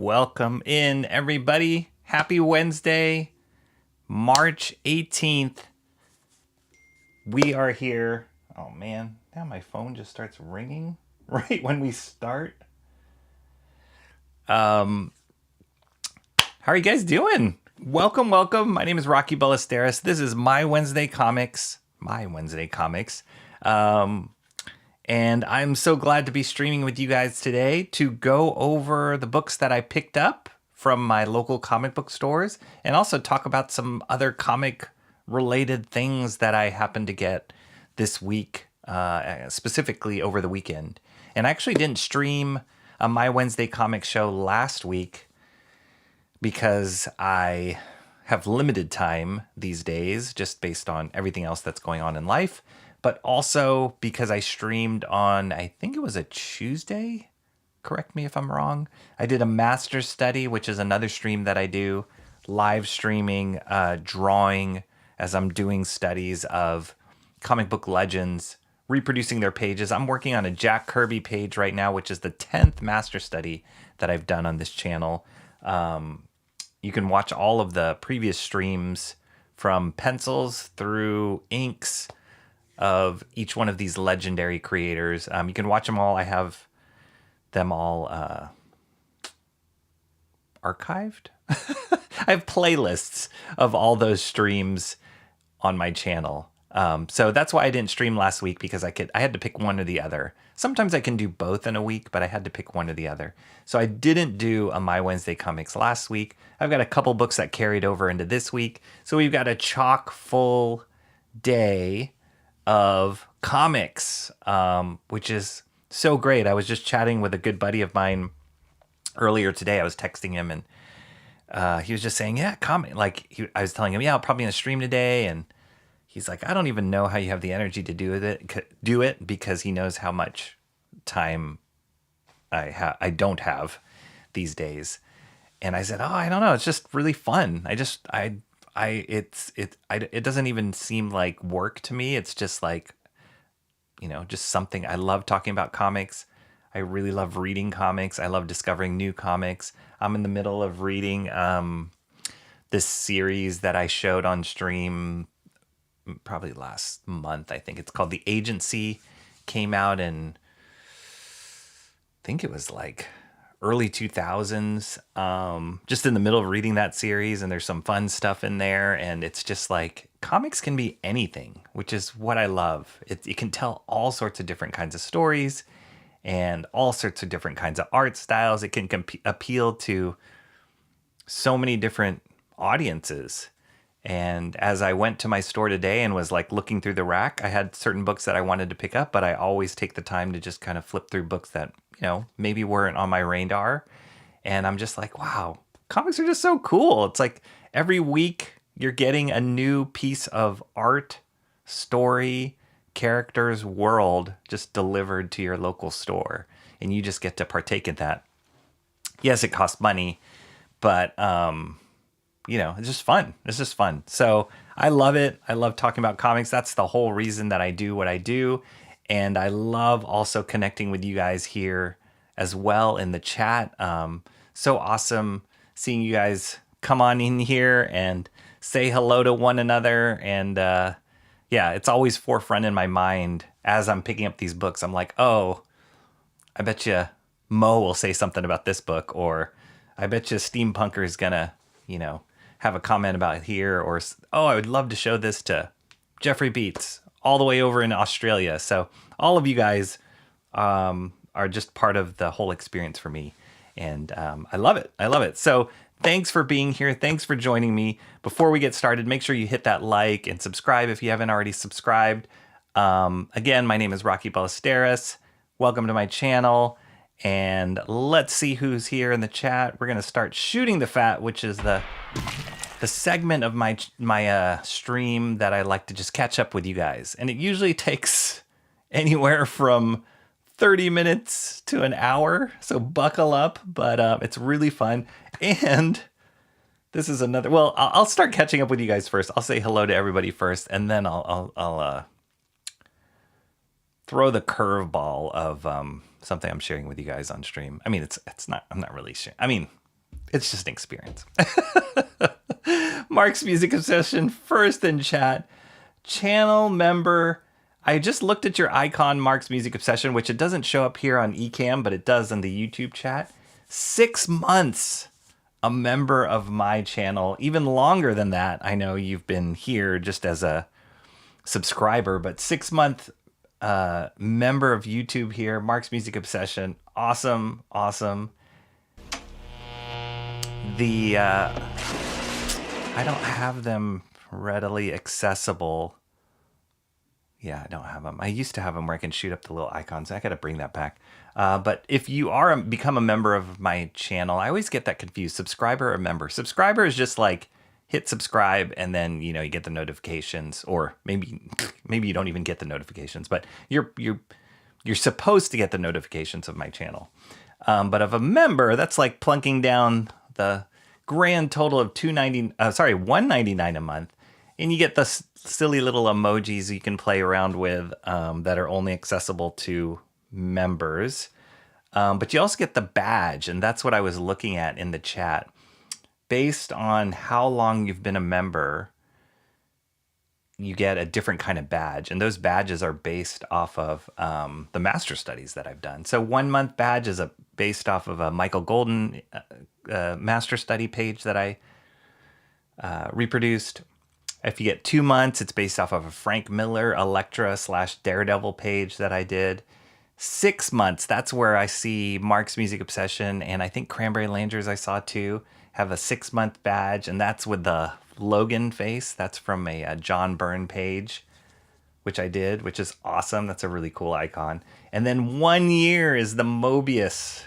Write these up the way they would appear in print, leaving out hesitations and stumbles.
Welcome in, everybody. Happy Wednesday, March 18th. We are here. Oh, man. Now my phone just starts ringing right when we start. How are you guys doing? Welcome. My name is Rocky Ballesteros. This is My Wednesday Comics. And I'm so glad to be streaming with you guys today to go over the books that I picked up from my local comic book stores and also talk about some other comic related things that I happened to get this week, specifically over the weekend. And I actually didn't stream a My Wednesday Comics show last week because I have limited time these days just based on everything else that's going on in life. But also because I streamed on, I think it was a Tuesday. Correct me if I'm wrong. I did a master's study, which is another stream that I do, live streaming, drawing as I'm doing studies of comic book legends, reproducing their pages. I'm working on a Jack Kirby page right now, which is the 10th master study that I've done on this channel. You can watch all of the previous streams from pencils through inks of each one of these legendary creators. You can watch them all. I have them all archived. I have playlists of all those streams on my channel. So that's why I didn't stream last week, because I had to pick one or the other. Sometimes I can do both in a week, but I had to pick one or the other. So I didn't do a My Wednesday Comics last week. I've got a couple books that carried over into this week. So we've got a chock full day of comics, which is so great. I was just chatting with a good buddy of mine earlier today. I was texting him and he was just saying, yeah, I was telling him, yeah, I'll probably gonna stream today. And he's like, I don't even know how you have the energy to do it because he knows how much time I don't have these days. And I said, oh, I don't know. It's just really fun. It doesn't even seem like work to me. It's just like, just something. I love talking about comics. I really love reading comics. I love discovering new comics. I'm in the middle of reading this series that I showed on stream probably last month. I think it's called The Agency. Came out in, I think it was like early 2000s, just in the middle of reading that series, and there's some fun stuff in there, and it's just like comics can be anything, which is what I love. It can tell all sorts of different kinds of stories and all sorts of different kinds of art styles. It can appeal to so many different audiences. And as I went to my store today and was like looking through the rack, I had certain books that I wanted to pick up, but I always take the time to just kind of flip through books that, maybe weren't on my radar. And I'm just like, wow, comics are just so cool. It's like every week you're getting a new piece of art, story, characters, world just delivered to your local store. And you just get to partake in that. Yes, it costs money, but it's just fun. It's just fun. So I love it. I love talking about comics. That's the whole reason that I do what I do. And I love also connecting with you guys here as well in the chat. So awesome seeing you guys come on in here and say hello to one another. And it's always forefront in my mind as I'm picking up these books. I'm like, oh, I bet you Mo will say something about this book, or I bet you Steampunker is going to, have a comment about it here, or, oh, I would love to show this to Jeffrey Beats all the way over in Australia. So all of you guys are just part of the whole experience for me. And I love it. So thanks for being here. Thanks for joining me. Before we get started, make sure you hit that like and subscribe if you haven't already subscribed. Again, my name is Rocky Ballesteros. Welcome to my channel. And let's see who's here in the chat. We're going to start shooting the fat, which is the segment of my stream that I like to just catch up with you guys. And it usually takes anywhere from 30 minutes to an hour. So buckle up, but it's really fun. And this is another, well, I'll start catching up with you guys first. I'll say hello to everybody first, and then I'll throw the curveball of something I'm sharing with you guys on stream. I mean, it's not, I'm not really sharing. I mean, It's just an experience. Mark's Music Obsession, first in chat. Channel member. I just looked at your icon, Mark's Music Obsession, which it doesn't show up here on Ecamm, but it does on the YouTube chat. 6 months a member of my channel. Even longer than that. I know you've been here just as a subscriber, but 6-month member of YouTube here. Mark's Music Obsession. Awesome. Awesome. The I don't have them readily accessible. Yeah, I don't have them. I used to have them where I can shoot up the little icons. I got to bring that back. But if you are become a member of my channel, I always get that confused. Subscriber or member? Subscriber is just like hit subscribe and then you get the notifications, or maybe you don't even get the notifications, but you're supposed to get the notifications of my channel. But of a member, that's like plunking down the grand total of $199 a month, and you get the silly little emojis you can play around with that are only accessible to members. But you also get the badge, and that's what I was looking at in the chat. Based on how long you've been a member, you get a different kind of badge, and those badges are based off of the master studies that I've done. So 1 month badge is based off of a Michael Golden master study page that I reproduced. If you get 2 months, it's based off of a Frank Miller Elektra/Daredevil page that I did. 6 months, that's where I see Mark's Music Obsession, and I think Cranberry Langers I saw too, have a 6-month badge, and that's with the Logan face. That's from a John Byrne page, which I did, which is awesome. That's a really cool icon. And then 1 year is the Mobius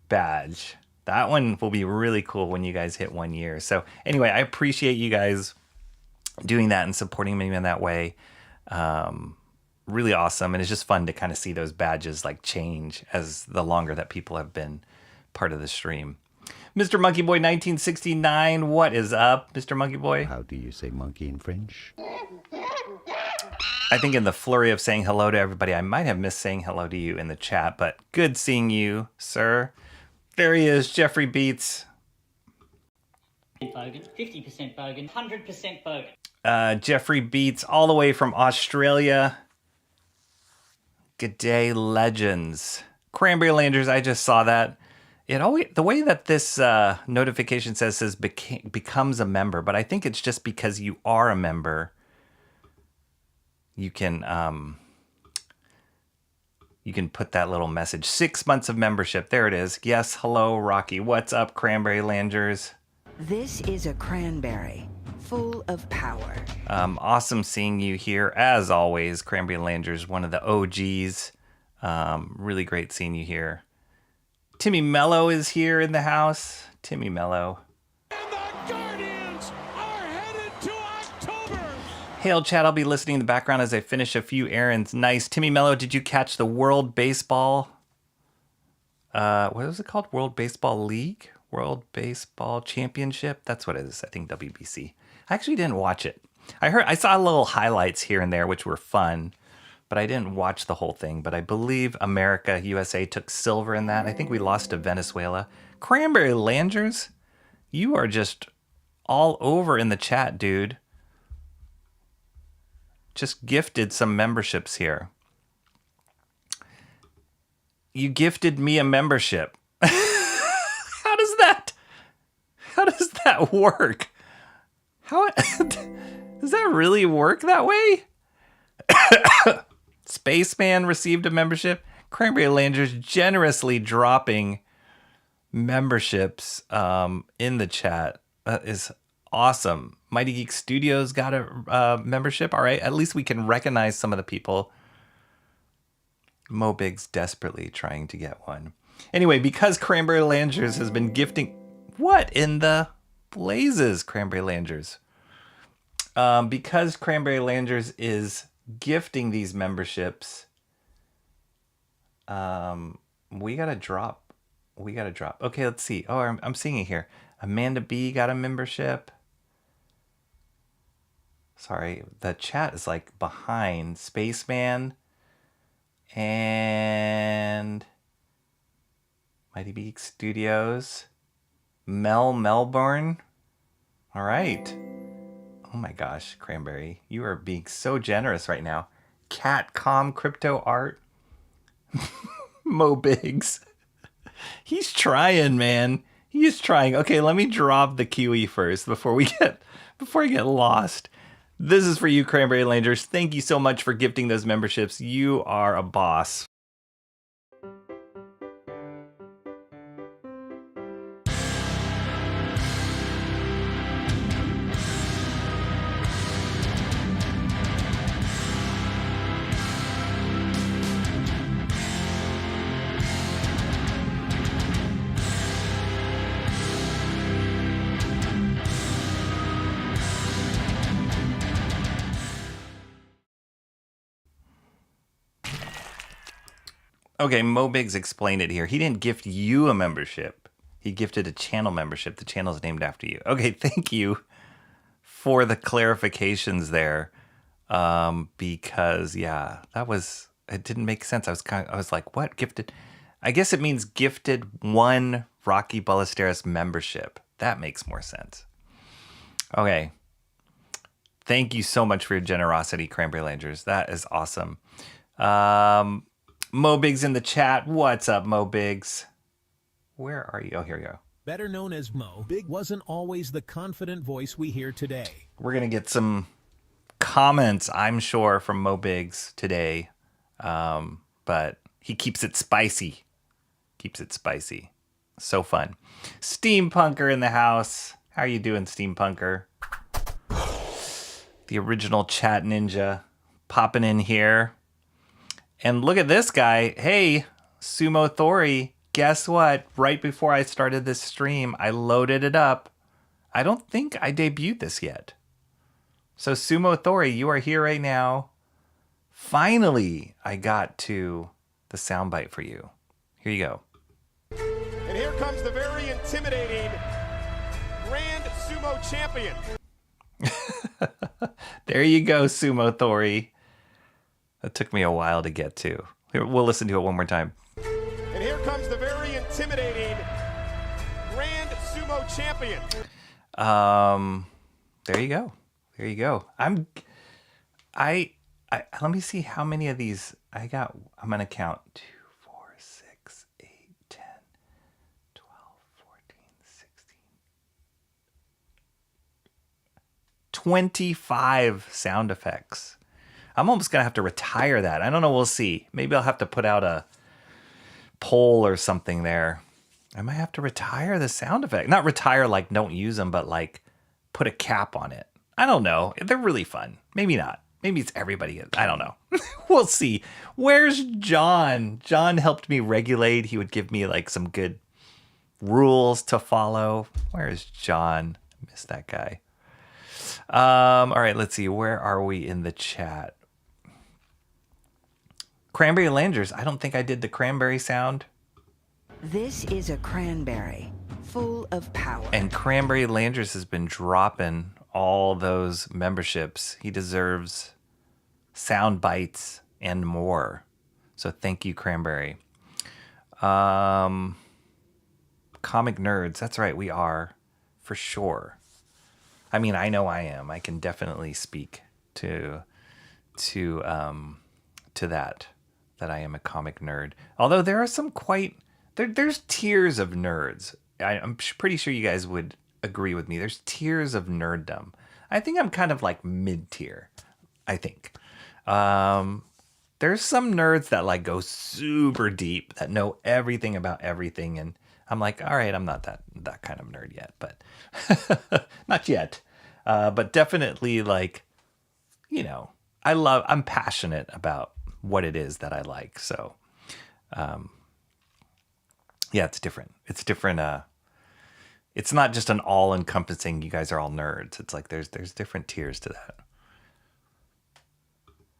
badge. That one will be really cool when you guys hit 1 year. So anyway, I appreciate you guys doing that and supporting me in that way. Really awesome. And it's just fun to kind of see those badges like change as the longer that people have been part of the stream. Mr. Monkey Boy 1969, what is up, Mr. Monkey Boy? How do you say monkey in French? I think in the flurry of saying hello to everybody, I might have missed saying hello to you in the chat, but good seeing you, sir. There he is, Jeffrey Beats. Bogan, 50% Bogan, 100% Bogan. Jeffrey Beats, all the way from Australia. G'day, legends. Cranberry Landers, I just saw that. The way that this notification says becomes a member, but I think it's just because you are a member. You can put that little message. 6 months of membership. There it is. Yes, hello, Rocky. What's up, Cranberry Landers? This is a cranberry, full of power. Awesome seeing you here, as always, Cranberry Landers, one of the OGs. Really great seeing you here. Timmy Mello is here in the house. Timmy Mello. And the Guardians are headed to October. Hail, chat. I'll be listening in the background as I finish a few errands. Nice. Timmy Mello, did you catch the World Baseball? What was it called? World Baseball League? World Baseball Championship? That's what it is. I think WBC. I actually didn't watch it. I saw little highlights here and there, which were fun, but I didn't watch the whole thing. But I believe USA took silver in that. I think we lost to Venezuela. Cranberry Langers, you are just all over in the chat, dude. Just gifted some memberships here. You gifted me a membership. How does that work? How does that really work that way? Spaceman received a membership. Cranberry Landers generously dropping memberships in the chat. That is awesome. Mighty Geek Studios got a membership. All right, at least we can recognize some of the people. Mobig's desperately trying to get one. Anyway, because Cranberry Landers has been gifting... What in the blazes, Cranberry Landers? Because Cranberry Landers is gifting these memberships, we gotta drop. Okay, let's see. Oh, I'm seeing it here. Amanda B got a membership. Sorry, the chat is like behind. Spaceman and Mighty Geek Studios. Melbourne. All right. Oh my gosh, Cranberry, you are being so generous right now. Catcom Crypto Art. Mo Biggs. He's trying, man. He's trying. Okay, let me drop the Kiwi first before I get lost. This is for you, Cranberry Langers. Thank you so much for gifting those memberships. You are a boss. Okay, Mo Biggs explained it here. He didn't gift you a membership. He gifted a channel membership. The channel's named after you. Okay, thank you for the clarifications there. Because yeah, it didn't make sense. I was like, what? Gifted? I guess it means gifted one Rocky Ballesteros membership. That makes more sense. Okay. Thank you so much for your generosity, Cranberry Langers. That is awesome. Mo Biggs in the chat. What's up, Mo Biggs? Where are you? Oh, here you go. Better known as Mo, Big wasn't always the confident voice we hear today. We're going to get some comments, I'm sure, from Mo Biggs today. But he keeps it spicy. Keeps it spicy. So fun. Steampunker in the house. How are you doing, Steampunker? The original chat ninja popping in here. And look at this guy. Hey, Sumo Thori. Guess what? Right before I started this stream, I loaded it up. I don't think I debuted this yet. So Sumo Thori, you are here right now. Finally, I got to the soundbite for you. Here you go. And here comes the very intimidating Grand Sumo Champion. There you go, Sumo Thori. That took me a while to get to. Here, we'll listen to it one more time. And here comes the very intimidating Grand Sumo Champion. There you go. There you go. Let me see how many of these I got. I'm going to count 2, 4, 6, 8, 10, 12, 14, 16, 25 sound effects. I'm almost going to have to retire that. I don't know. We'll see. Maybe I'll have to put out a poll or something there. I might have to retire the sound effect. Not retire like don't use them, but like put a cap on it. I don't know. They're really fun. Maybe not. Maybe it's everybody. I don't know. We'll see. Where's John? John helped me regulate. He would give me like some good rules to follow. Where's John? I miss that guy. All right, let's see. Where are we in the chat? Cranberry Langers. I don't think I did the cranberry sound. This is a cranberry, full of power. And Cranberry Langers has been dropping all those memberships. He deserves sound bites and more. So thank you, Cranberry. Comic nerds. That's right, we are. For sure. I mean, I know I am. I can definitely speak to that I am a comic nerd. Although there are some there's tiers of nerds. I'm pretty sure you guys would agree with me. There's tiers of nerddom. I think I'm kind of like mid-tier. I think. There's some nerds that like go super deep, that know everything about everything, and I'm like, all right, I'm not that kind of nerd yet, but not yet. But definitely like, I'm passionate about what it is that I like. So, yeah, it's different. It's different. It's not just an all-encompassing, you guys are all nerds. It's like there's different tiers to that.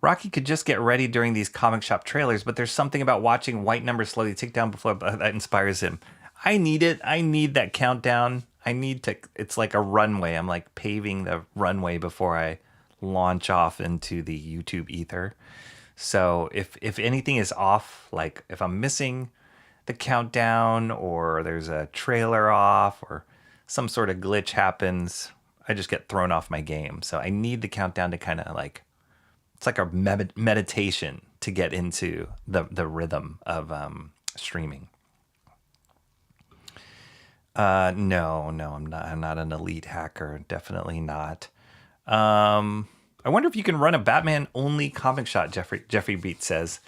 Rocky could just get ready during these comic shop trailers, but there's something about watching white numbers slowly tick down before that inspires him. I need it. I need that countdown. It's like a runway. I'm like paving the runway before I launch off into the YouTube ether. So if anything is off, like if I'm missing the countdown or there's a trailer off or some sort of glitch happens, I just get thrown off my game. So I need the countdown to kind of like, it's like a meditation to get into the rhythm of streaming. No, I'm not an elite hacker. Definitely not. I wonder if you can run a Batman only comic shop, Jeffrey Beat says.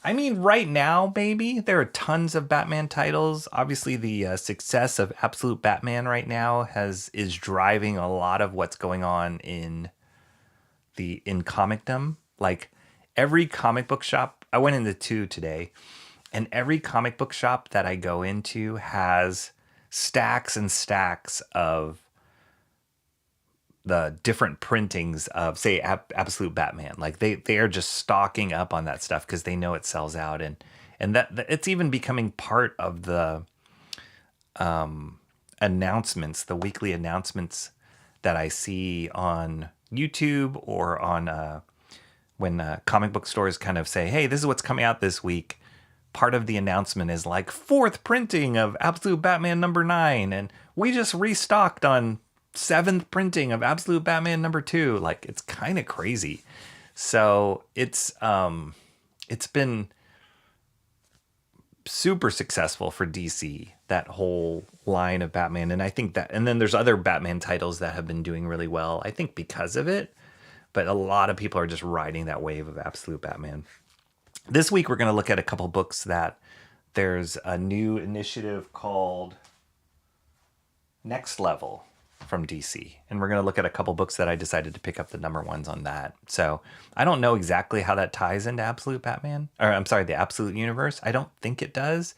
I mean, right now, maybe. There are tons of Batman titles. Obviously, the success of Absolute Batman right now is driving a lot of what's going on in comicdom. Like, every comic book shop, I went into 2 today, and every comic book shop that I go into has stacks and stacks of the different printings of, say, Absolute Batman. Like they are just stocking up on that stuff because they know it sells out, and that it's even becoming part of the announcements, the weekly announcements that I see on YouTube or on when comic book stores kind of say, hey, this is what's coming out this week. Part of the announcement is like 4th printing of Absolute Batman #9, and we just restocked on 7th printing of Absolute Batman #2. Like, it's kind of crazy. So it's been super successful for DC, that whole line of Batman. And I think that, and then there's other Batman titles that have been doing really well, I think because of it. But a lot of people are just riding that wave of Absolute Batman. This week, we're going to look at a couple books that there's a new initiative called Next Level from DC. And we're going to look at a couple books that I decided to pick up the number ones on that. So I don't know exactly how that ties into Absolute Batman, or I'm sorry, the Absolute Universe. I don't think it does,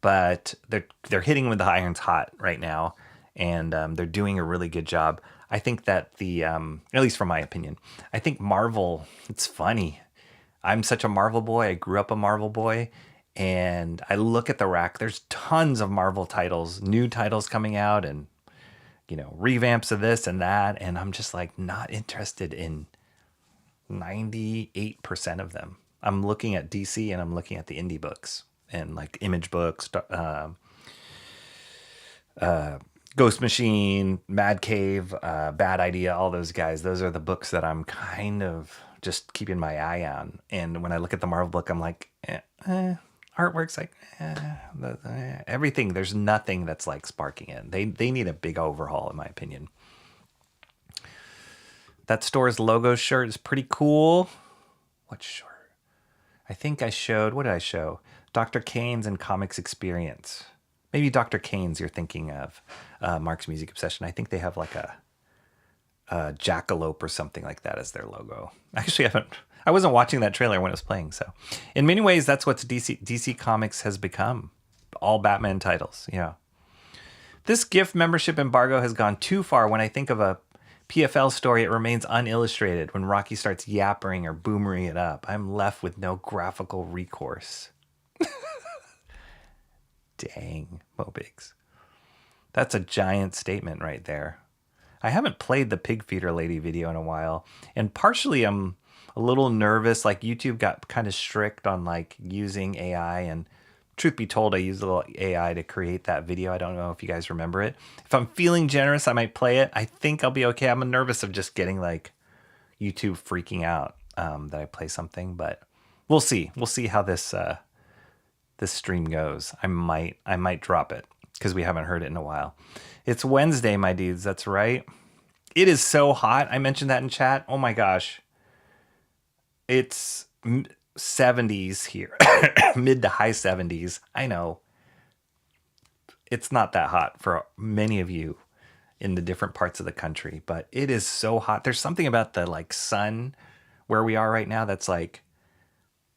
but they're hitting with the irons hot right now, and they're doing a really good job. I think that at least from my opinion, I think Marvel, it's funny. I'm such a Marvel boy. I grew up a Marvel boy, and I look at the rack. There's tons of Marvel titles, new titles coming out, and revamps of this and that, and I'm just like not interested in 98% of them. I'm looking at DC and I'm looking at the indie books and like Image Books, Ghost Machine, Mad Cave, Bad Idea, all those guys. Those are the books that I'm kind of just keeping my eye on. And when I look at the Marvel book, I'm like, artwork's like everything. There's nothing that's like sparking it. They need a big overhaul, in my opinion. That store's logo shirt is pretty cool. What shirt? I think I showed. What did I show? Dr. Kane's and Comics Experience. Maybe Dr. Kane's you're thinking of. Mark's Music Obsession. I think they have like a jackalope or something like that as their logo. Actually, I wasn't watching that trailer when it was playing. So in many ways, that's what DC Comics has become. All Batman titles. Yeah. This gift membership embargo has gone too far. When I think of a PFL story, it remains unillustrated. When Rocky starts yappering or boomering it up, I'm left with no graphical recourse. Dang, Mobix. That's a giant statement right there. I haven't played the Pig Feeder Lady video in a while, and partially I'm a little nervous. Like, YouTube got kind of strict on like using AI, and truth be told, I used a little AI to create that video. I don't know if you guys remember it. If I'm feeling generous, I might play it. I think I'll be okay. I'm nervous of just getting like YouTube freaking out that I play something, but we'll see. We'll see how this stream goes. I might drop it because we haven't heard it in a while. It's Wednesday, my dudes. That's right. It is so hot. I mentioned that in chat. Oh my gosh. It's 70s here. Mid to high 70s. I know. It's not that hot for many of you in the different parts of the country, but it is so hot. There's something about the like sun where we are right now that's like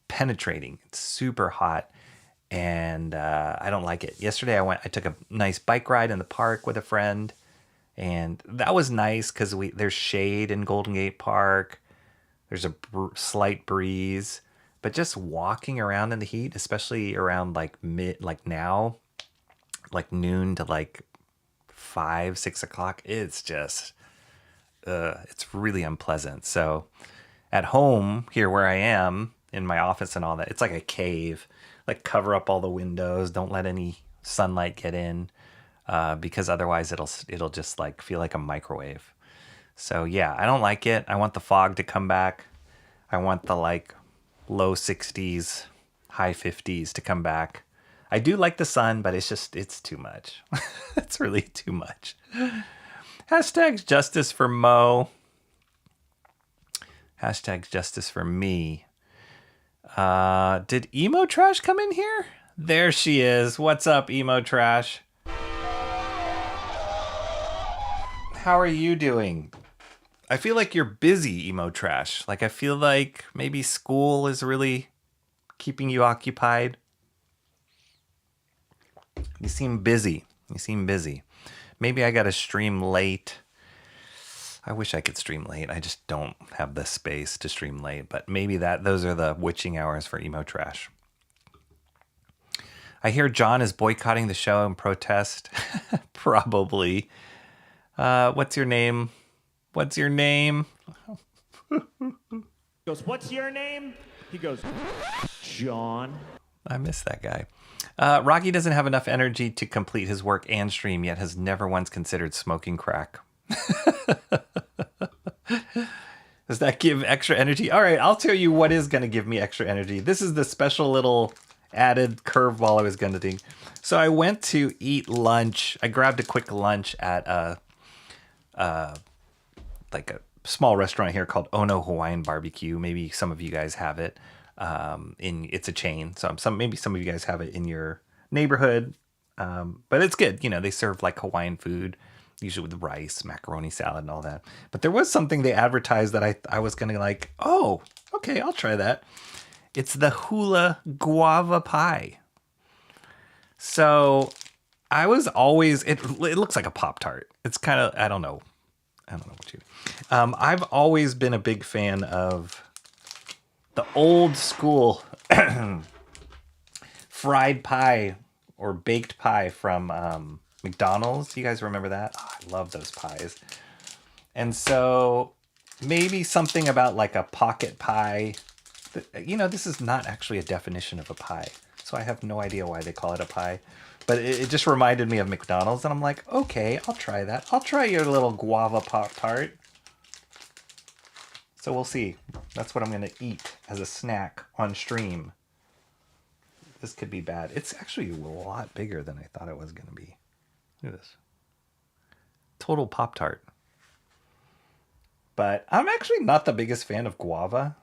penetrating. It's super hot. And I don't like it. Yesterday I took a nice bike ride in the park with a friend, and that was nice because there's shade in Golden Gate Park. There's a slight breeze, but just walking around in the heat, especially around like now, like noon to like 5, 6 o'clock, it's just it's really unpleasant. So at home here where I am in my office and all that, it's like a cave. Like, cover up all the windows. Don't let any sunlight get in. because otherwise it'll just like feel like a microwave. So yeah, I don't like it. I want the fog to come back. I want the like low 60s, high 50s to come back. I do like the sun, but it's too much. It's really too much. Hashtags justice for Mo. Hashtags justice for me. Did Emo Trash come in here? There she is. What's up, Emo Trash? How are you doing? I feel like you're busy, Emo Trash. Like, I feel like maybe school is really keeping you occupied. You seem busy. Maybe I gotta stream late. I wish I could stream late. I just don't have the space to stream late. But maybe those are the witching hours for Emo Trash. I hear John is boycotting the show in protest. Probably. What's your name? What's your name? He goes, what's your name? He goes, John. I miss that guy. Rocky doesn't have enough energy to complete his work and stream, yet has never once considered smoking crack. Does that give extra energy? All right, I'll tell you what is going to give me extra energy. This is the special little added curveball I was going to do. So I went to eat lunch. I grabbed a quick lunch at like a small restaurant here called Ono Hawaiian Barbecue. Maybe some of you guys have it. It's a chain, so maybe some of you guys have it in your neighborhood. But it's good. You know, they serve like Hawaiian food, usually with rice, macaroni salad, and all that. But there was something they advertised that I was gonna like. Oh, okay, I'll try that. It's the hula guava pie. So I was always it looks like a Pop-Tart. It's kind of I don't know what you. I've always been a big fan of the old school fried pie or baked pie from McDonald's. You guys remember that? Oh, I love those pies. And so maybe something about like a pocket pie. You know, this is not actually a definition of a pie, so I have no idea why they call it a pie. But it just reminded me of McDonald's, and I'm like, okay, I'll try that. I'll try your little guava Pop-Tart. So we'll see. That's what I'm going to eat as a snack on stream. This could be bad. It's actually a lot bigger than I thought it was going to be. Look at this. Total Pop-Tart. But I'm actually not the biggest fan of guava.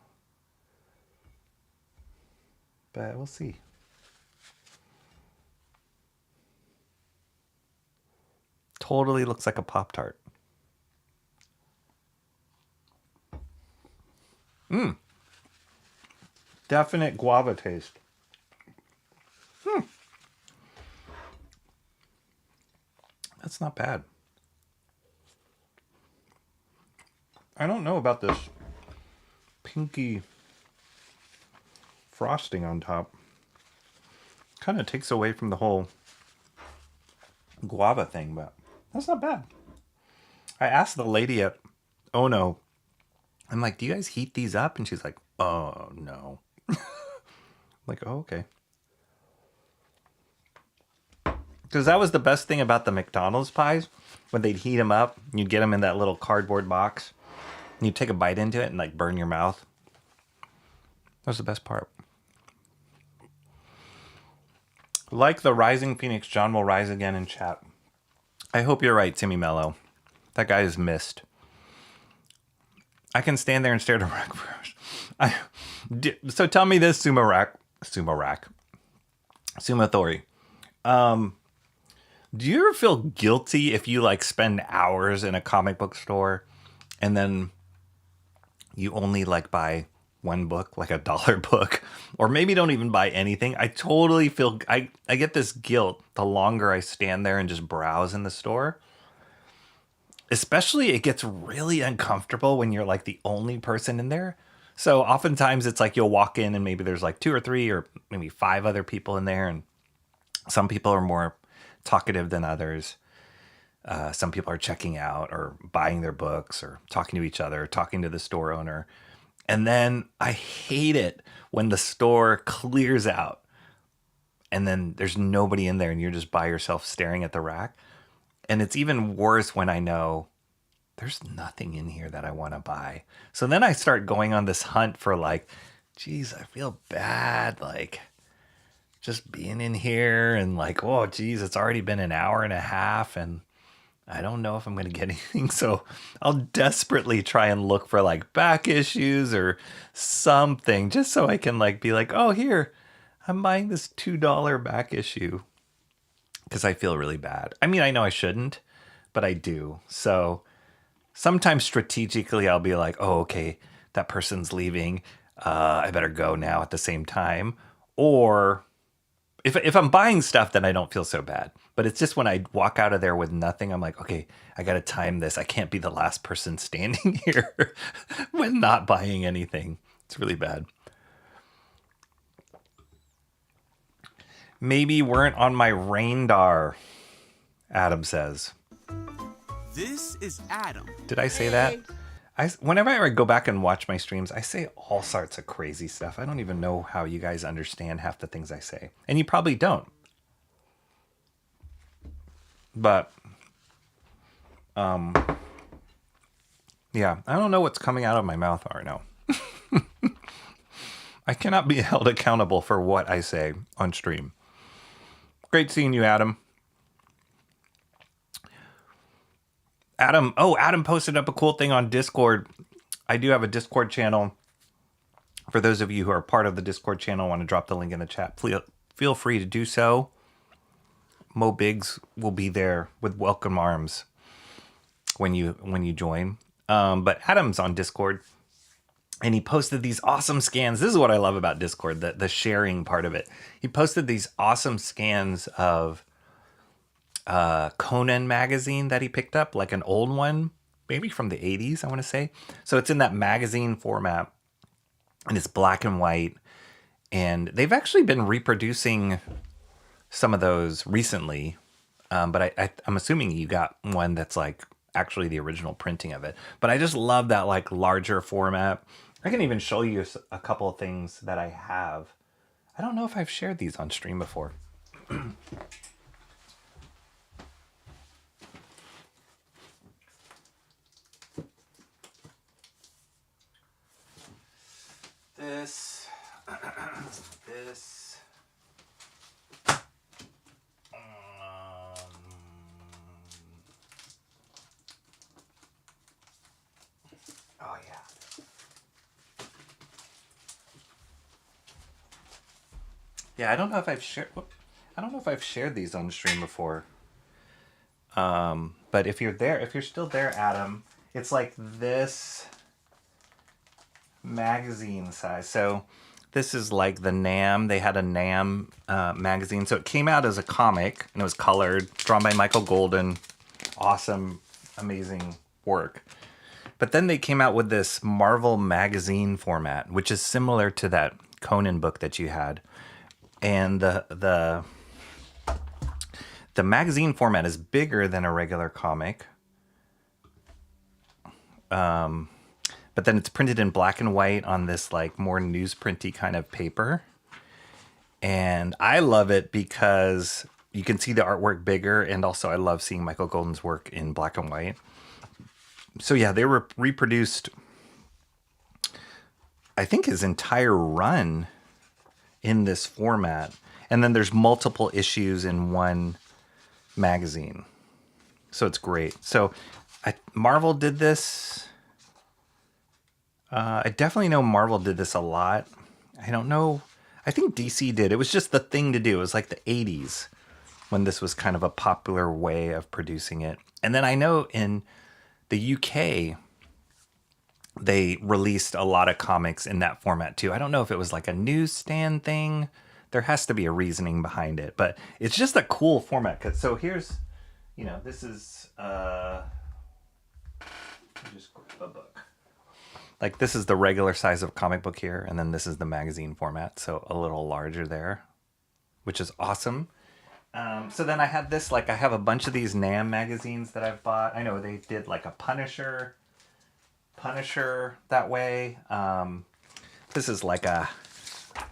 But we'll see. Totally looks like a Pop-Tart. Definite guava taste. That's not bad. I don't know about this pinky frosting on top. Kind of takes away from the whole guava thing, but that's not bad. I asked the lady at Ono, I'm like, do you guys heat these up? And she's like, oh, no. I'm like, oh, okay. Because that was the best thing about the McDonald's pies. When they'd heat them up, you'd get them in that little cardboard box. And you'd take a bite into it and like burn your mouth. That was the best part. Like the Rising Phoenix, John will rise again in chat. I hope you're right, Timmy Mello. That guy is missed. I can stand there and stare at a rack for hours. So tell me this, Sumathori. Do you ever feel guilty if you like spend hours in a comic book store and then you only like buy one book, like a $1 book, or maybe don't even buy anything? I totally feel, I get this guilt the longer I stand there and just browse in the store. Especially it gets really uncomfortable when you're like the only person in there. So oftentimes it's like you'll walk in and maybe there's like 2 or 3 or maybe 5 other people in there. And some people are more talkative than others. Some people are checking out or buying their books or talking to each other, talking to the store owner. And then I hate it when the store clears out and then there's nobody in there and you're just by yourself staring at the rack. And it's even worse when I know there's nothing in here that I want to buy. So then I start going on this hunt for like, geez, I feel bad. Like just being in here and like, oh, geez, it's already been an hour and a half and I don't know if I'm going to get anything. So I'll desperately try and look for like back issues or something just so I can like be like, oh, here, I'm buying this $2 back issue because I feel really bad. I mean, I know I shouldn't, but I do. So sometimes strategically I'll be like, oh, okay, that person's leaving. I better go now at the same time. Or if I'm buying stuff, then I don't feel so bad. But it's just when I walk out of there with nothing, I'm like, okay, I got to time this. I can't be the last person standing here when not buying anything. It's really bad. Maybe weren't on my radar, Adam says. This is Adam. Did I say that? Whenever I go back and watch my streams, I say all sorts of crazy stuff. I don't even know how you guys understand half the things I say. And you probably don't. But, yeah, I don't know what's coming out of my mouth right now. I cannot be held accountable for what I say on stream. Great seeing you, Adam. Adam posted up a cool thing on Discord. I do have a Discord channel. For those of you who are part of the Discord channel, I want to drop the link in the chat. Feel free to do so. Mo Biggs will be there with welcome arms when you join. But Adam's on Discord, and he posted these awesome scans. This is what I love about Discord, the sharing part of it. He posted these awesome scans of Conan magazine that he picked up, like an old one, maybe from the 80s, I want to say. So it's in that magazine format, and it's black and white. And they've actually been reproducing some of those recently, but I'm assuming you got one that's like actually the original printing of it. But I just love that like larger format. I can even show you a couple of things that I have. I don't know if I've shared these on stream before. This. Oh yeah. Yeah, I don't know if I've shared these on stream before. But if you're still there, Adam, it's like this magazine size. So this is like the NAM. They had a NAM magazine. So it came out as a comic, and it was colored, drawn by Michael Golden. Awesome, amazing work. But then they came out with this Marvel magazine format, which is similar to that Conan book that you had. And the magazine format is bigger than a regular comic. But then it's printed in black and white on this like more newsprinty kind of paper. And I love it because you can see the artwork bigger, and also I love seeing Michael Golden's work in black and white. So yeah, they were reproduced, I think, his entire run in this format. And then there's multiple issues in one magazine. So it's great. So Marvel did this. I definitely know Marvel did this a lot. I don't know. I think DC did. It was just the thing to do. It was like the 80s when this was kind of a popular way of producing it. And then I know in the UK, they released a lot of comics in that format too. I don't know if it was like a newsstand thing. There has to be a reasoning behind it, but it's just a cool format. So here's, this is, just grab a book. Like this is the regular size of comic book here, and then this is the magazine format, so a little larger there, which is awesome. So then I have this, like I have a bunch of these NAM magazines that I've bought. I know they did like a Punisher that way. This is like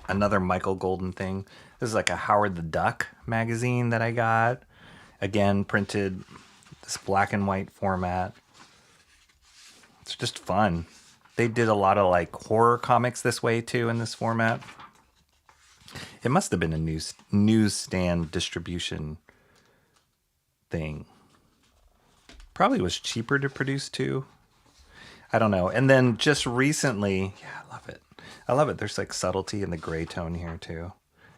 another Michael Golden thing. This is like a Howard the Duck magazine that I got. Again, printed this black and white format. It's just fun. They did a lot of like horror comics this way too in this format. It must have been a newsstand distribution thing. Probably was cheaper to produce too. I don't know. And then just recently, yeah, I love it. I love it. There's like subtlety in the gray tone here too.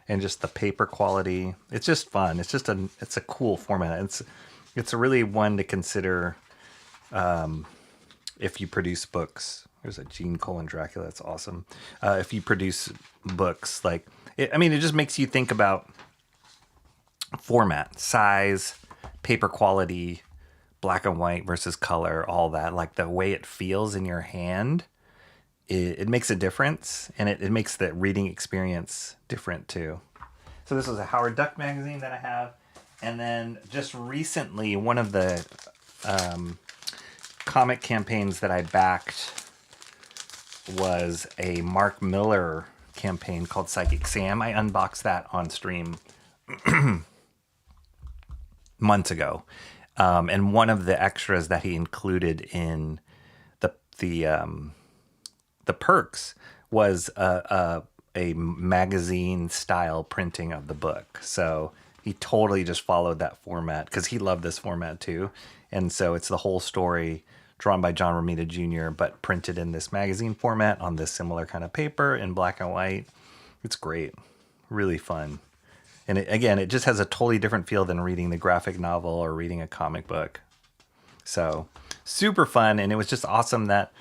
And just the paper quality. It's just fun. It's a cool format. It's really one to consider if you produce books. There's a Gene Colan Dracula. That's awesome. If you produce books, like, it just makes you think about format, size, paper quality, black and white versus color, all that. Like the way it feels in your hand, it makes a difference, and it makes the reading experience different too. So this was a Howard Duck magazine that I have. And then just recently, one of the comic campaigns that I backed was a Mark Miller campaign called Psychic Sam. I unboxed that on stream months ago. And one of the extras that he included in the perks was a magazine style printing of the book. So he totally just followed that format because he loved this format too. And so it's the whole story drawn by John Romita Jr., but printed in this magazine format on this similar kind of paper in black and white. It's great. Really fun. And it just has a totally different feel than reading the graphic novel or reading a comic book. So super fun. And it was just awesome that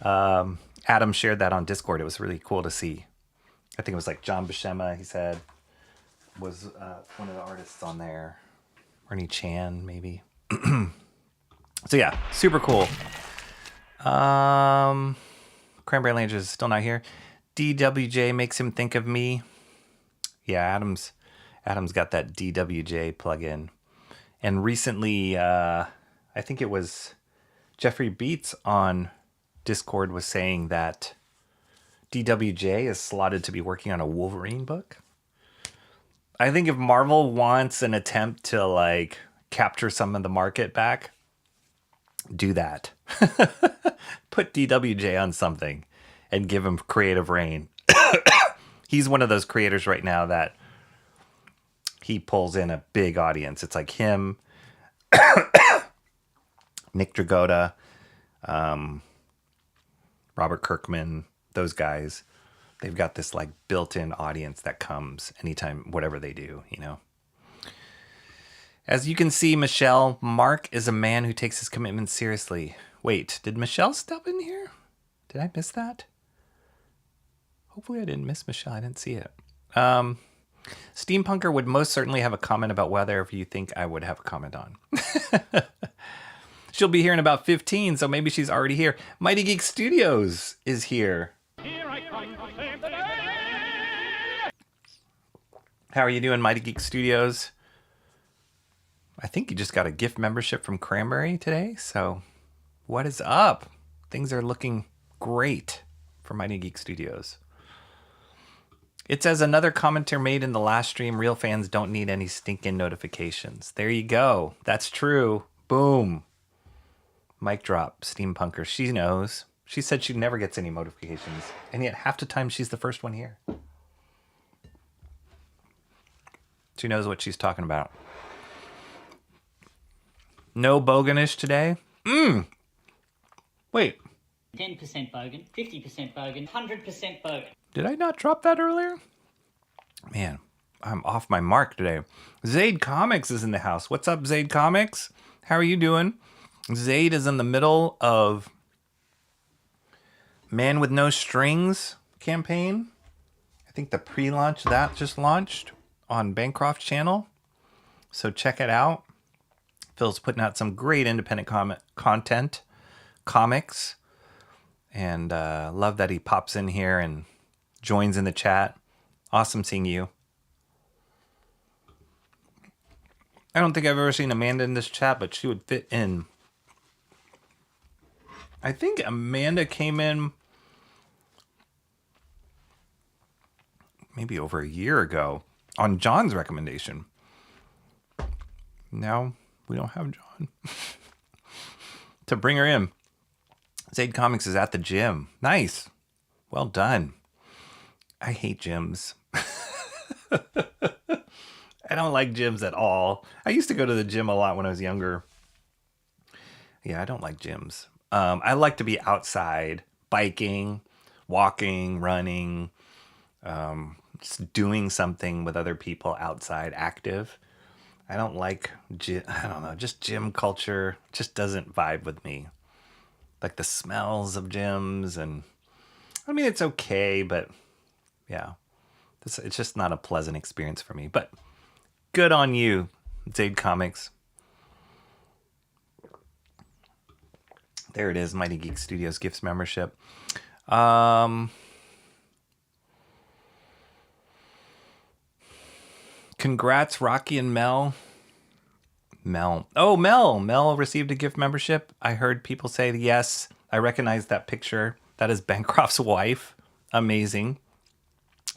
Adam shared that on Discord. It was really cool to see. I think it was like John Buscema, he said, was one of the artists on there. Ernie Chan, maybe. So yeah, super cool. Cranberry Lange is still not here. DWJ makes him think of me. Yeah, Adam's got that DWJ plugin. And recently, I think it was Jeffrey Beats on Discord was saying that DWJ is slotted to be working on a Wolverine book. I think if Marvel wants an attempt to like capture some of the market back, do that. Put DWJ on something and give him creative reign. He's one of those creators right now that he pulls in a big audience. It's like him, Nick Dragotta, Robert Kirkman, those guys. They've got this like built-in audience that comes anytime, whatever they do, you know. As you can see, Michelle, Mark is a man who takes his commitment seriously. Wait, did Michelle step in here? Did I miss that? Hopefully I didn't miss Michelle. I didn't see it. Steampunker would most certainly have a comment about whether if you think I would have a comment on. She'll be here in about 15, so maybe she's already here. Mighty Geek Studios is here. How are you doing, Mighty Geek Studios? I think you just got a gift membership from Cranberry today, so what is up? Things are looking great for Mighty Geek Studios. It says another commenter made in the last stream, real fans don't need any stinking notifications. There you go. That's true. Boom. Mic drop. Steampunker. She knows. She said she never gets any notifications, and yet half the time she's the first one here. She knows what she's talking about. No Boganish today? Wait. 10% bogan, 50% bogan, 100% bogan. Did I not drop that earlier? Man, I'm off my mark today. Zaid Comics is in the house. What's up, Zaid Comics? How are you doing? Zaid is in the middle of Man with No Strings campaign. I think the pre-launch that just launched on Bancroft's channel. So check it out. Phil's putting out some great independent content, comics, and love that he pops in here and joins in the chat. Awesome seeing you. I don't think I've ever seen Amanda in this chat, but she would fit in. I think Amanda came in maybe over a year ago on John's recommendation. Now We don't have John. To bring her in. Zaid Comics is at the gym. Nice. Well done. I hate gyms. I don't like gyms at all. I used to go to the gym a lot when I was younger. Yeah, I don't like gyms. I like to be outside, biking, walking, running, just doing something with other people outside, active. I don't like just gym culture just doesn't vibe with me. Like the smells of gyms, and I mean, it's okay, but yeah, it's just not a pleasant experience for me. But good on you, Zaid Comics. There it is, Mighty Geek Studios Gifts membership. Congrats, Rocky and Mel. Mel received a gift membership. I heard people say yes. I recognize that picture. That is Bancroft's wife. Amazing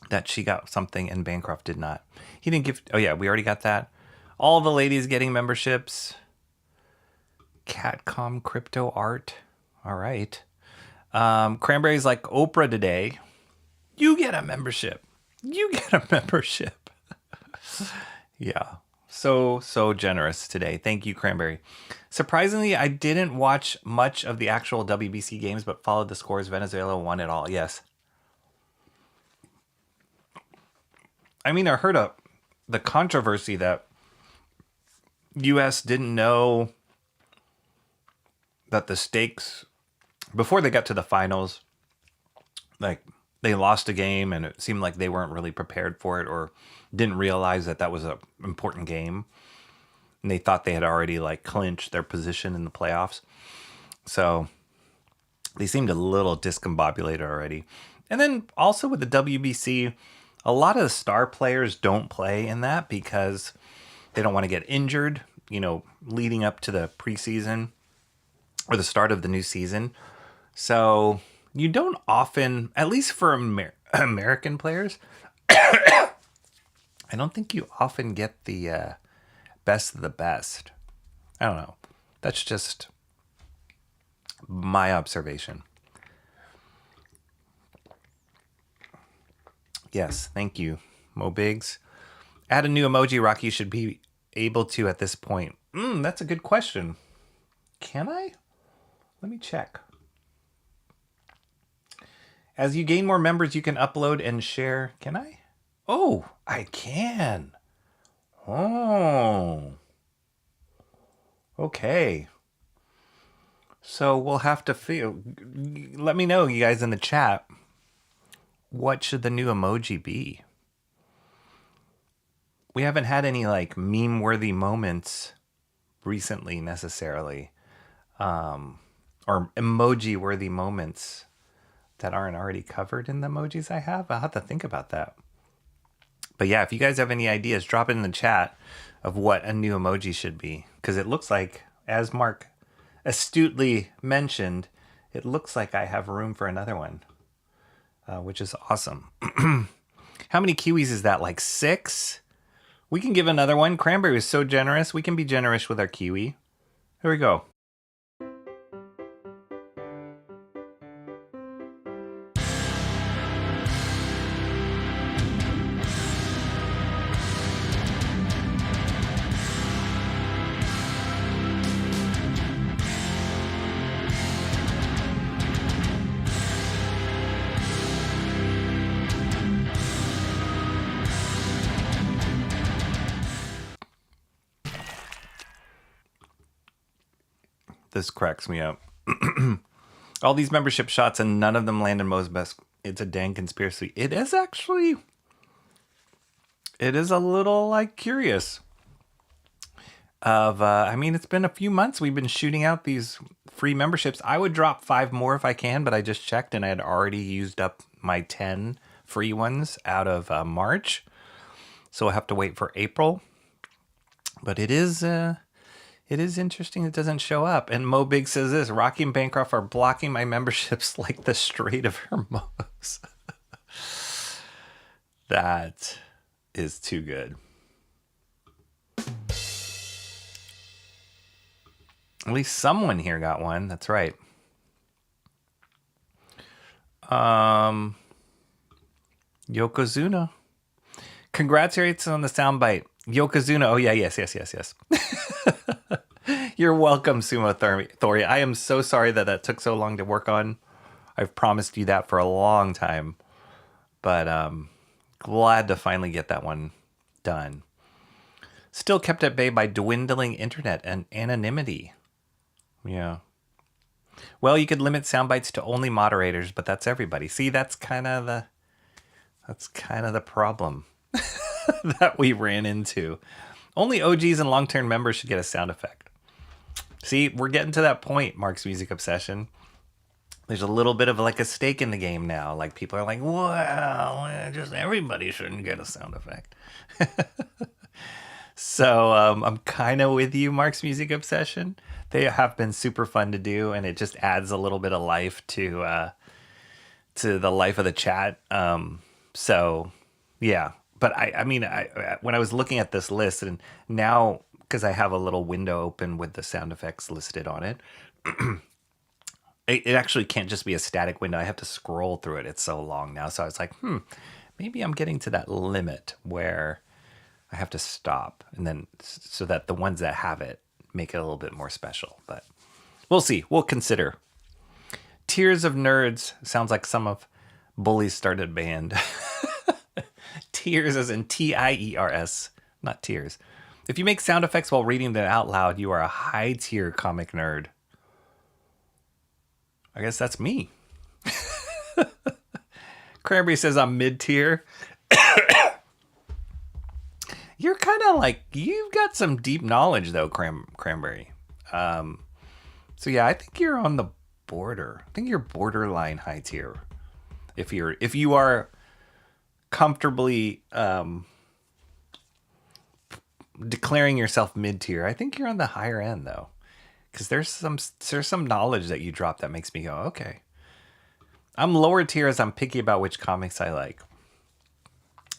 that she got something and Bancroft did not. He didn't give... Oh, yeah, we already got that. All the ladies getting memberships. Catcom Crypto Art. All right. Cranberry's like Oprah today. You get a membership. Yeah. So generous today. Thank you, Cranberry. Surprisingly, I didn't watch much of the actual WBC games, but followed the scores. Venezuela won it all. Yes. I mean, I heard the controversy that U.S. didn't know that the stakes, before they got to the finals, like they lost a game and it seemed like they weren't really prepared for it or didn't realize that that was an important game. And they thought they had already like clinched their position in the playoffs. So they seemed a little discombobulated already. And then also with the WBC, a lot of the star players don't play in that because they don't want to get injured, leading up to the preseason or the start of the new season. So you don't often, at least for American players, I don't think you often get the best of the best. I don't know. That's just my observation. Yes, thank you, Mo Biggs. Add a new emoji, Rocky. You should be able to at this point. That's a good question. Can I? Let me check. As you gain more members, you can upload and share. Can I? Oh, I can. Oh. Okay. So we'll have to let me know, you guys in the chat. What should the new emoji be? We haven't had any like meme-worthy moments recently necessarily. Or emoji-worthy moments that aren't already covered in the emojis I have. I'll have to think about that. But yeah, if you guys have any ideas, drop it in the chat of what a new emoji should be. Because it looks like, as Mark astutely mentioned, it looks like I have room for another one. Which is awesome. How many kiwis is that? Like 6? We can give another one. Cranberry was so generous. We can be generous with our kiwi. Here we go. This cracks me up. All these membership shots and none of them land in Mo's best. It's a dang conspiracy. It is actually. It is a little like curious. I mean, it's been a few months. We've been shooting out these free memberships. I would drop 5 more if I can, but I just checked and I had already used up my 10 free ones out of March. So I'll have to wait for April. But it is interesting it doesn't show up. And Mo Big says this, Rocky and Bancroft are blocking my memberships like the Strait of Hormuz. That is too good. At least someone here got one. That's right. Yokozuna. Congratulations on the soundbite. Yokozuna. Oh, yeah, yes. You're welcome, Sumo Thoria. I am so sorry that took so long to work on. I've promised you that for a long time. But glad to finally get that one done. Still kept at bay by dwindling internet and anonymity. Yeah. Well, you could limit sound bites to only moderators, but that's everybody. See, that's kind of the problem that we ran into. Only OGs and long-term members should get a sound effect. See, we're getting to that point, Mark's Music Obsession. There's a little bit of like a stake in the game now. Like people are like, well, just everybody shouldn't get a sound effect. So I'm kind of with you, Mark's Music Obsession. They have been super fun to do, and it just adds a little bit of life to the life of the chat. So yeah, but I mean, when I was looking at this list, and now because I have a little window open with the sound effects listed on it, it actually can't just be a static window. I have to scroll through it. It's so long now. So I was like, maybe I'm getting to that limit where I have to stop, and then so that the ones that have it make it a little bit more special. But we'll see. We'll consider. Tears of Nerds sounds like some of Bully's started band. Tears as in Tiers, not tears. If you make sound effects while reading them out loud, you are a high-tier comic nerd. I guess that's me. Cranberry says I'm mid-tier. You're kind of like, you've got some deep knowledge though, Cranberry. So yeah, I think you're on the border. I think you're borderline high tier. If you are comfortably declaring yourself mid tier, I think you're on the higher end though, because there's some knowledge that you drop that makes me go, okay. I'm lower tier as I'm picky about which comics I like.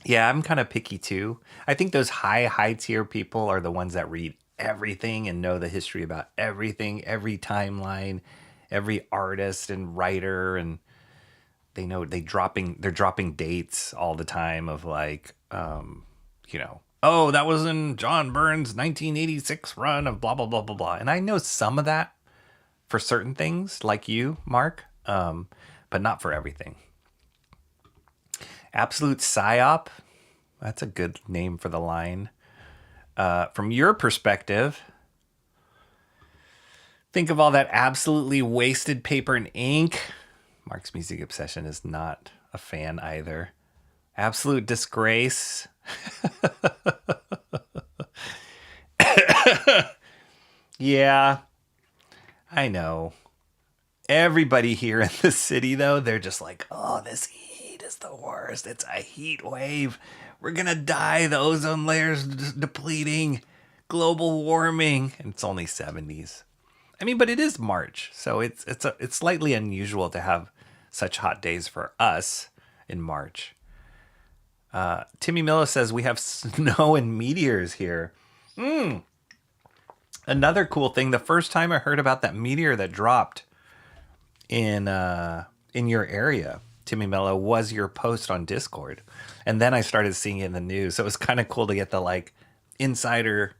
Yeah, I'm kind of picky too. I think those high tier people are the ones that read everything and know the history about everything, every timeline, every artist and writer, and they know they're dropping dates all the time of like, oh, that was in John Byrne's 1986 run of blah blah blah blah blah. And I know some of that for certain things, like you, Mark, but not for everything. Absolute Psyop. That's a good name for the line. From your perspective, think of all that absolutely wasted paper and ink. Mark's Music Obsession is not a fan either. Absolute disgrace. Yeah, I know. Everybody here in the city, though, they're just like, oh, this heat is the worst. It's a heat wave. We're going to die. The ozone layer's depleting. Global warming. And it's only 70s. I mean, but it is March. So it's slightly unusual to have such hot days for us in March. Timmy Miller says we have snow and meteors here. Another cool thing. The first time I heard about that meteor that dropped in your area, Timmy Mello, was your post on Discord. And then I started seeing it in the news. So it was kind of cool to get the like insider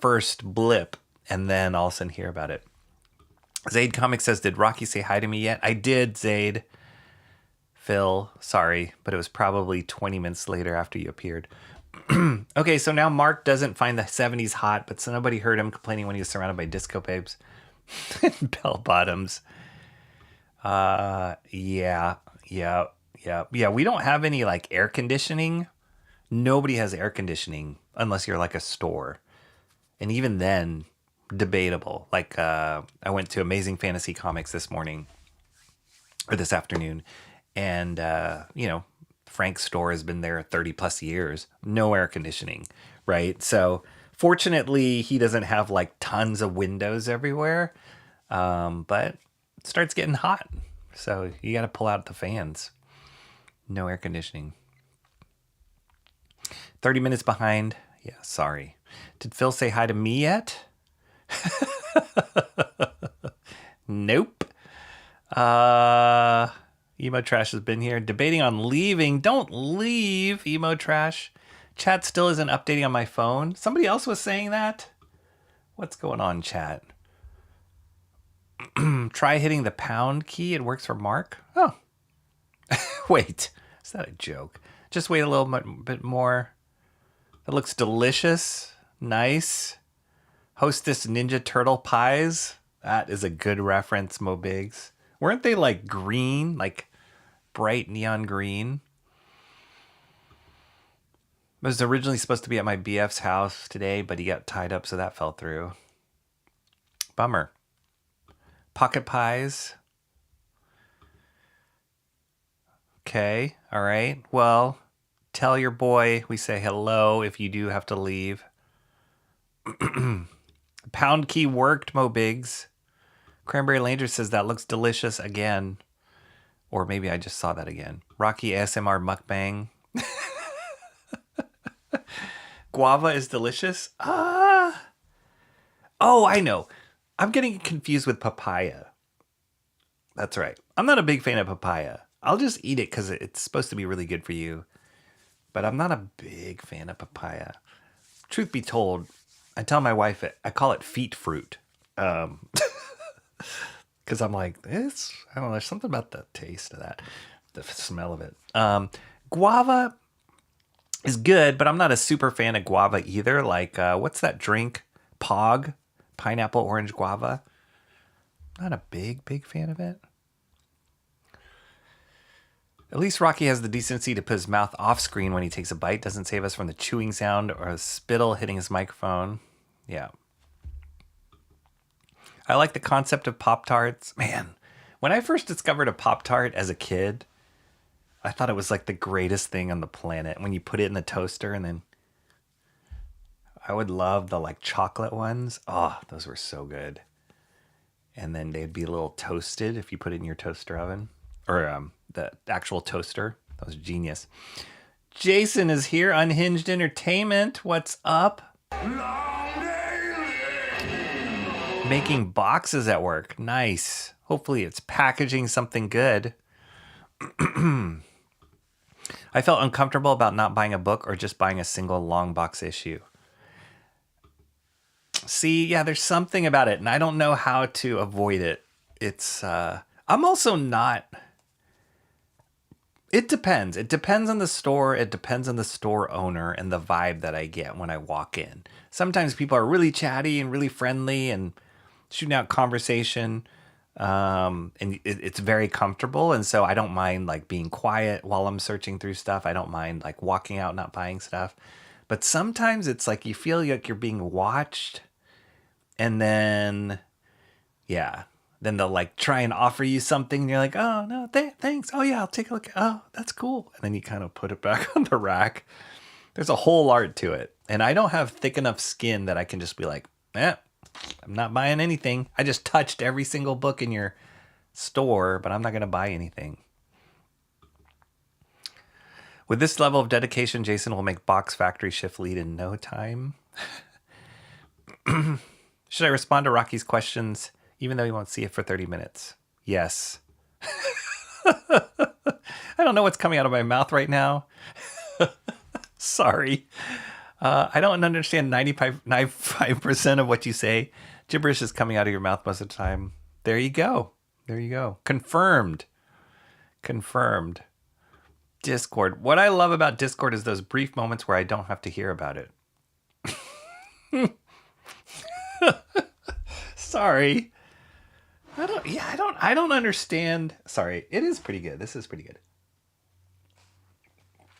first blip and then all of a sudden hear about it. Zaid Comics says, did Rocky say hi to me yet? I did, Zaid. Phil, sorry, but it was probably 20 minutes later after you appeared. Okay, so now Mark doesn't find the 70s hot, but somebody heard him complaining when he was surrounded by disco babes and bell bottoms. Yeah. We don't have any like air conditioning. Nobody has air conditioning unless you're like a store. And even then, debatable. Like, I went to Amazing Fantasy Comics this afternoon. And, Frank's store has been there 30 plus years. No air conditioning, right? So fortunately, he doesn't have like tons of windows everywhere. But it starts getting hot. So you got to pull out the fans. No air conditioning. 30 minutes behind. Yeah, sorry. Did Phil say hi to me yet? Nope. Emo Trash has been here debating on leaving. Don't leave, Emo Trash. Chat still isn't updating on my phone. Somebody else was saying that. What's going on, chat? Try hitting the pound key. It works for Mark. Oh. Wait. Is that a joke? Just wait a little bit more. That looks delicious. Nice. Hostess Ninja Turtle pies. That is a good reference, Mo Biggs. Weren't they like green? Like bright neon green? It was originally supposed to be at my BF's house today, but he got tied up, so that fell through. Bummer. Pocket pies. Okay, all right. Well, tell your boy we say hello if you do have to leave. Pound key worked, Mo Biggs. Cranberry Langer says that looks delicious again. Or maybe I just saw that again. Rocky ASMR mukbang. Guava is delicious. Oh, I know. I'm getting confused with papaya. That's right. I'm not a big fan of papaya. I'll just eat it because it's supposed to be really good for you. But I'm not a big fan of papaya. Truth be told, I tell my wife I call it feet fruit. Because I'm like, this, I don't know, there's something about the taste of that, the smell of it. Guava is good, but I'm not a super fan of guava either. Like, what's that drink? Pog? Pineapple orange guava. Not a big fan of it. At least Rocky has the decency to put his mouth off screen when he takes a bite. Doesn't save us from the chewing sound or a spittle hitting his microphone. Yeah. I like the concept of Pop-Tarts. Man, when I first discovered a Pop-Tart as a kid, I thought it was like the greatest thing on the planet. When you put it in the toaster and then... I would love the like chocolate ones. Oh, those were so good. And then they'd be a little toasted if you put it in your toaster oven. Or the actual toaster. That was genius. Jason is here, Unhinged Entertainment. What's up? Making boxes at work. Nice. Hopefully it's packaging something good. I felt uncomfortable about not buying a book or just buying a single long box issue. See, yeah, there's something about it, and I don't know how to avoid it. It's, I'm also not... It depends. It depends on the store. It depends on the store owner and the vibe that I get when I walk in. Sometimes people are really chatty and really friendly and shooting out conversation. And it's very comfortable. And so I don't mind like being quiet while I'm searching through stuff. I don't mind like walking out, not buying stuff. But sometimes it's like you feel like you're being watched. And then, yeah, then they'll like try and offer you something. And you're like, oh, no, thanks. Oh, yeah, I'll take a look. Oh, that's cool. And then you kind of put it back on the rack. There's a whole art to it. And I don't have thick enough skin that I can just be like, I'm not buying anything. I just touched every single book in your store, but I'm not going to buy anything. With this level of dedication, Jason will make Box Factory shift lead in no time. Should I respond to Rocky's questions, even though he won't see it for 30 minutes? Yes. I don't know what's coming out of my mouth right now. Sorry. I don't understand 95% of what you say. Gibberish is coming out of your mouth most of the time. There you go. There you go. Confirmed. Discord. What I love about Discord is those brief moments where I don't have to hear about it. Sorry. I don't understand. Sorry. It is pretty good. This is pretty good.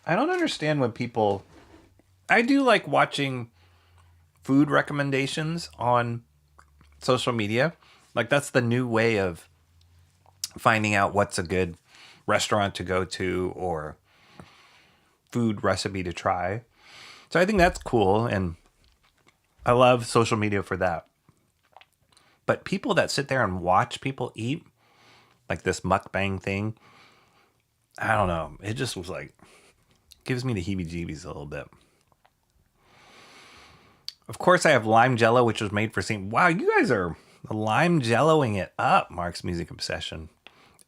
I don't understand when people... I do like watching food recommendations on social media. Like that's the new way of finding out what's a good restaurant to go to or food recipe to try. So I think that's cool. And I love social media for that. But people that sit there and watch people eat, like this mukbang thing, I don't know. It just was like, gives me the heebie-jeebies a little bit. Of course, I have lime jello, which was made for St. Wow, you guys are lime jelloing it up, Mark's Music Obsession.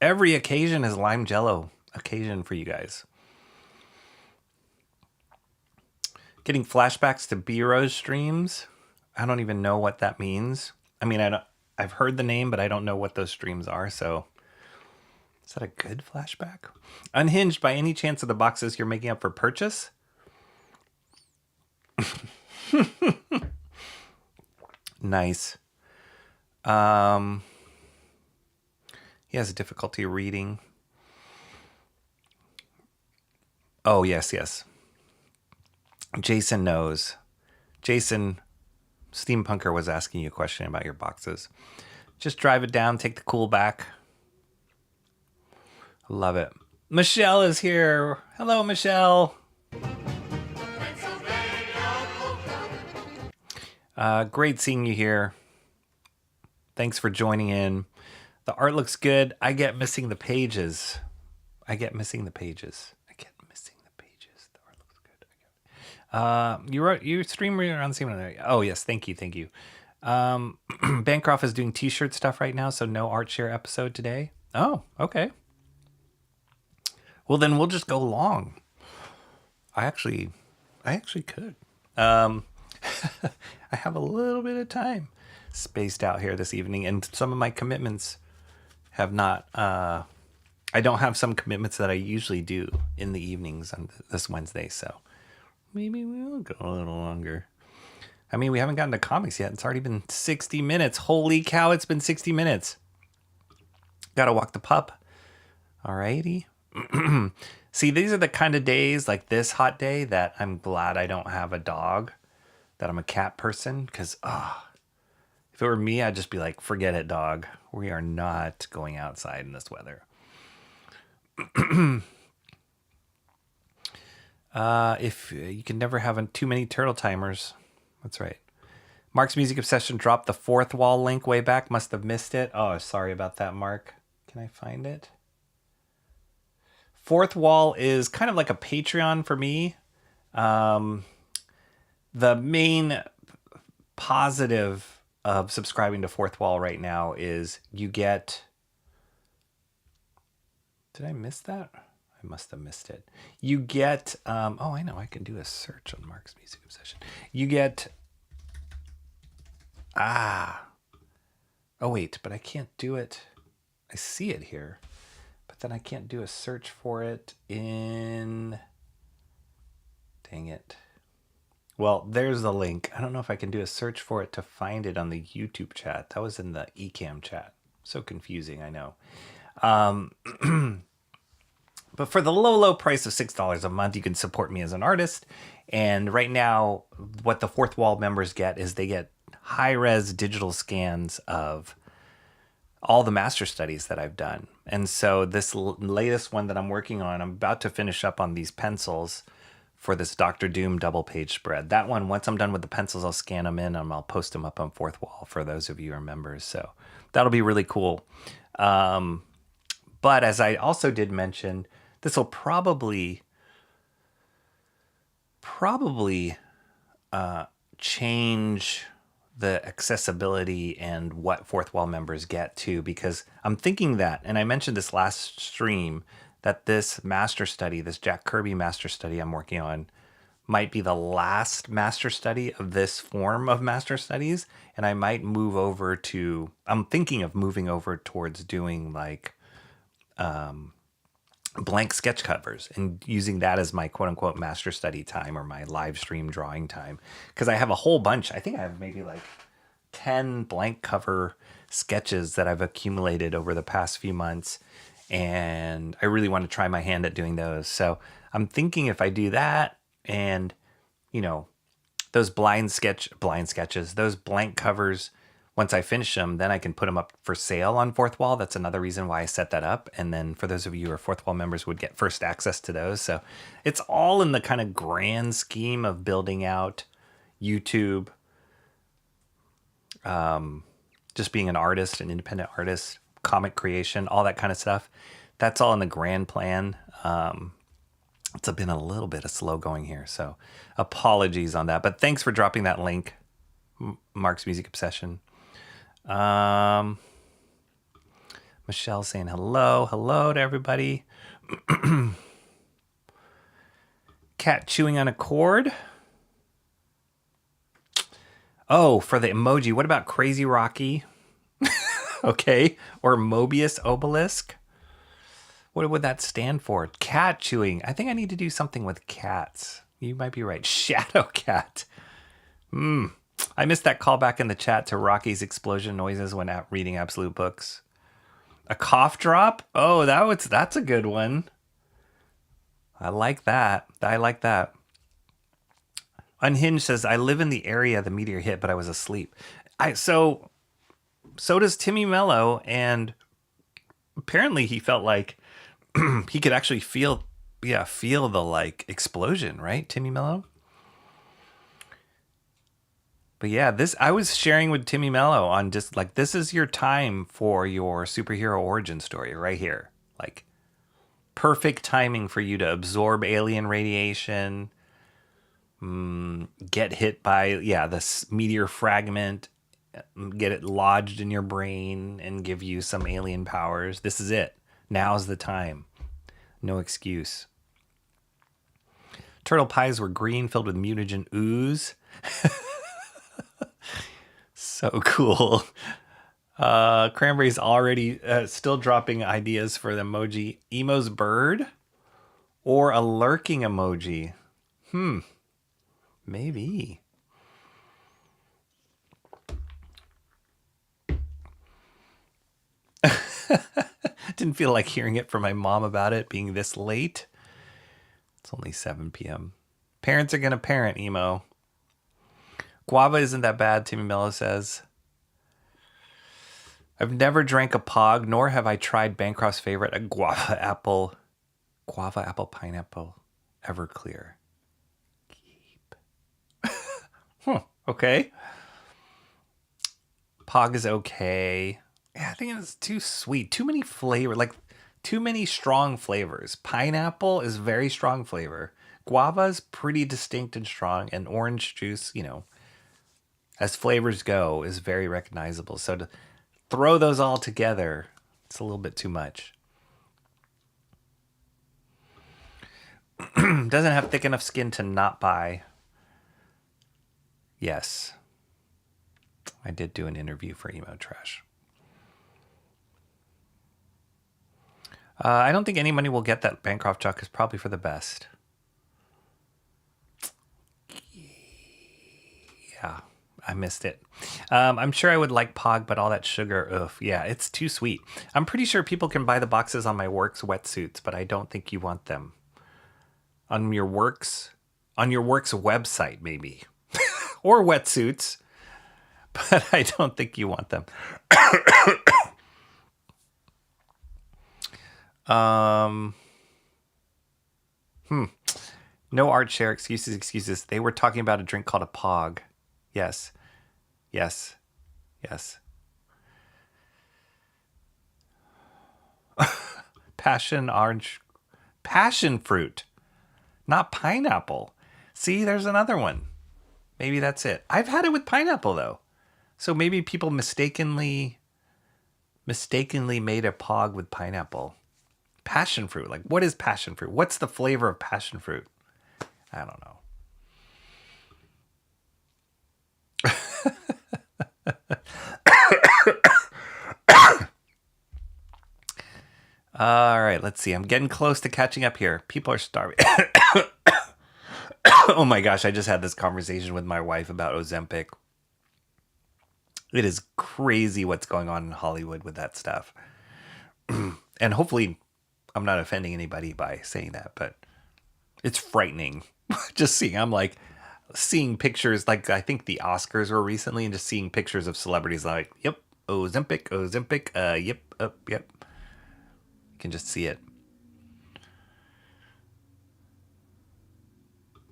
Every occasion is lime jello occasion for you guys. Getting flashbacks to B-Rose streams. I don't even know what that means. I mean, I've heard the name, but I don't know what those streams are, so... Is that a good flashback? Unhinged, by any chance of the boxes you're making up for purchase? Nice. He has difficulty reading. Oh, yes. Jason knows. Jason, Steampunker was asking you a question about your boxes. Just drive it down, take the cool back. Love it. Michelle is here. Hello, Michelle. Great seeing you here. Thanks for joining in. The art looks good. I get missing the pages. The art looks good. You stream around the same one. Oh, yes. Thank you. Bancroft is doing t-shirt stuff right now, so no art share episode today. Oh, okay. Well, then we'll just go long. I actually could. I have a little bit of time spaced out here this evening, and some of my commitments have not. I don't have some commitments that I usually do in the evenings on this Wednesday, so maybe we'll go a little longer. I mean, we haven't gotten to comics yet. It's already been 60 minutes. Holy cow, it's been 60 minutes. Gotta walk the pup. Alrighty. See, these are the kind of days, like this hot day, that I'm glad I don't have a dog, that I'm a cat person, because if it were me, I'd just be like, forget it, dog. We are not going outside in this weather. If you can never have too many turtle timers. That's right. Mark's Music Obsession dropped the fourth wall link way back. Must have missed it. Oh, sorry about that, Mark. Can I find it? Fourth wall is kind of like a Patreon for me. The main positive of subscribing to Fourth Wall right now is you get... Did I miss that? I must have missed it. You get... oh, I know. I can do a search on Mark's Music Obsession. You get... Oh, wait. But I can't do it. I see it here. But then I can't do a search for it in... Dang it. Well, there's the link. I don't know if I can do a search for it to find it on the YouTube chat. That was in the eCam chat. So confusing, I know. But for the low price of $6 a month, you can support me as an artist. And right now, what the Fourth Wall members get is they get high-res digital scans of all the master studies that I've done. And so this latest one that I'm working on, I'm about to finish up on these pencils for this Dr. Doom double page spread. That one, once I'm done with the pencils, I'll scan them in and I'll post them up on Fourth Wall for those of you who are members. So that'll be really cool. But as I also did mention, this will probably change the accessibility and what Fourth Wall members get too, because I'm thinking that, and I mentioned this last stream, that this master study, this Jack Kirby master study I'm working on, might be the last master study of this form of master studies. And I might move over to, I'm thinking of moving over towards doing like blank sketch covers and using that as my quote unquote master study time or my live stream drawing time. Because I have a whole bunch. I think I have maybe like 10 blank cover sketches that I've accumulated over the past few months. And I really want to try my hand at doing those. So I'm thinking if I do that and, you know, those blind sketches, those blank covers, once I finish them, then I can put them up for sale on Fourth Wall. That's another reason why I set that up. And then for those of you who are Fourth Wall members would get first access to those. So it's all in the kind of grand scheme of building out YouTube, just being an artist, an independent artist, comic creation, all that kind of stuff. That's all in the grand plan. It's been a little bit of slow going here, so apologies on that. But thanks for dropping that link. Mark's music obsession. Michelle saying hello to everybody. Cat chewing on a cord. Oh, for the emoji, what about Crazy Rocky? Okay, or Mobius Obelisk. What would that stand for? Cat chewing. I think I need to do something with cats. You might be right. Shadow cat. I missed that callback in the chat to Rocky's explosion noises when reading Absolute books. A cough drop? Oh, that's a good one. I like that. Unhinged says, I live in the area the meteor hit, but I was asleep. So does Timmy Mello, and apparently he felt like he could actually feel the like explosion, right, Timmy Mello? But yeah, I was sharing with Timmy Mello on just like, this is your time for your superhero origin story right here. Like, perfect timing for you to absorb alien radiation, get hit by, this meteor fragment, get it lodged in your brain and give you some alien powers. This is it. Now's the time. No excuse. Turtle pies were green, filled with mutagen ooze. So cool. Cranberry's already still dropping ideas for the emoji. Emo's bird or a lurking emoji. Maybe. Didn't feel like hearing it from my mom about it being this late. It's only 7 p.m. Parents are going to parent, Emo. Guava isn't that bad, Timmy Mello says. I've never drank a Pog, nor have I tried Bancroft's favorite, a guava apple pineapple Everclear. Keep. Okay. Pog is okay. Yeah, I think it's too sweet. Too many flavor, like too many strong flavors. Pineapple is very strong flavor. Guava is pretty distinct and strong, and orange juice, as flavors go, is very recognizable. So to throw those all together, it's a little bit too much. Doesn't have thick enough skin to not buy. Yes. I did do an interview for Emo Trash. I don't think any money will get that Bancroft Chuck is probably for the best. Yeah, I missed it. I'm sure I would like Pog, but all that sugar, yeah, it's too sweet. I'm pretty sure people can buy the boxes on my Works wetsuits, but I don't think you want them. On your Works website, maybe. Or wetsuits, but I don't think you want them. No art share, excuses. They were talking about a drink called a Pog. Yes. Passion fruit, not pineapple. See, there's another one. Maybe that's it. I've had it with pineapple though. So maybe people mistakenly made a Pog with pineapple. Passion fruit. Like, what is passion fruit? What's the flavor of passion fruit? I don't know. All right, let's see. I'm getting close to catching up here. People are starving. Oh my gosh, I just had this conversation with my wife about Ozempic. It is crazy what's going on in Hollywood with that stuff. And hopefully I'm not offending anybody by saying that, but it's frightening. Just seeing pictures, like I think the Oscars were recently, and just seeing pictures of celebrities like, yep, Ozempic, yep. You can just see it.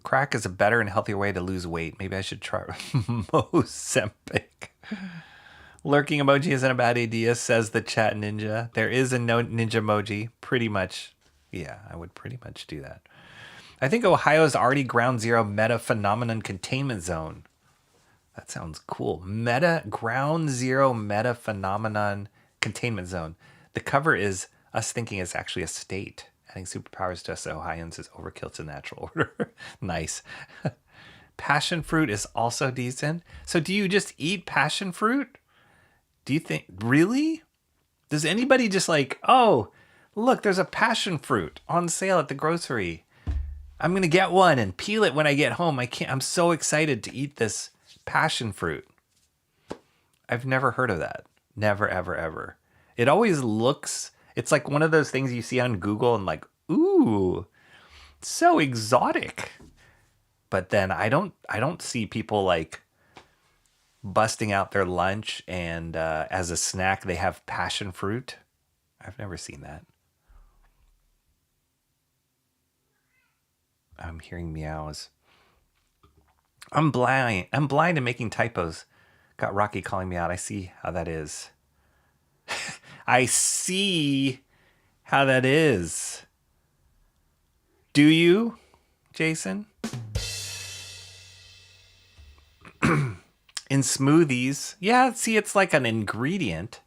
Crack is a better and healthier way to lose weight. Maybe I should try Ozempic. Lurking emoji isn't a bad idea, says the chat ninja. There is a no ninja emoji. Pretty much. Yeah, I would pretty much do that. I think Ohio's already ground zero meta phenomenon containment zone. That sounds cool. Meta Ground Zero Meta Phenomenon Containment Zone. The cover is us thinking it's actually a state. Adding superpowers to us so high-ends is overkill to natural order. Nice. Passion fruit is also decent. So do you just eat passion fruit? Do you think, really? Does anybody just like, oh, look, there's a passion fruit on sale at the grocery. I'm going to get one and peel it when I get home. I'm so excited to eat this passion fruit. I've never heard of that. Never, ever, ever. It always looks, it's like one of those things you see on Google and like, ooh, so exotic. But then I don't see people like busting out their lunch and as a snack they have passion fruit. I've never seen that. I'm hearing meows. I'm blind and making typos. Got Rocky calling me out. I see how that is. I see how that is. Do you, Jason? In smoothies. Yeah, see, it's like an ingredient.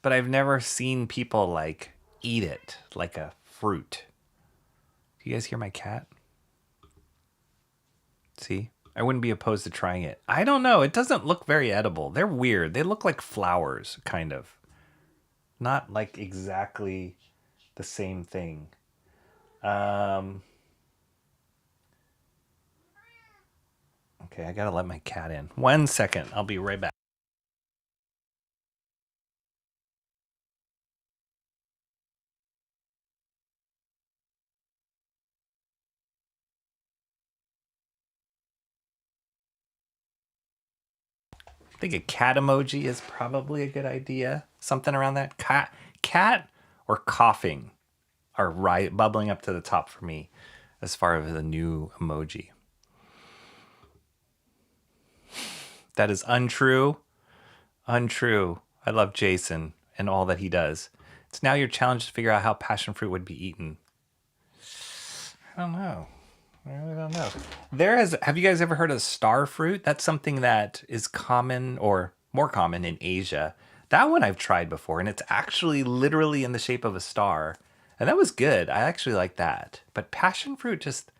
But I've never seen people like eat it like a fruit. Do you guys hear my cat? See? I wouldn't be opposed to trying it. I don't know. It doesn't look very edible. They're weird. They look like flowers, kind of. Not like exactly the same thing. Okay, I gotta let my cat in. 1 second. I'll be right back. I think a cat emoji is probably a good idea. Something around that. Cat or coughing are bubbling up to the top for me as far as the new emoji. That is untrue. Untrue. I love Jason and all that he does. It's now your challenge to figure out how passion fruit would be eaten. I don't know. I really don't know. Have you guys ever heard of star fruit? That's something that is common or more common in Asia. That one I've tried before, and it's actually literally in the shape of a star. And that was good. I actually like that. But passion fruit just,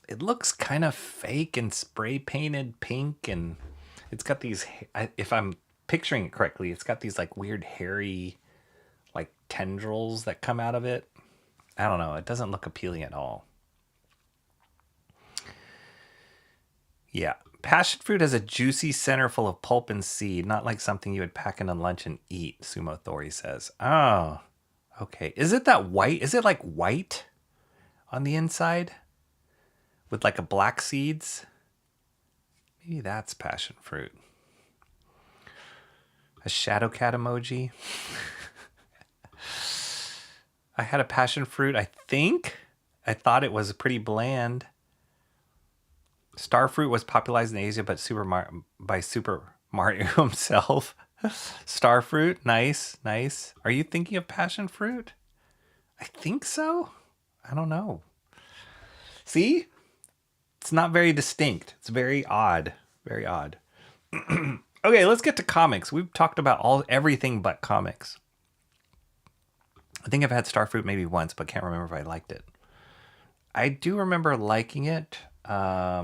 it looks kind of fake and spray painted pink, and it's got these, if I'm picturing it correctly, it's got these like weird hairy like tendrils that come out of it. I don't know. It doesn't look appealing at all. Yeah. Passion fruit has a juicy center full of pulp and seed, not like something you would pack in a lunch and eat, Sumo Thori says. Oh, okay. Is it that white? Is it like white on the inside with like a black seeds? Maybe that's passion fruit. A shadow cat emoji. I had a passion fruit, I think. I thought it was pretty bland. Starfruit was popularized in Asia, but by Super Mario himself. Starfruit, nice, nice. Are you thinking of passion fruit? I think so. I don't know. See? It's not very distinct. It's very odd. Very odd. Okay, let's get to comics. We've talked about everything but comics. I think I've had Starfruit maybe once, but can't remember if I liked it. I do remember liking it. I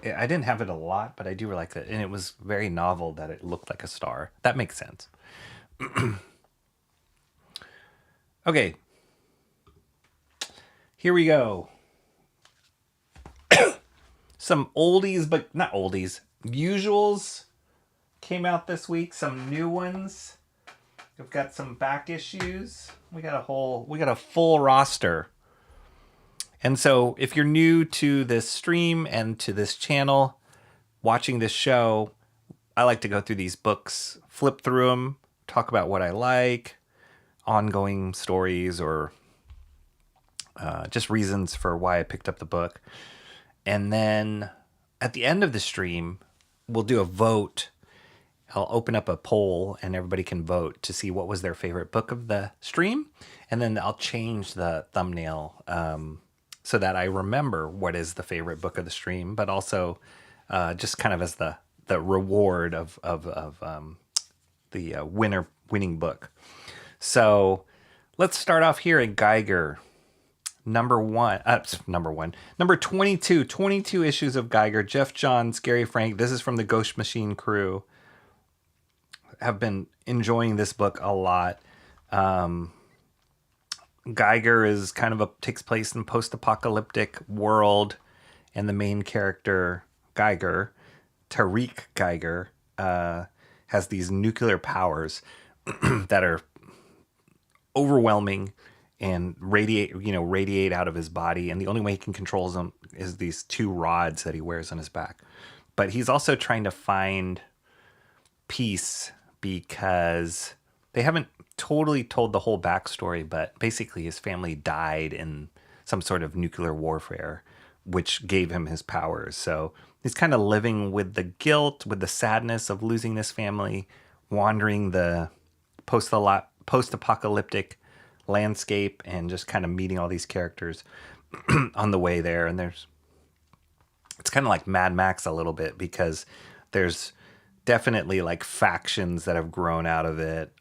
didn't have it a lot, but I do like it. And it was very novel that it looked like a star. That makes sense. Okay. Here we go. Some oldies, but not oldies. Usuals came out this week. Some new ones. We've got some back issues. We got a full roster. And so if you're new to this stream and to this channel, watching this show, I like to go through these books, flip through them, talk about what I like, ongoing stories, or just reasons for why I picked up the book. And then at the end of the stream, we'll do a vote. I'll open up a poll and everybody can vote to see what was their favorite book of the stream. And then I'll change the thumbnail so that I remember what is the favorite book of the stream, but also just kind of as the reward of the winning book. So let's start off here at Geiger. Number 22. 22 issues of Geiger. Jeff Johns, Gary Frank. This is from the Ghost Machine crew. Have been enjoying this book a lot. Geiger is kind of takes place in post-apocalyptic world, and the main character, Geiger, Tariq Geiger, has these nuclear powers that are overwhelming and radiate out of his body, and the only way he can control them is these 2 rods that he wears on his back. But he's also trying to find peace because they haven't totally told the whole backstory, but basically his family died in some sort of nuclear warfare, which gave him his powers. So he's kind of living with the guilt, with the sadness of losing this family, wandering the post-apocalyptic landscape, and just kind of meeting all these characters on the way there. And it's kind of like Mad Max a little bit, because there's definitely like factions that have grown out of it.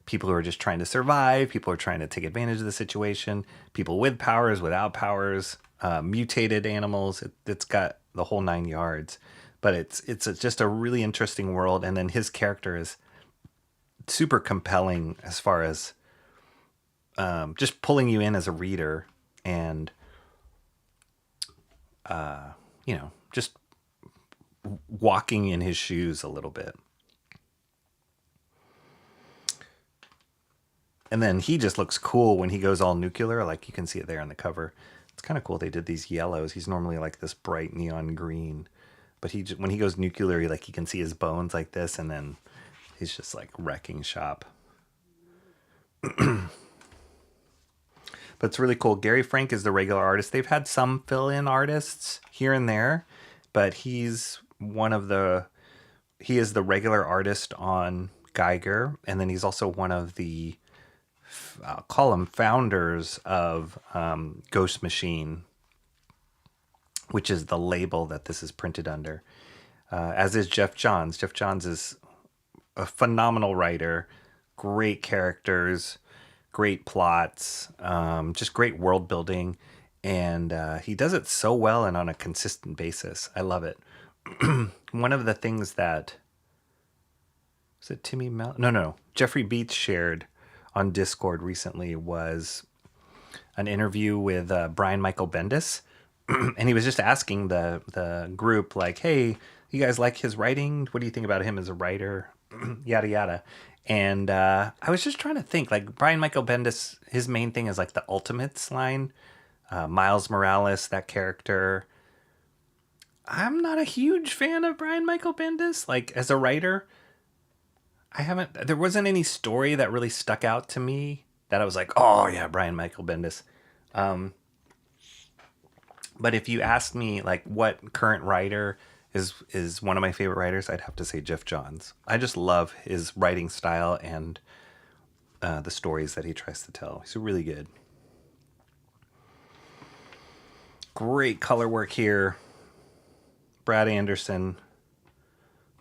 People who are just trying to survive, people who are trying to take advantage of the situation, people with powers, without powers, mutated animals. It's got the whole 9 yards. But it's just a really interesting world. And then his character is super compelling as far as just pulling you in as a reader, and just walking in his shoes a little bit. And then he just looks cool when he goes all nuclear, like you can see it there on the cover. It's kind of cool they did these yellows. He's normally like this bright neon green, but when he goes nuclear, you can see his bones like this, and then he's just like wrecking shop. But it's really cool. Gary Frank is the regular artist. They've had some fill-in artists here and there, but he is the regular artist on Geiger, and then he's also one of the, I'll call him, founders of Ghost Machine, which is the label that this is printed under, as is Jeff Johns. Jeff Johns is a phenomenal writer, great characters, great plots, just great world building, and he does it so well and on a consistent basis. I love it. One of the things that was it Timmy Mel? No. Jeffrey Beats shared on Discord recently was an interview with Brian Michael Bendis, and he was just asking the group, like, "Hey, you guys like his writing? What do you think about him as a writer?" Yada yada. And I was just trying to think, like, Brian Michael Bendis, his main thing is like the Ultimates line. Miles Morales, that character. I'm not a huge fan of Brian Michael Bendis, like, as a writer. There wasn't any story that really stuck out to me that I was like, oh yeah, Brian Michael Bendis. But if you asked me, like, what current writer is one of my favorite writers, I'd have to say Jeff Johns. I just love his writing style and the stories that he tries to tell. He's really good. Great color work here. Brad Anderson.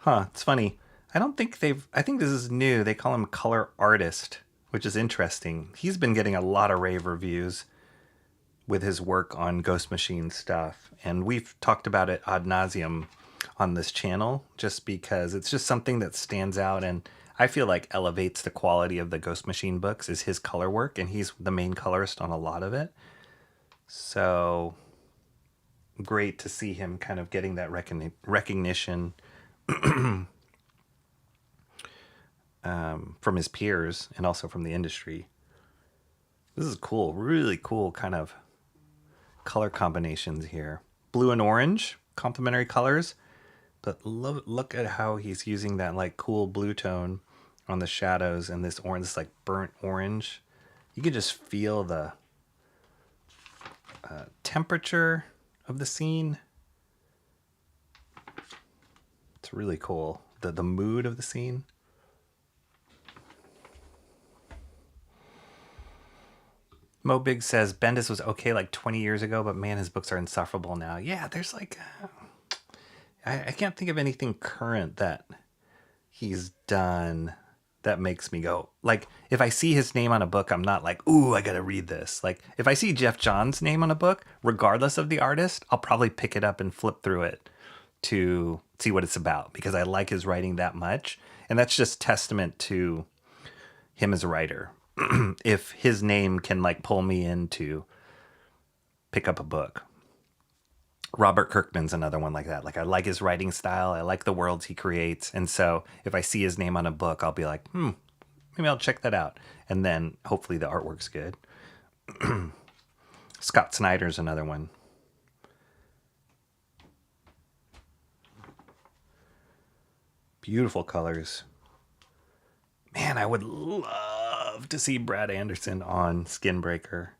It's funny. I think this is new. They call him color artist, which is interesting. He's been getting a lot of rave reviews with his work on Ghost Machine stuff. And we've talked about it ad nauseum on this channel, just because it's just something that stands out and I feel like elevates the quality of the Ghost Machine books is his color work, and he's the main colorist on a lot of it. So great to see him kind of getting that recognition from his peers and also from the industry. This is cool, really cool kind of color combinations here. Blue and orange, complementary colors. But look at how he's using that like cool blue tone on the shadows and this orange, this like burnt orange. You can just feel the temperature of the scene. It's really cool. The mood of the scene. Mo Big says Bendis was okay like 20 years ago, but man, his books are insufferable now. Yeah, there's like I can't think of anything current that he's done that makes me go, like, if I see his name on a book, I'm not like, ooh, I gotta read this. Like, if I see Jeff Johns' name on a book, regardless of the artist, I'll probably pick it up and flip through it to see what it's about, because I like his writing that much. And that's just testament to him as a writer. If his name can like pull me in to pick up a book. Robert Kirkman's another one like that. Like, I like his writing style. I like the worlds he creates. And so if I see his name on a book, I'll be like, maybe I'll check that out. And then hopefully the artwork's good. Scott Snyder's another one. Beautiful colors. Man, I would love to see Brad Anderson on Skinbreaker.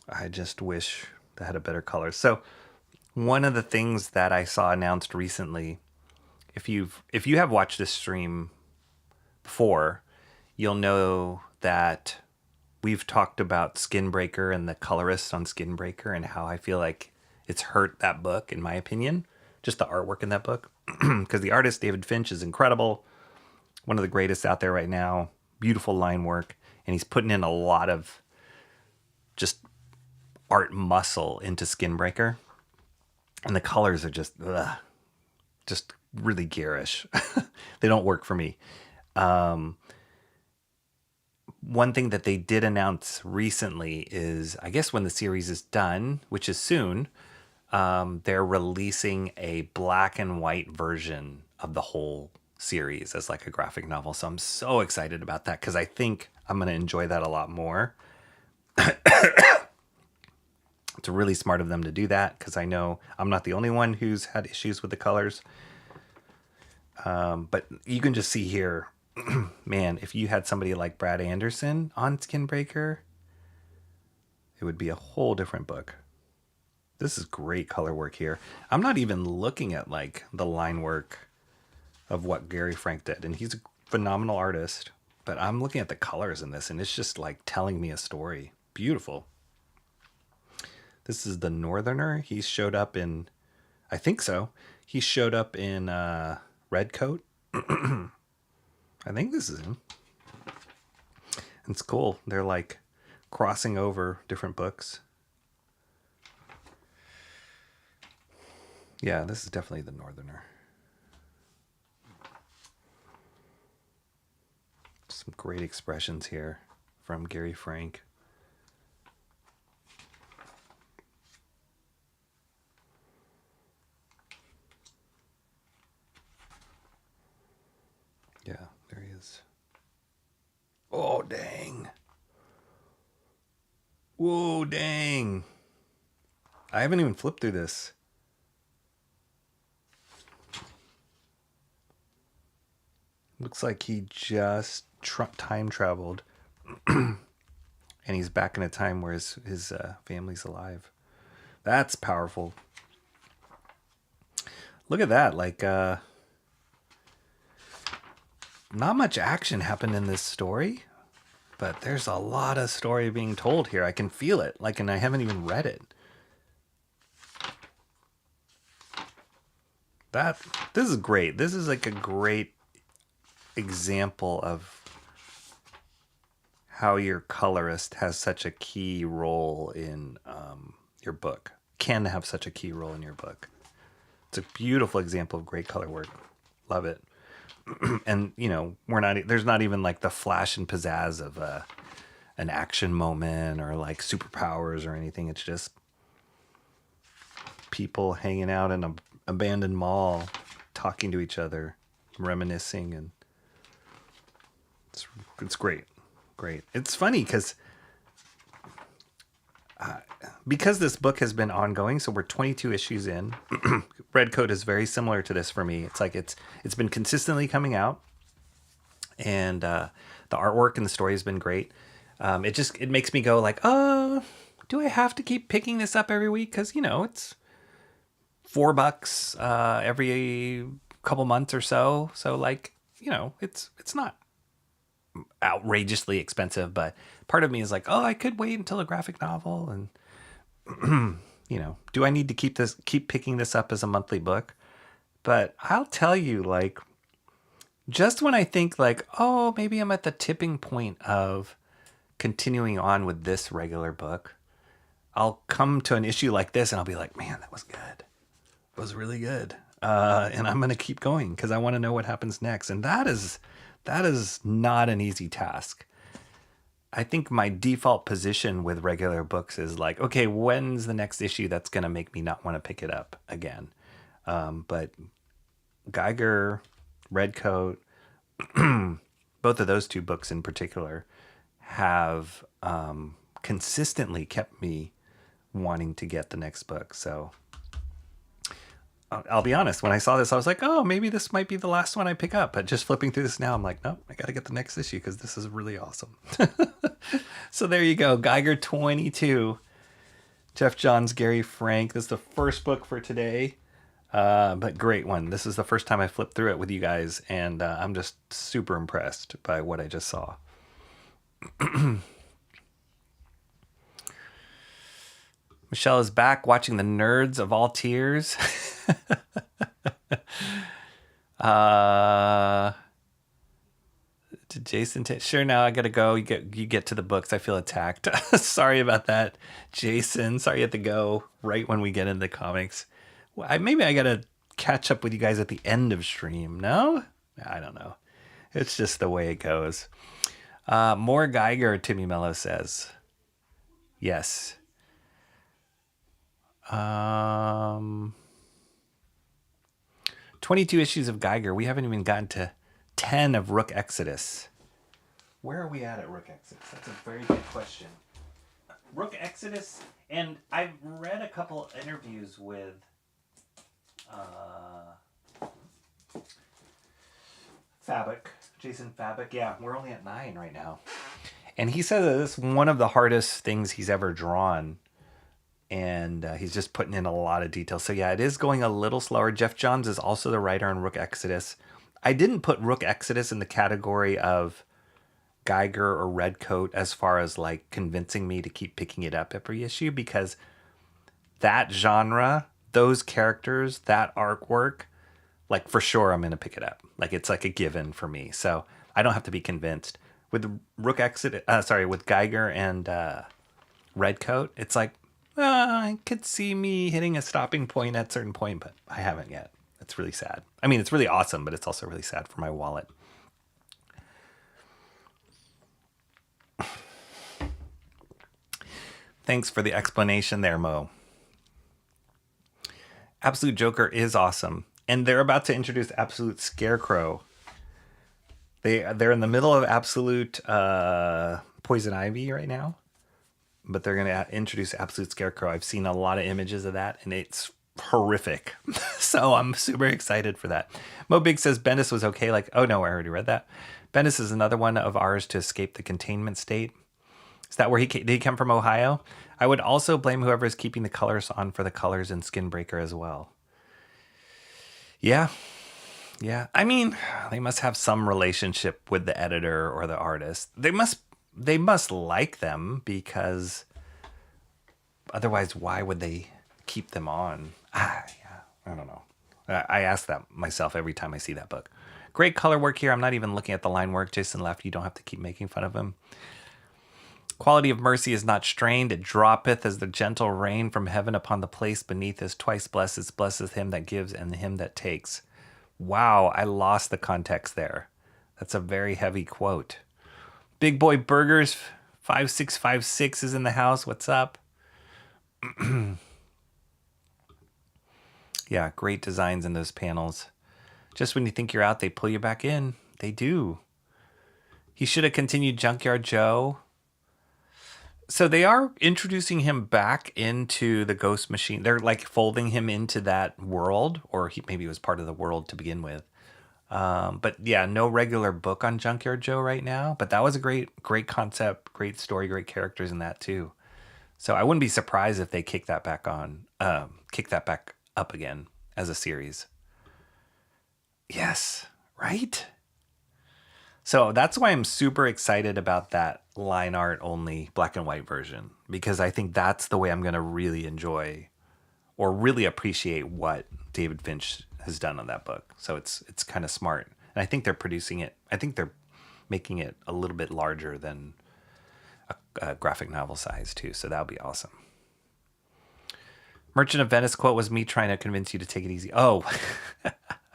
I just wish that had a better color. So one of the things that I saw announced recently, if you have watched this stream before, you'll know that we've talked about Skinbreaker and the colorist on Skinbreaker and how I feel like it's hurt that book, in my opinion, just the artwork in that book. Because the artist, David Finch, is incredible. One of the greatest out there right now. Beautiful line work. And he's putting in a lot of just art muscle into Skinbreaker. And the colors are just really garish. They don't work for me. One thing that they did announce recently is, I guess when the series is done, which is soon, they're releasing a black and white version of the whole series as like a graphic novel. So I'm so excited about that because I think I'm going to enjoy that a lot more. It's really smart of them to do that because I know I'm not the only one who's had issues with the colors. But you can just see here, man, if you had somebody like Brad Anderson on Skinbreaker, it would be a whole different book. This is great color work here. I'm not even looking at like the line work of what Gary Frank did. And he's a phenomenal artist, but I'm looking at the colors in this and it's just like telling me a story. Beautiful. This is the Northerner. He showed up in, I think so. He showed up in Redcoat. I think this is him. It's cool. They're like crossing over different books. Yeah, this is definitely the Northerner. Some great expressions here from Gary Frank. Yeah, there he is. Oh, dang. Whoa, dang. I haven't even flipped through this. Looks like he just time traveled. And he's back in a time where his family's alive. That's powerful. Look at that. Like, not much action happened in this story, but there's a lot of story being told here. I can feel it. Like, and I haven't even read it. This is great. This is like a great example of how your colorist has such a key role in your book. Can have such a key role in your book. It's a beautiful example of great color work. Love it. And you know, there's not even like the flash and pizzazz of an action moment or like superpowers or anything. It's just people hanging out in an abandoned mall, talking to each other, reminiscing, and it's great. It's funny because this book has been ongoing, so we're 22 issues in. Redcoat is very similar to this for me. It's like it's been consistently coming out, and the artwork and the story has been great. It makes me go like, oh, do I have to keep picking this up every week? Because you know it's $4 every couple months or so. So like, you know, it's not outrageously expensive, but part of me is like, oh, I could wait until a graphic novel, and you know, do I need to keep picking this up as a monthly book? But I'll tell you, like, just when I think like, oh, maybe I'm at the tipping point of continuing on with this regular book, I'll come to an issue like this and I'll be like, man, that was good. It was really good. And I'm going to keep going because I want to know what happens next. And that is not an easy task. I think my default position with regular books is like, okay, when's the next issue that's going to make me not want to pick it up again? But Geiger, Redcoat, both of those two books in particular have consistently kept me wanting to get the next book. So I'll be honest, when I saw this, I was like, oh, maybe this might be the last one I pick up. But just flipping through this now, I'm like, nope, I got to get the next issue because this is really awesome. So there you go. Geiger 22. Jeff Johns, Gary Frank. This is the first book for today. But great one. This is the first time I flipped through it with you guys. And I'm just super impressed by what I just saw. Michelle is back watching the Nerds of All Tiers. Did Jason sure, now I gotta go. You get to the books. I feel attacked. Sorry about that, Jason. Sorry you have to go right when we get into the comics. Well, maybe I gotta catch up with you guys at the end of stream. No? I don't know. It's just the way it goes. More Geiger, Timmy Mello says. Yes. 22 issues of Geiger. We haven't even gotten to 10 of Rook Exodus. Where are we at Rook Exodus? That's a very good question. Rook Exodus, and I've read a couple interviews with Jason Fabik. Yeah, we're only at 9 right now. And he said that it's one of the hardest things he's ever drawn. And he's just putting in a lot of detail. So yeah, it is going a little slower. Jeff Johns is also the writer on Rook Exodus. I didn't put Rook Exodus in the category of Geiger or Redcoat as far as like convincing me to keep picking it up every issue, because that genre, those characters, that artwork, like for sure I'm going to pick it up. Like it's like a given for me. So I don't have to be convinced. With Rook Exodus, with Geiger and Redcoat, it's like, I could see me hitting a stopping point at a certain point, but I haven't yet. It's really sad. I mean, it's really awesome, but it's also really sad for my wallet. Thanks for the explanation there, Mo. Absolute Joker is awesome. And they're about to introduce Absolute Scarecrow. They're in the middle of Absolute Poison Ivy right now. But they're going to introduce Absolute Scarecrow. I've seen a lot of images of that, and it's horrific. So I'm super excited for that. Mo Big says Bendis was okay. Like, oh no, I already read that. Bendis is another one of ours to escape the containment state. Is that where did he come from, Ohio? I would also blame whoever is keeping the colors on for the colors in Skinbreaker as well. Yeah. I mean, they must have some relationship with the editor or the artist. They must like them, because otherwise why would they keep them on? Yeah, I don't know. I ask that myself every time I see that book. Great color work here. I'm not even looking at the line work. Jason left. You don't have to keep making fun of him. Quality of mercy is not strained. It droppeth as the gentle rain from heaven upon the place beneath us. Twice blesseth him that gives and him that takes. Wow, I lost the context there. That's a very heavy quote. Big Boy Burgers 5656 is in the house. What's up? Yeah, great designs in those panels. Just when you think you're out, they pull you back in. They do. He should have continued Junkyard Joe. So they are introducing him back into the Ghost Machine. They're like folding him into that world, or maybe he was part of the world to begin with. But yeah, no regular book on Junkyard Joe right now. But that was a great concept, great story, great characters in that too. So I wouldn't be surprised if they kick that back up again as a series. Yes, right? So that's why I'm super excited about that line art only black and white version, because I think that's the way I'm going to really enjoy or really appreciate what David Finch has done on that book. So it's kind of smart. And I think they're producing it. I think they're making it a little bit larger than a graphic novel size too. So that'll be awesome. Merchant of Venice quote was me trying to convince you to take it easy. Oh,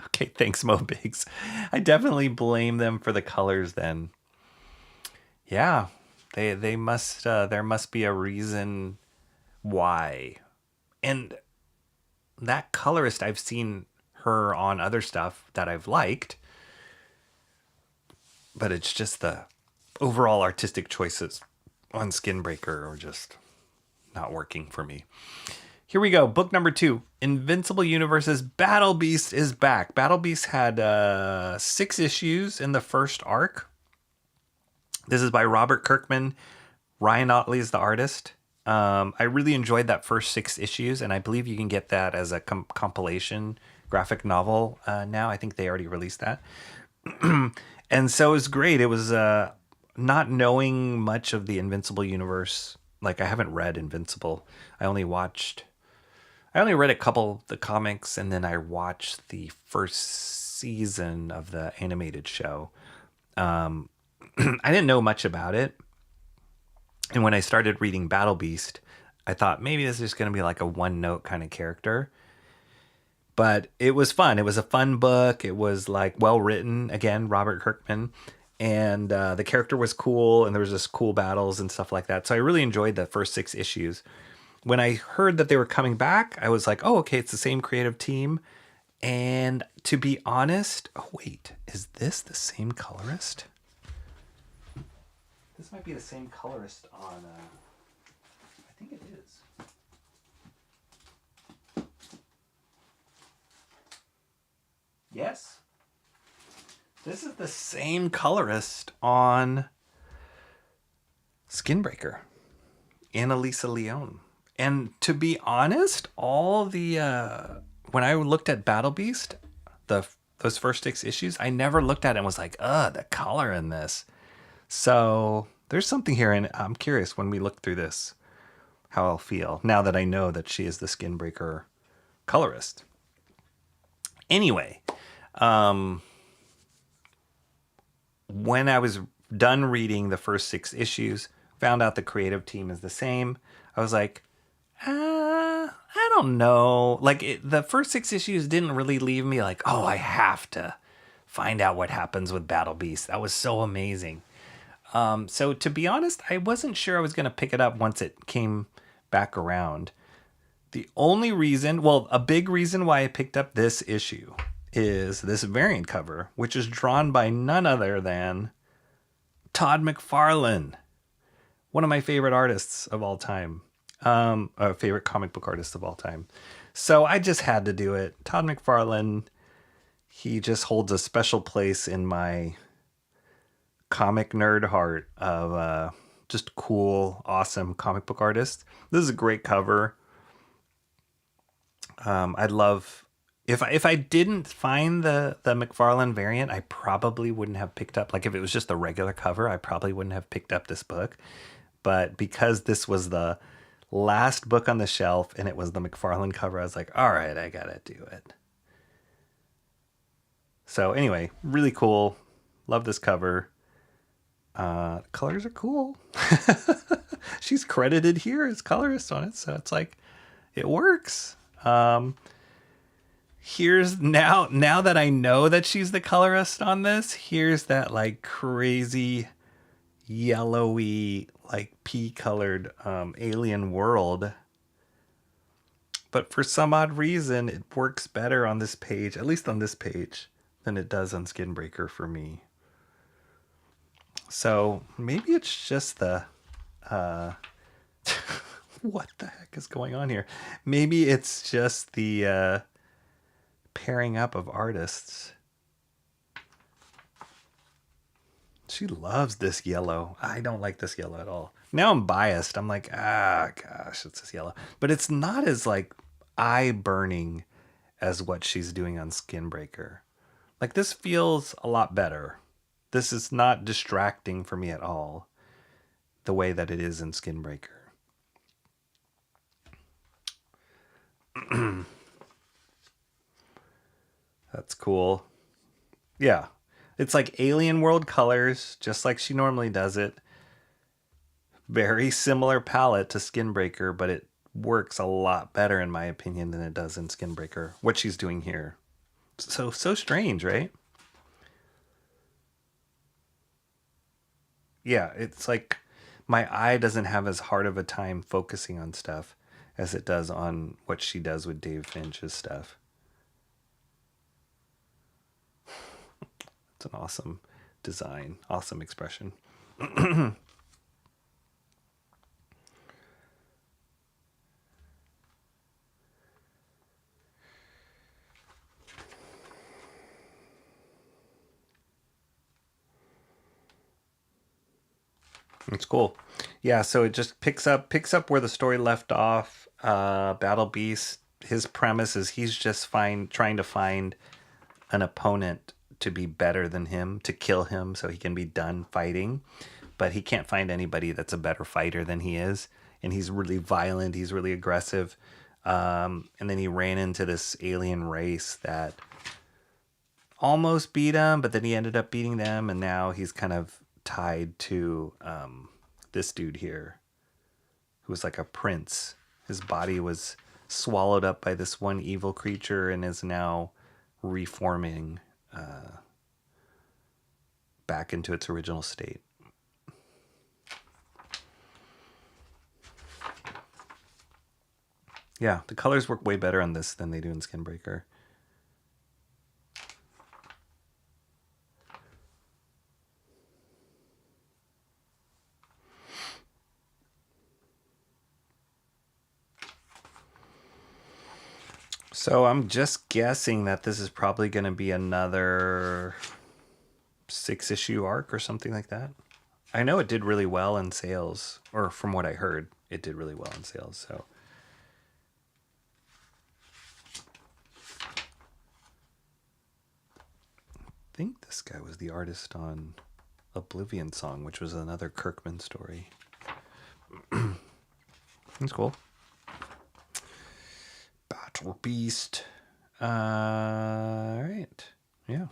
okay. Thanks, Mo Biggs. I definitely blame them for the colors then. Yeah, they must, there must be a reason why. And that colorist, I've seen her on other stuff that I've liked, but it's just the overall artistic choices on Skinbreaker are just not working for me. Here we go. Book number 2, Invincible Universe's Battle Beast is back. Battle Beast had 6 issues in the first arc. This is by Robert Kirkman. Ryan Ottley is the artist. I really enjoyed that first 6 issues, and I believe you can get that as a compilation graphic novel now. I think they already released that. And so it was great. It was not knowing much of the Invincible universe. Like, I haven't read Invincible. I only read a couple of the comics, and then I watched the first season of the animated show. I didn't know much about it. And when I started reading Battle Beast, I thought maybe this is just going to be like a one-note kind of character. But it was fun. It was a fun book. It was like well written. Again, Robert Kirkman. And the character was cool, and there was just cool battles and stuff like that. So I really enjoyed the first 6 issues. When I heard that they were coming back, I was like, oh, okay, it's the same creative team. And to be honest, oh, wait, is this the same colorist? This might be the same colorist on, I think it is. Yes. This is the same colorist on Skinbreaker, Annalisa Leone. And to be honest, all the when I looked at Battle Beast, those first 6 issues, I never looked at it and was like, the color in this. So there's something here, and I'm curious when we look through this how I'll feel now that I know that she is the Skinbreaker colorist. Anyway, when I was done reading the first 6 issues, found out the creative team is the same, I was like, I don't know. Like, the first 6 issues didn't really leave me like, oh, I have to find out what happens with Battle Beast. That was so amazing. So to be honest, I wasn't sure I was going to pick it up once it came back around. The only reason, well, a big reason why I picked up this issue is this variant cover, which is drawn by none other than Todd McFarlane, one of my favorite artists of all time, favorite comic book artists of all time. So I just had to do it. Todd McFarlane, he just holds a special place in my comic nerd heart of just cool, awesome comic book artists. This is a great cover. I'd love if I didn't find the McFarlane variant, I probably wouldn't have picked up, like if it was just the regular cover, I probably wouldn't have picked up this book. But because this was the last book on the shelf and it was the McFarlane cover, I was like, all right, I gotta do it. So anyway, really cool. Love this cover. Colors are cool. She's credited here as colorist on it, so it's like it works. Here's now that I know that she's the colorist on this, here's that like crazy yellowy, like pea colored alien world. But for some odd reason, it works better on this page, at least on this page, than it does on Skinbreaker for me. So maybe it's just the what the heck is going on here? Maybe it's just the pairing up of artists. She loves this yellow. I don't like this yellow at all. Now I'm biased. I'm like, gosh, it's this yellow. But it's not as like eye-burning as what she's doing on Skinbreaker. Like, this feels a lot better. This is not distracting for me at all, the way that it is in Skinbreaker. That's cool. Yeah. It's like alien world colors, just like she normally does it. Very similar palette to Skinbreaker, but it works a lot better in my opinion than it does in Skinbreaker. What she's doing here. So strange, right? Yeah, it's like my eye doesn't have as hard of a time focusing on stuff as it does on what she does with Dave Finch's stuff. It's an awesome design, awesome expression. It's cool. Yeah, so it just picks up where the story left off. Battle Beast, his premise is he's just trying to find an opponent to be better than him, to kill him so he can be done fighting. But he can't find anybody that's a better fighter than he is. And he's really violent, he's really aggressive. And then he ran into this alien race that almost beat him, but then he ended up beating them, and now he's kind of tied to this dude here, who was like a prince. His body was swallowed up by this one evil creature and is now reforming back into its original state. Yeah, the colors work way better on this than they do in Skinbreaker. So I'm just guessing that this is probably going to be another 6-issue arc or something like that. I know it did really well in sales, or from what I heard, it did really well in sales. So I think this guy was the artist on Oblivion Song, which was another Kirkman story. That's cool. Battle Beast. All right. Yeah.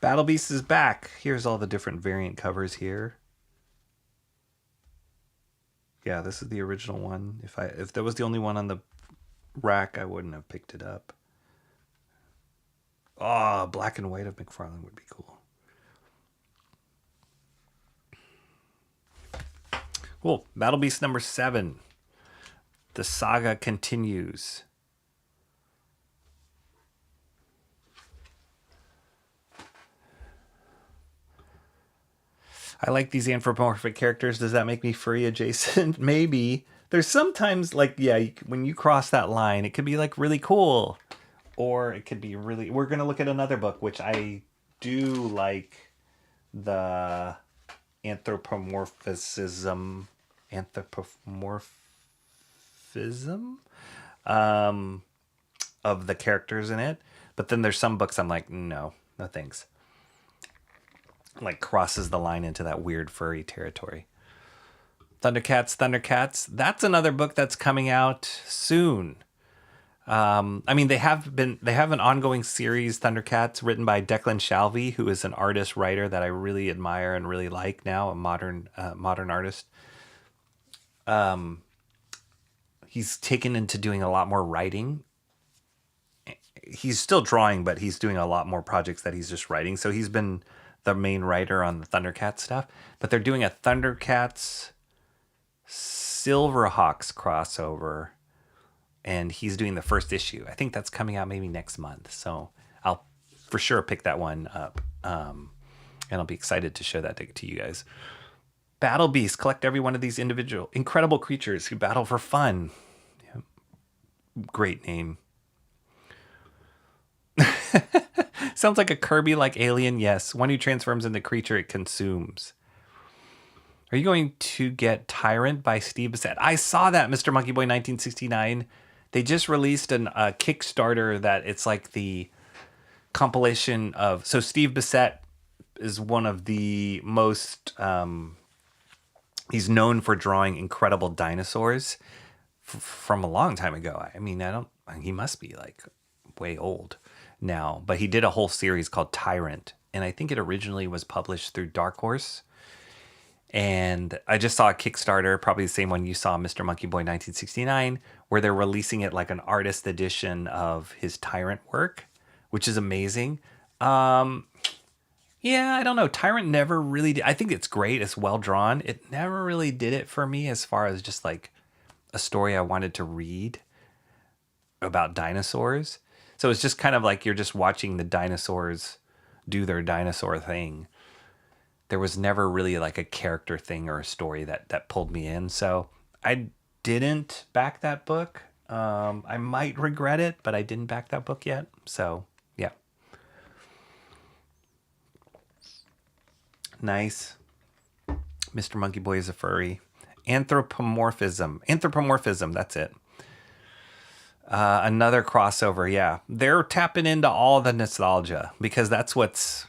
Battle Beast is back. Here's all the different variant covers here. Yeah, this is the original one. If that was the only one on the rack, I wouldn't have picked it up. Oh, black and white of McFarlane would be cool. Cool. Battle Beast number 7. The saga continues. I like these anthropomorphic characters. Does that make me furry adjacent? Maybe. There's sometimes like, yeah, when you cross that line, it could be like really cool. Or it could be really... We're going to look at another book, which I do like the anthropomorphism of the characters in it. But then there's some books I'm like, no thanks. Like crosses the line into that weird furry territory. Thundercats. That's another book that's coming out soon. I mean, they have an ongoing series, Thundercats, written by Declan Shalvey, who is an artist writer that I really admire and really like now, a modern artist. He's taken into doing a lot more writing. He's still drawing, but he's doing a lot more projects that he's just writing. So he's been the main writer on the Thundercats stuff. But they're doing a Thundercats Silverhawks crossover. And he's doing the first issue. I think that's coming out maybe next month. So I'll for sure pick that one up. And I'll be excited to show that to you guys. Battle Beast. Collect every one of these individual incredible creatures who battle for fun. Yeah. Great name. Sounds like a Kirby-like alien. Yes. One who transforms into the creature it consumes. Are you going to get Tyrant by Steve Bissett? I saw that, Mr. Monkey Boy 1969. They just released a Kickstarter that it's like the compilation of... So Steve Bissett is one of the most... he's known for drawing incredible dinosaurs from a long time ago. I mean, he must be like way old. now, but he did a whole series called Tyrant, and I think it originally was published through Dark Horse. And I just saw a Kickstarter, probably the same one you saw, Mr. Monkey Boy 1969, where they're releasing it like an artist edition of his Tyrant work, which is amazing. Yeah, I don't know. Tyrant never really did. I think it's great. It's well drawn. It never really did it for me as far as just like a story I wanted to read about dinosaurs. So it's just kind of like you're just watching the dinosaurs do their dinosaur thing. There was never really like a character thing or a story that pulled me in. So I didn't back that book. I might regret it, but I didn't back that book yet. So yeah. Nice. Mr. Monkey Boy is a furry. Anthropomorphism, that's it. Another crossover, yeah. They're tapping into all the nostalgia because that's what's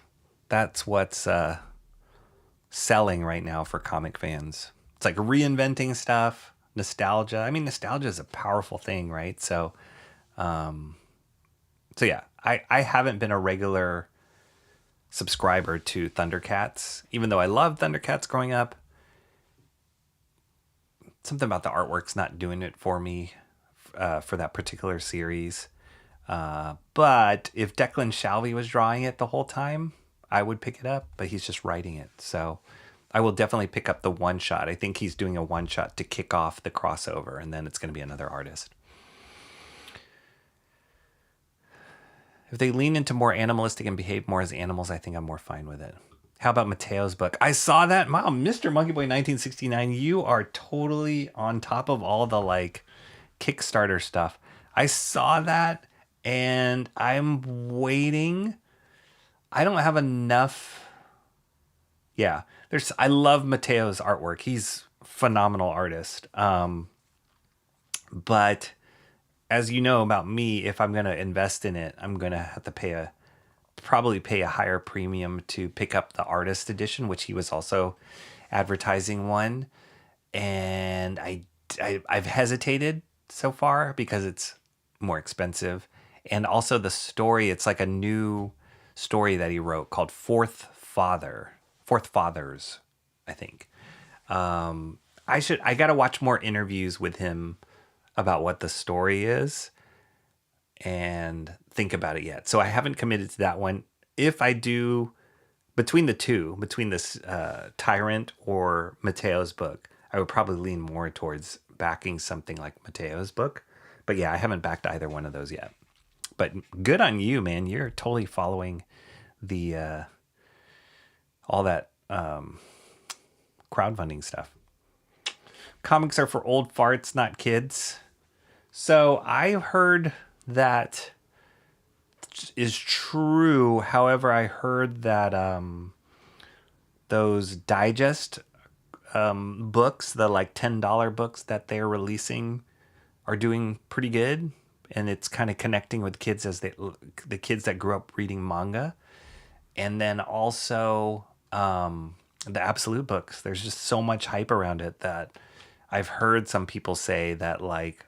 selling right now for comic fans. It's like reinventing stuff, nostalgia. I mean, nostalgia is a powerful thing, right? So yeah, I haven't been a regular subscriber to Thundercats, even though I loved Thundercats growing up. Something about the artwork's not doing it for me for that particular series. But if Declan Shalvey was drawing it the whole time, I would pick it up, but he's just writing it. So I will definitely pick up the one shot. I think he's doing a one shot to kick off the crossover, and then it's going to be another artist. If they lean into more animalistic and behave more as animals, I think I'm more fine with it. How about Mateo's book? I saw that. Wow, Mr. Monkey Boy 1969, you are totally on top of all the like Kickstarter stuff. I saw that and I'm waiting. I don't have enough. Yeah, I love Mateo's artwork. He's a phenomenal artist. But as you know about me, if I'm going to invest in it, I'm going to have to probably pay a higher premium to pick up the artist edition, which he was also advertising one. And I've hesitated so far because it's more expensive. And also the story, it's like a new story that he wrote called Fourth Fathers, I think. I got to watch more interviews with him about what the story is and think about it yet. So I haven't committed to that one. If I do, between this Tyrant or Mateo's book, I would probably lean more towards backing something like Mateo's book. But yeah, I haven't backed either one of those yet. But good on you, man. You're totally following the all that crowdfunding stuff. Comics are for old farts, not kids. So I heard that is true. However, I heard that those digest books, the like $10 books that they're releasing, are doing pretty good, and it's kind of connecting with kids as the kids that grew up reading manga, and then also the Absolute books. There's just so much hype around it that I've heard some people say that like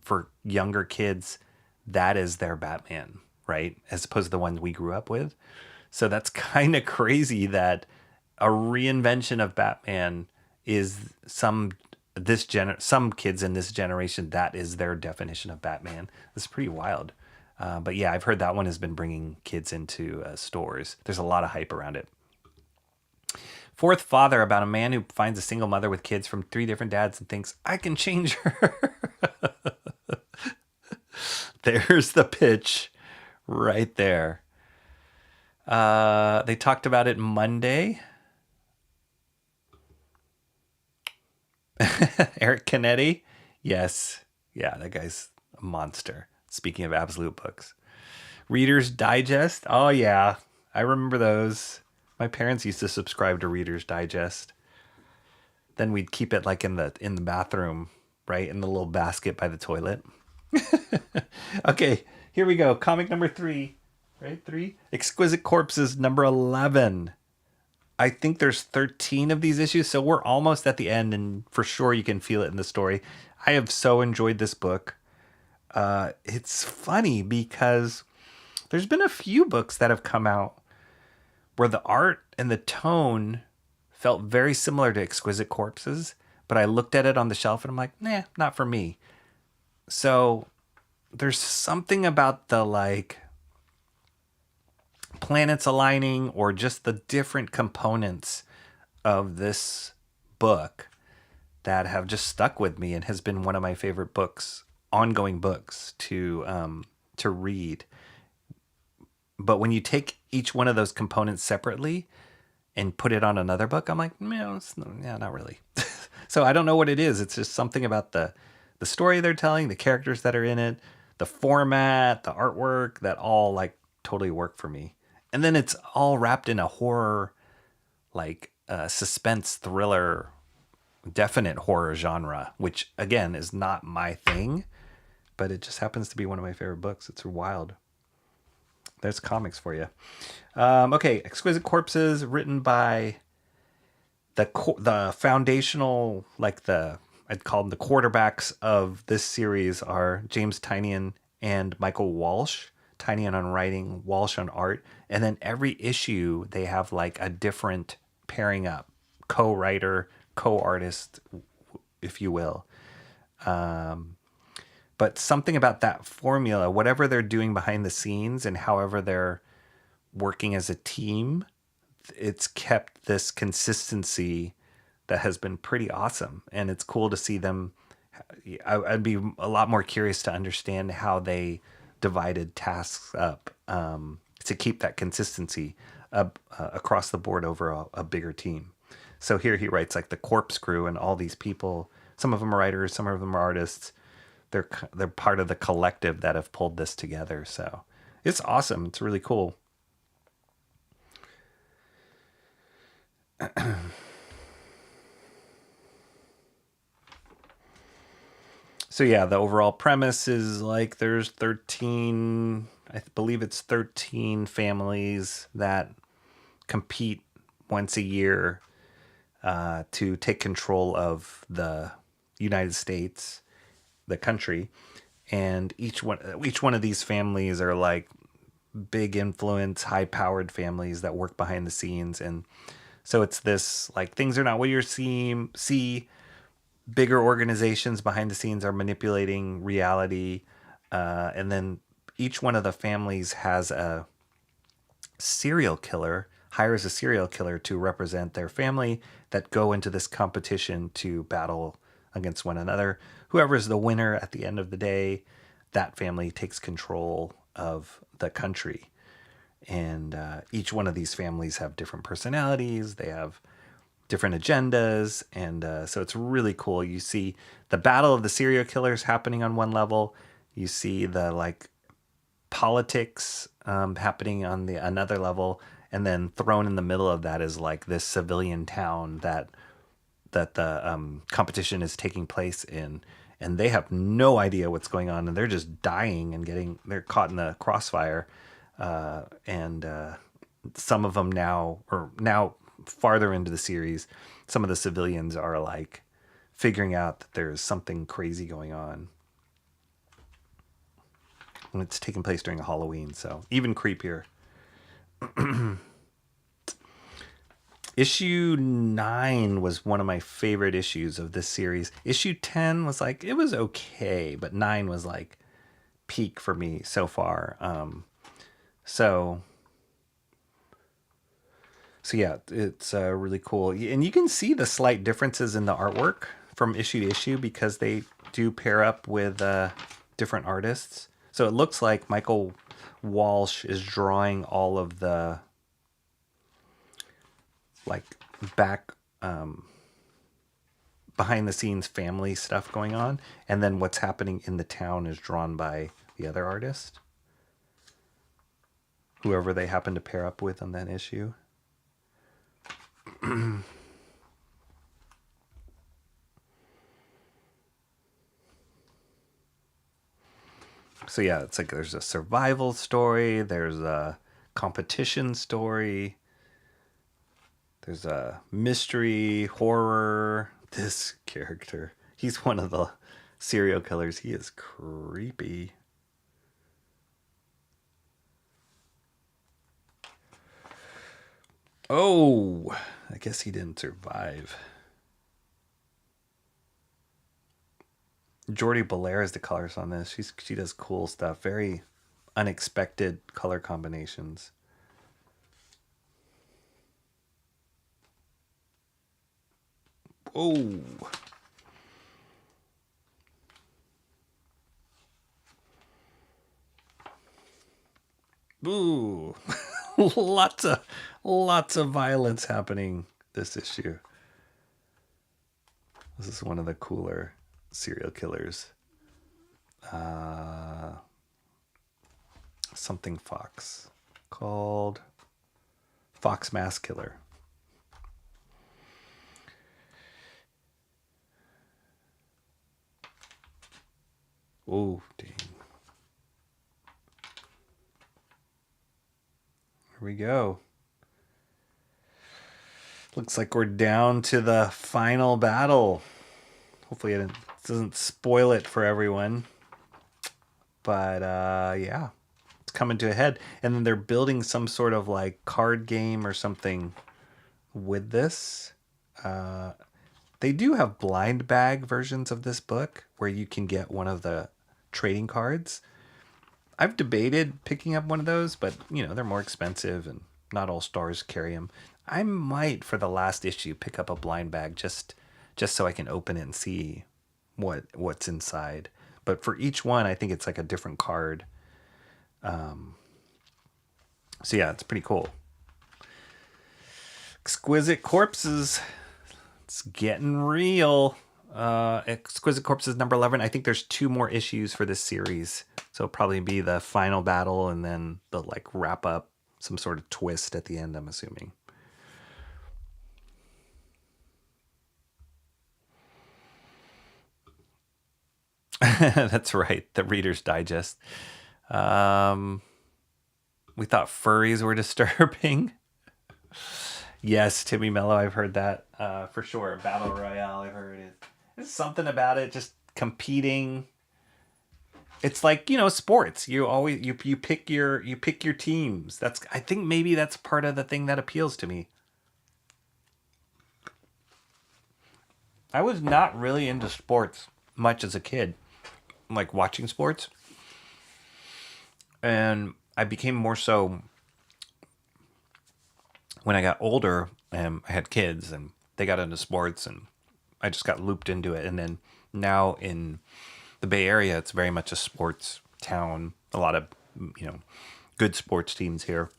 for younger kids, that is their Batman, right? As opposed to the ones we grew up with. So that's kind of crazy that a reinvention of Batman is some kids in this generation, that is their definition of Batman. It's pretty wild. But yeah, I've heard that one has been bringing kids into stores. There's a lot of hype around it. Fourth Father, about a man who finds a single mother with kids from 3 different dads and thinks, I can change her. There's the pitch right there. They talked about it Monday. Eric Canetti. Yes. Yeah, that guy's a monster. Speaking of Absolute books. Reader's Digest. Oh, yeah. I remember those. My parents used to subscribe to Reader's Digest. Then we'd keep it like in the bathroom, right? In the little basket by the toilet. Okay, here we go. Comic number 3. Right? 3. Exquisite Corpses, number 11. I think there's 13 of these issues, so we're almost at the end, and for sure you can feel it in the story. I have so enjoyed this book. It's funny because There's been a few books that have come out where the art and the tone felt very similar to Exquisite Corpses, but I looked at it on the shelf and I'm like, nah, not for me. So there's something about the like planets aligning or just the different components of this book that have just stuck with me and has been one of my favorite books, ongoing books to read. But when you take each one of those components separately and put it on another book, I'm like, yeah, not really. So I don't know what it is. It's just something about the story they're telling, the characters that are in it, the format, the artwork, that all like totally work for me. And then it's all wrapped in a horror, like suspense thriller, definite horror genre, which again is not my thing, but it just happens to be one of my favorite books. It's wild. There's comics for you. Okay, Exquisite Corpses, written by the foundational, like I'd call them the quarterbacks of this series are James Tynion and Michael Walsh. Tynion on writing, Walsh on art. And then every issue they have like a different pairing up, co-writer, co-artist, if you will. But something about that formula, whatever they're doing behind the scenes and however they're working as a team, it's kept this consistency that has been pretty awesome. And it's cool to see them. I'd be a lot more curious to understand how they divided tasks up to keep that consistency across the board over a bigger team. So here he writes like the corpse crew and all these people. Some of them are writers, some of them are artists. They're part of the collective that have pulled this together. So it's awesome. It's really cool. So yeah, the overall premise is like there's 13, I believe it's 13 families that compete once a year to take control of the United States, the country. And each one of these families are like big influence, high-powered families that work behind the scenes. And so it's this like things are not what you see. Bigger organizations behind the scenes are manipulating reality. And then each one of the families has a serial killer, hires a serial killer to represent their family that go into this competition to battle against one another. Whoever is the winner at the end of the day, that family takes control of the country. And each one of these families have different personalities. They have different agendas. And so it's really cool. You see the battle of the serial killers happening on one level. You see the like politics happening on another level. And then thrown in the middle of that is like this civilian town that the competition is taking place in. And they have no idea what's going on. And they're just dying and they're caught in the crossfire. And some of them now farther into the series, some of the civilians are like figuring out that there's something crazy going on. And it's taking place during Halloween, so even creepier. Issue 9 was one of my favorite issues of this series. Issue 10 was like, it was okay, but 9 was like peak for me so far. So yeah, it's really cool. And you can see the slight differences in the artwork from issue to issue because they do pair up with different artists. So it looks like Michael Walsh is drawing all of the like back behind the scenes family stuff going on. And then what's happening in the town is drawn by the other artist, whoever they happen to pair up with on that issue. So yeah, it's like there's a survival story, there's a competition story, there's a mystery, horror. This character, he's one of the serial killers. He is creepy. Oh, I guess he didn't survive. Jordi Belair is the colorist on this. She does cool stuff. Very unexpected color combinations. Oh. Ooh. lots of violence happening this issue. This is one of the cooler serial killers. Something Fox, called Fox Mass Killer. Oh, dang. Here we go. Looks like we're down to the final battle. Hopefully it doesn't spoil it for everyone. But yeah, it's coming to a head. And then they're building some sort of like card game or something with this. They do have blind bag versions of this book where you can get one of the trading cards. I've debated picking up one of those, but you know, they're more expensive and not all stores carry them. I might, for the last issue, pick up a blind bag just so I can open it and see what's inside. But for each one, I think it's like a different card. So yeah, it's pretty cool. Exquisite Corpses. It's getting real. Exquisite Corpses number 11. I think there's 2 more issues for this series. So it'll probably be the final battle and then they'll like wrap up some sort of twist at the end, I'm assuming. That's right. The Reader's Digest. We thought furries were disturbing. Yes, Timmy Mello, I've heard that for sure. Battle Royale, I've heard it. There's something about it, just competing. It's like, you know, sports. You always you pick your teams. I think maybe that's part of the thing that appeals to me. I was not really into sports much as a kid, like watching sports. And I became more so when I got older and I had kids and they got into sports and I just got looped into it. And then now in the Bay Area, it's very much a sports town. A lot of, you know, good sports teams here.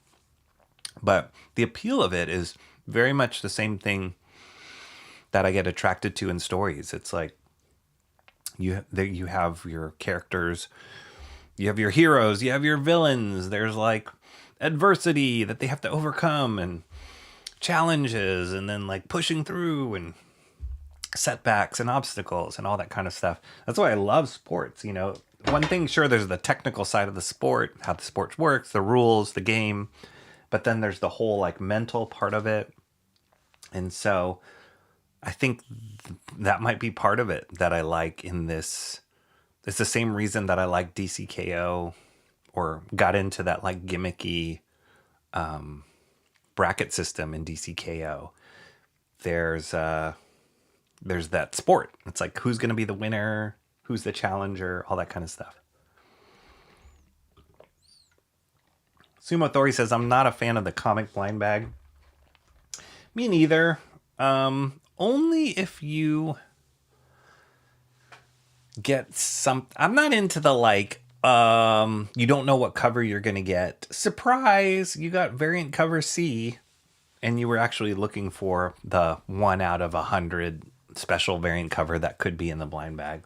But the appeal of it is very much the same thing that I get attracted to in stories. It's like you have your characters, you have your heroes, you have your villains. There's like adversity that they have to overcome and challenges and then like pushing through and setbacks and obstacles and all that kind of stuff. That's why I love sports. You know, one thing, sure, there's the technical side of the sport, how the sport works, the rules, the game, but then there's the whole like mental part of it. And so I think that might be part of it that I like in this. It's the same reason that I like DCKO or got into that like gimmicky bracket system in DCKO. There's that sport. It's like, who's going to be the winner? Who's the challenger? All that kind of stuff. Sumo Thori says, I'm not a fan of the comic blind bag. Me neither. Only if you get some. I'm not into the like, you don't know what cover you're going to get. Surprise, you got variant cover C, and you were actually looking for the 1 out of 100 special variant cover that could be in the blind bag.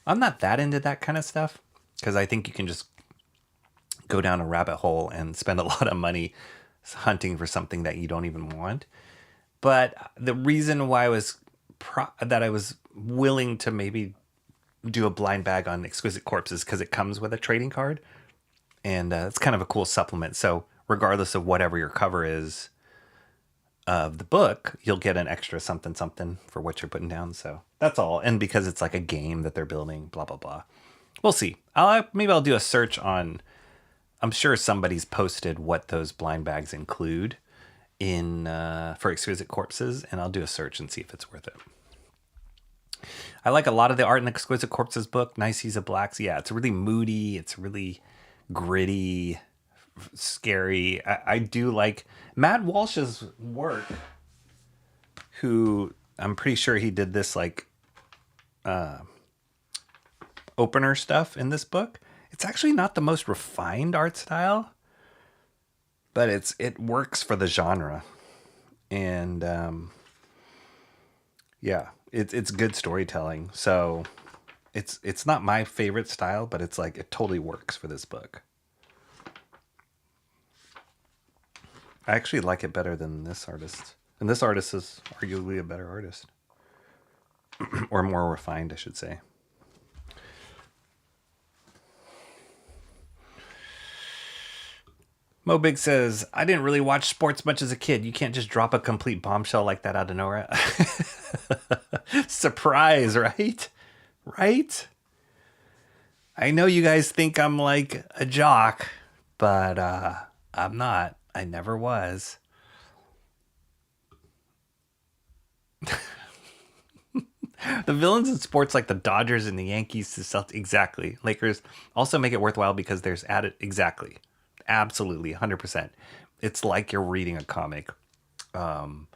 I'm not that into that kind of stuff because I think you can just go down a rabbit hole and spend a lot of money hunting for something that you don't even want. But the reason why I was willing to maybe do a blind bag on Exquisite Corpses because it comes with a trading card, and it's kind of a cool supplement. So regardless of whatever your cover is of the book, you'll get an extra something for what you're putting down. So that's all. And because it's like a game that they're building, blah blah blah. We'll see. Maybe I'll do a search on. I'm sure somebody's posted what those blind bags include in for Exquisite Corpses, and I'll do a search and see if it's worth it. I like a lot of the art in Exquisite Corpses book. Nice Seas of Blacks. Yeah, it's really moody. It's really gritty, scary. I do like Matt Walsh's work, who I'm pretty sure he did this like opener stuff in this book. It's actually not the most refined art style, but it works for the genre. And yeah, it's good storytelling. So it's not my favorite style, but it's like it totally works for this book. I actually like it better than this artist. And this artist is arguably a better artist. Or more refined, I should say. Mo Big says, I didn't really watch sports much as a kid. You can't just drop a complete bombshell like that out of nowhere. Surprise, right? Right? I know you guys think I'm like a jock, but I'm not. I never was. The villains in sports like the Dodgers and the Yankees, the Celtics, exactly. Lakers also make it worthwhile because there's added, exactly. Absolutely, 100%. It's like you're reading a comic. You're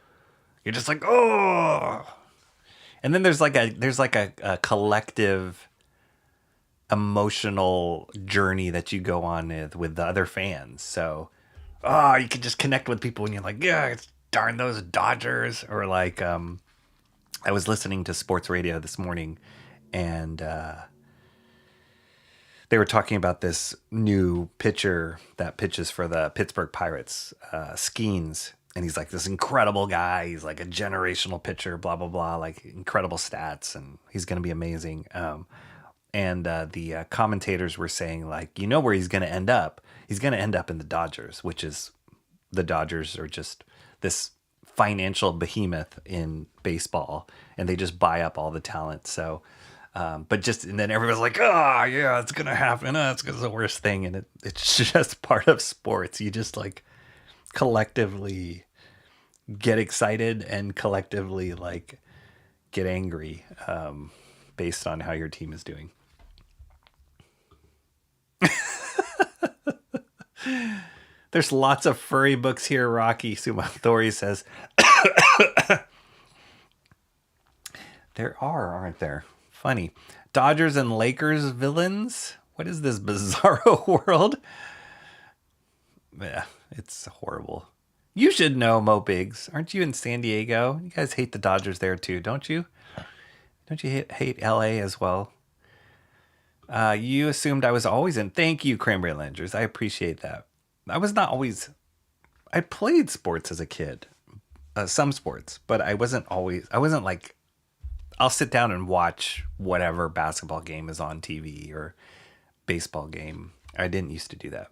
just like, oh. And then there's like a collective emotional journey that you go on with the other fans. So, you can just connect with people and you're like, yeah, darn those Dodgers. Or like, I was listening to sports radio this morning, and they were talking about this new pitcher that pitches for the Pittsburgh Pirates, Skeens. And he's like this incredible guy. He's like a generational pitcher, blah, blah, blah, like incredible stats. And he's going to be amazing. And the commentators were saying, like, you know where he's going to end up? He's going to end up in the Dodgers, which is the Dodgers are just this financial behemoth in baseball, and they just buy up all the talent. So, and then everyone's like, oh yeah, it's gonna happen. It's the worst thing, and it's just part of sports. You just like collectively get excited and collectively like get angry based on how your team is doing. There's lots of furry books here, Rocky. Sumathori says. There are, aren't there? Funny. Dodgers and Lakers villains? What is this bizarro world? Yeah, it's horrible. You should know, Mo Biggs. Aren't you in San Diego? You guys hate the Dodgers there too, don't you? Don't you hate LA as well? You assumed I was always in. Thank you, Cranberry Landers. I appreciate that. I was not always. I played sports as a kid, some sports, but I wasn't like, I'll sit down and watch whatever basketball game is on TV or baseball game. I didn't used to do that.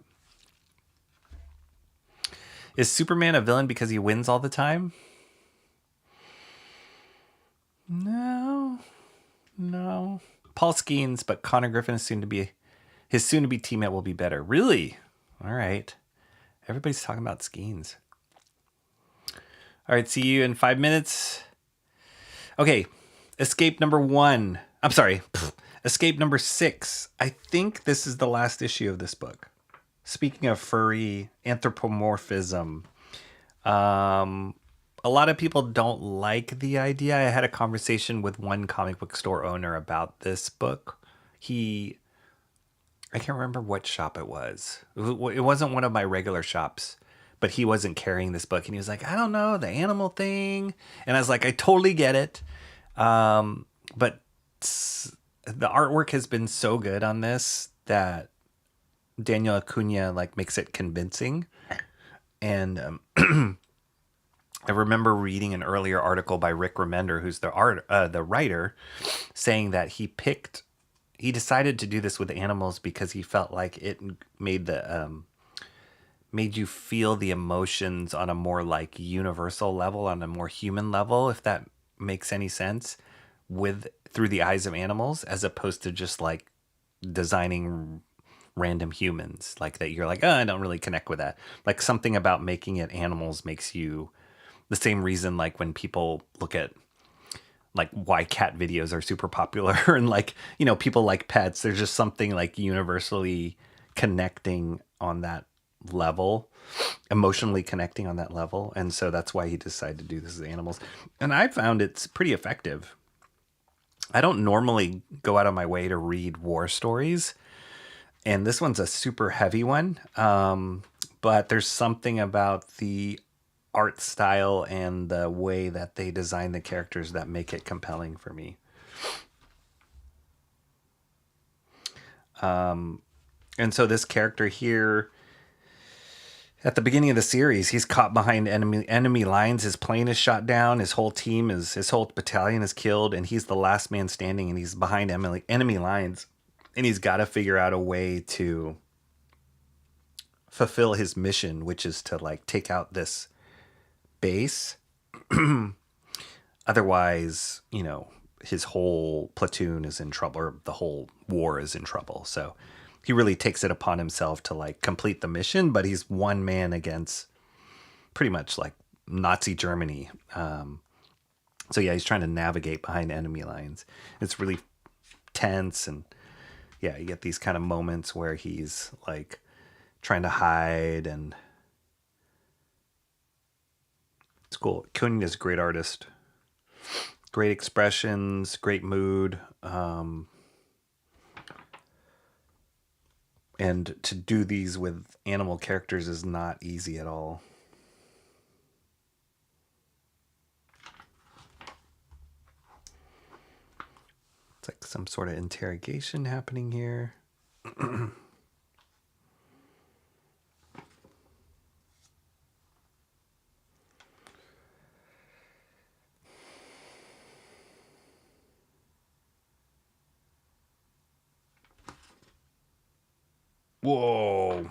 Is Superman a villain because he wins all the time? No. Paul Skeens, but Connor Griffin is his soon-to-be teammate will be better. Really? All right. Everybody's talking about Skeens. All right, see you in 5 minutes. Okay, Escape number 1. I'm sorry, Escape number 6. I think this is the last issue of this book. Speaking of furry anthropomorphism, a lot of people don't like the idea. I had a conversation with one comic book store owner about this book. I can't remember what shop it was. It wasn't one of my regular shops, but he wasn't carrying this book. And he was like, I don't know, the animal thing. And I was like, I totally get it. But the artwork has been so good on this that Daniel Acuna like makes it convincing. And I remember reading an earlier article by Rick Remender, who's the writer, saying that he decided to do this with animals because he felt like it made you feel the emotions on a more like universal level, on a more human level, if that makes any sense, through the eyes of animals, as opposed to just like designing random humans, like that you're like, oh, I don't really connect with that. Like something about making it animals makes you the same reason like when people look at like why cat videos are super popular and like, you know, people like pets, there's just something like universally connecting on that level, emotionally connecting on that level. And so that's why he decided to do this as animals. And I found it's pretty effective. I don't normally go out of my way to read war stories, and this one's a super heavy one. But there's something about the art style and the way that they design the characters that make it compelling for me. And so this character here, at the beginning of the series, he's caught behind enemy lines. His plane is shot down. His whole battalion is killed, and he's the last man standing, and he's behind enemy lines. And he's got to figure out a way to fulfill his mission, which is to like take out this base. Otherwise, you know, his whole platoon is in trouble, or the whole war is in trouble. So he really takes it upon himself to like complete the mission, but he's one man against pretty much like Nazi Germany. So yeah, he's trying to navigate behind enemy lines. It's really tense, and yeah, you get these kind of moments where he's like trying to hide, and it's cool. Koenig is a great artist. Great expressions, great mood. And to do these with animal characters is not easy at all. It's like some sort of interrogation happening here. Whoa.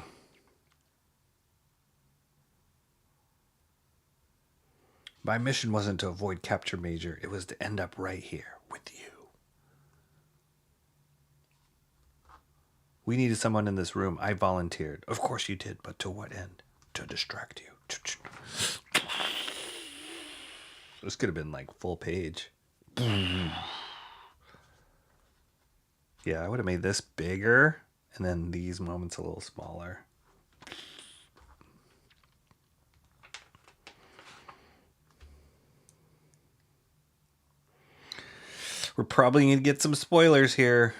My mission wasn't to avoid capture, Major. It was to end up right here with you. We needed someone in this room. I volunteered. Of course you did, but to what end? To distract you. This could have been like full page. Yeah, I would have made this bigger. And then these moments a little smaller. We're probably going to get some spoilers here.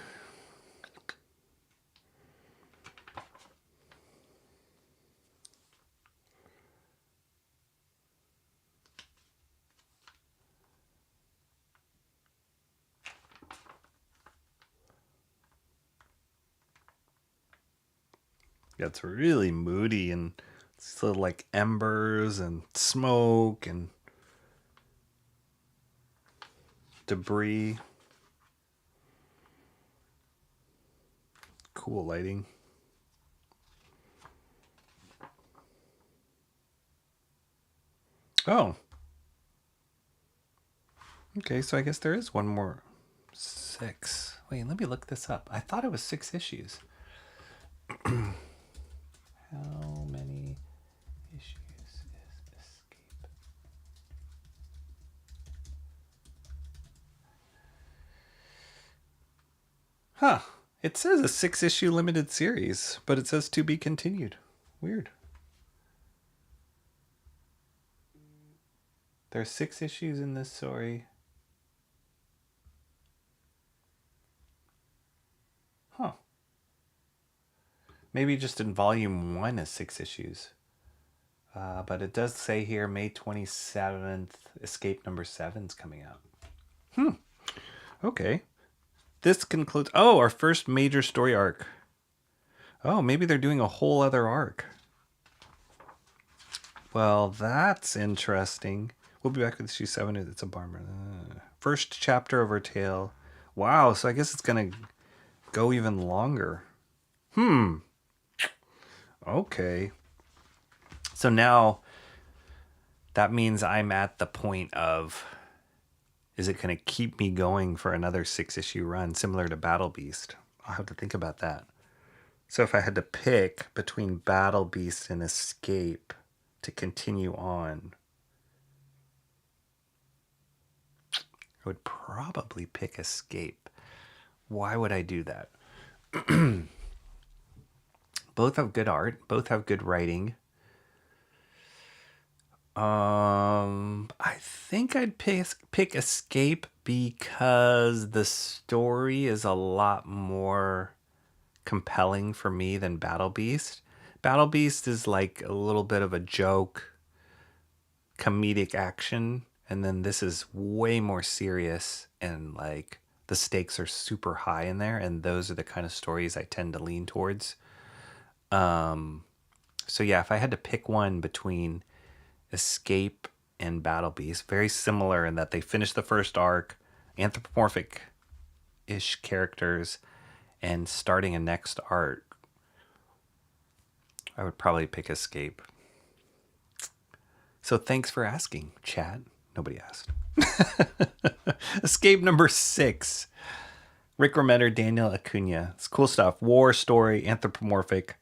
Yeah, it's really moody, and it's little like embers and smoke and debris. Cool lighting. Oh. Okay, so I guess there is one more. 6. Wait, let me look this up. I thought it was 6 issues. How many issues is Escape? Huh. It says a 6-issue limited series, but it says to be continued. Weird. There's 6 issues in this story. Huh. Maybe just in volume 1 is 6 issues. But it does say here May 27th, Escape number 7's coming out. Okay. This concludes... Oh, our first major story arc. Oh, maybe they're doing a whole other arc. Well, that's interesting. We'll be back with issue 7. It's a bummer. First chapter of our tale. Wow, so I guess it's going to go even longer. Okay. So now that means I'm at the point of, is it going to keep me going for another 6-issue run, similar to Battle Beast? I'll have to think about that. So if I had to pick between Battle Beast and Escape to continue on, I would probably pick Escape. Why would I do that? Both have good art. Both have good writing. I think I'd pick Escape because the story is a lot more compelling for me than Battle Beast. Battle Beast is like a little bit of a joke, comedic action, and then this is way more serious, and like the stakes are super high in there, and those are the kind of stories I tend to lean towards. So yeah, if I had to pick one between Escape and Battle Beast, very similar in that they finished the first arc, anthropomorphic-ish characters, and starting a next arc, I would probably pick Escape. So thanks for asking, chat. Nobody asked. Escape number 6. Rick Remender, Daniel Acuna. It's cool stuff. War story, anthropomorphic,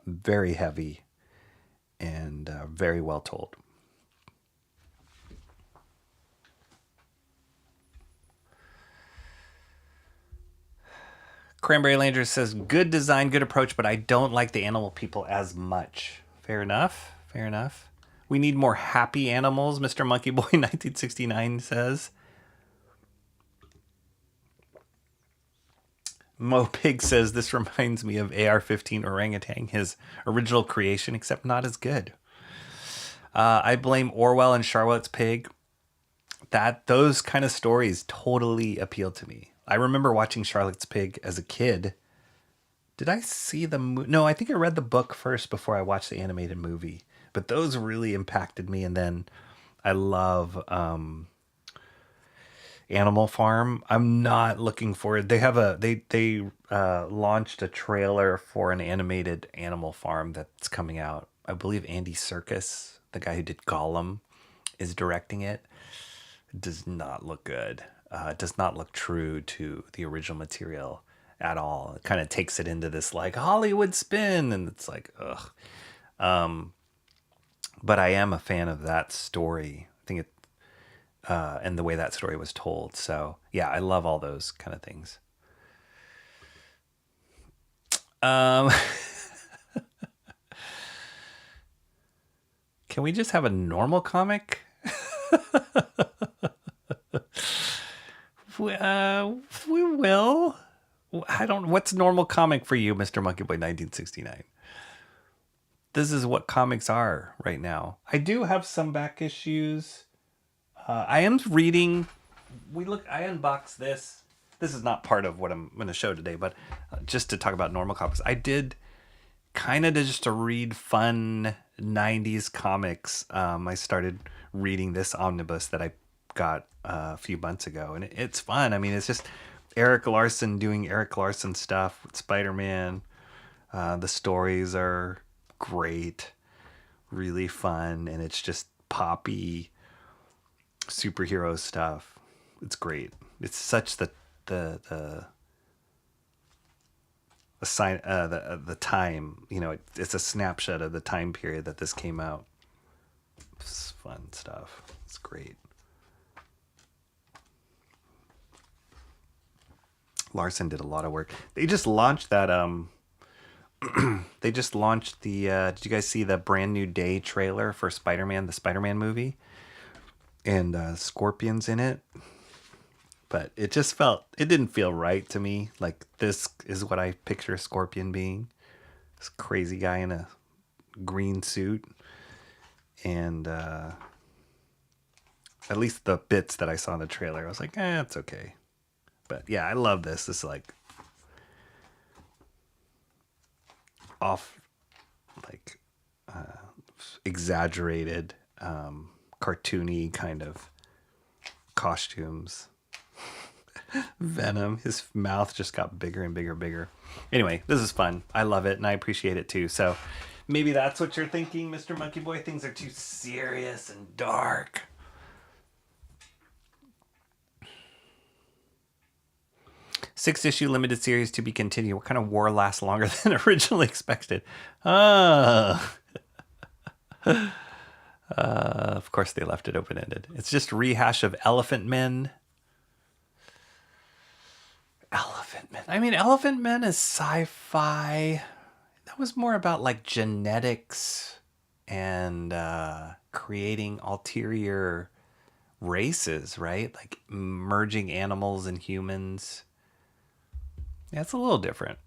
very heavy, and very well told. Cranberry Lander says, good design, good approach, but I don't like the animal people as much. Fair enough. Fair enough. We need more happy animals, Mr. Monkey Boy 1969 says. Mo Pig says, this reminds me of AR-15 Orangutan, his original creation, except not as good. I blame Orwell and Charlotte's Pig. Those kind of stories totally appeal to me. I remember watching Charlotte's Pig as a kid. Did I see the movie? No, I think I read the book first before I watched the animated movie. But those really impacted me. And then I love Animal Farm. I'm not looking forward. They launched a trailer for an animated Animal Farm that's coming out. I believe Andy Serkis, the guy who did Gollum, is directing it. It does not look good. It does not look true to the original material at all. It kind of takes it into this like Hollywood spin, and it's like, ugh. But I am a fan of that story. I think it, and the way that story was told. So yeah, I love all those kind of things. Can we just have a normal comic? We will. What's normal comic for you, Mr. Monkey Boy 1969? This is what comics are right now. I do have some back issues. I am reading. I unboxed this. This is not part of what I'm going to show today, but just to talk about normal comics. I did kind of just to read fun 90s comics. I started reading this omnibus that I got a few months ago, and it's fun. I mean, it's just Eric Larsen doing Eric Larsen stuff with Spider-Man. The stories are great, really fun, and it's just poppy superhero stuff. It's great. It's such the time, it's a snapshot of the time period that this came out. It's fun stuff. It's great. Larsen did a lot of work. They just launched that they just launched the did you guys see the Brand New Day trailer for Spider-Man, the Spider-Man movie? And Scorpion's in it. But it didn't feel right to me. Like, this is what I picture Scorpion being. This crazy guy in a green suit. And at least the bits that I saw in the trailer, I was like, it's okay. But yeah, I love this. This is like exaggerated, cartoony kind of costumes. Venom, his mouth just got bigger and bigger and bigger. Anyway, this is fun. I love it, and I appreciate it too. So maybe that's what you're thinking, Mr. Monkey Boy. Things are too serious and dark. 6-issue limited series to be continued. What kind of war lasts longer than originally expected? Of course they left it open-ended. It's just rehash of Elephant Men. Elephant Men. I mean, Elephant Men is sci-fi. That was more about like genetics and creating ulterior races, right? Like merging animals and humans. Yeah, it's a little different.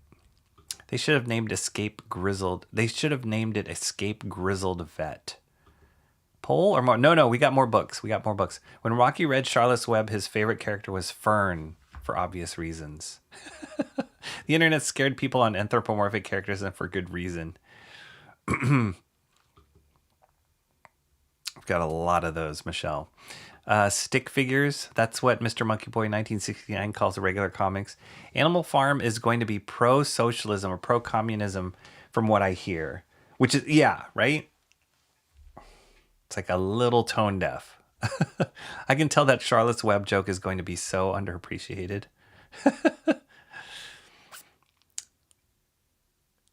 They should have named Escape Grizzled. They should have named it Escape Grizzled Vet. Poll or more? No, we got more books. When Rocky read Charlotte's Web, his favorite character was Fern, for obvious reasons. The internet scared people on anthropomorphic characters, and for good reason. I've got a lot of those, Michelle. Stick figures, that's what Mr. Monkey Boy 1969 calls the regular comics. Animal Farm is going to be pro-socialism or pro-communism from what I hear. Which is, yeah, right? It's like a little tone deaf. I can tell that Charlotte's Web joke is going to be so underappreciated.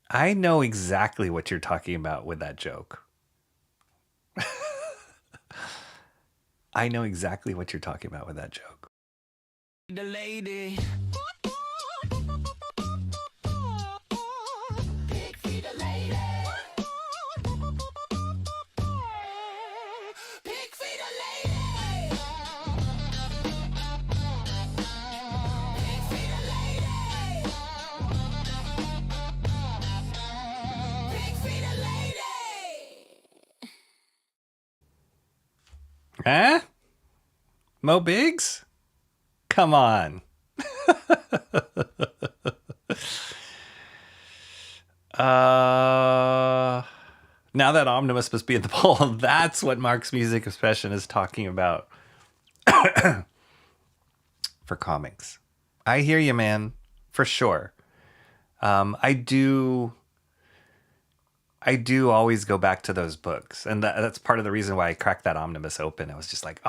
I know exactly what you're talking about with that joke. I know exactly what you're talking about with that joke. The lady. Big feet the lady. Big feet the lady. Big feet the lady. Big feet the lady. Huh? Mo Biggs? Come on. Now that Omnibus must be in the poll, that's what Mark's Music Obsession is talking about. For comics. I hear you, man. For sure. I do always go back to those books. And that's part of the reason why I cracked that Omnibus open. I was just like,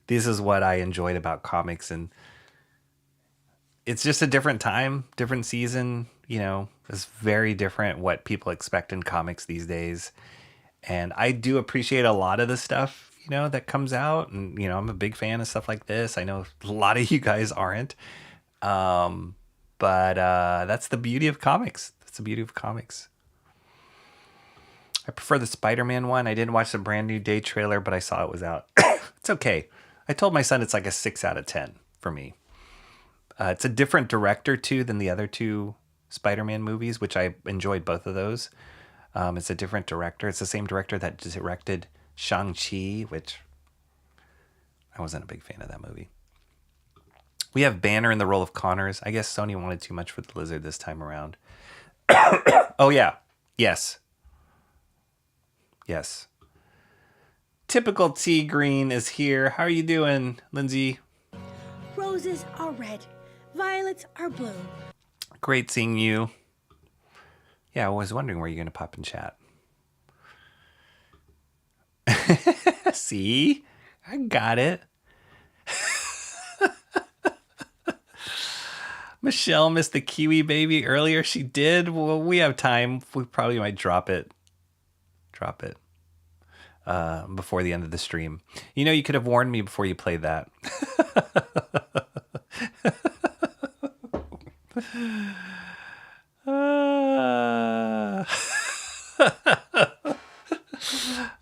this is what I enjoyed about comics. And it's just a different time, different season. You know, it's very different what people expect in comics these days. And I do appreciate a lot of the stuff, you know, that comes out. And, you know, I'm a big fan of stuff like this. I know a lot of you guys aren't. But that's the beauty of comics. That's the beauty of comics. I prefer the Spider-Man one. I didn't watch the Brand New Day trailer, but I saw it was out. It's okay. I told my son it's like a 6 out of 10 for me. It's a different director, too, than the other two Spider-Man movies, which I enjoyed both of those. It's a different director. It's the same director that directed Shang-Chi, which I wasn't a big fan of that movie. We have Banner in the role of Connors. I guess Sony wanted too much for the Lizard this time around. Oh, yeah. Yes. Yes. Typical T Green is here. How are you doing, Lindsay? Roses are red. Violets are blue. Great seeing you. Yeah, I was wondering where you're going to pop in chat. See? I got it. Michelle missed the Kiwi baby earlier. She did. Well, we have time. We probably might drop it before the end of the stream. You know, you could have warned me before you played that.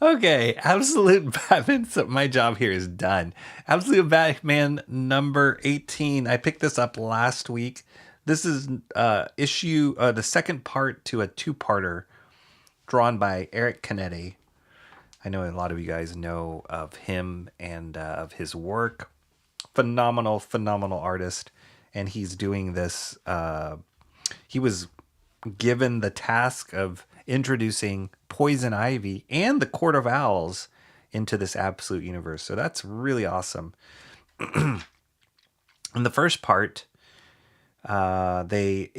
Okay, Absolute Batman. So my job here is done. Absolute Batman number 18. I picked this up last week. This is the second part to a two-parter drawn by Eric Canetti. I know a lot of you guys know of him and of his work. Phenomenal artist. And he's doing this. He was given the task of introducing Poison Ivy and the Court of Owls into this Absolute universe. So that's really awesome. In the first part, they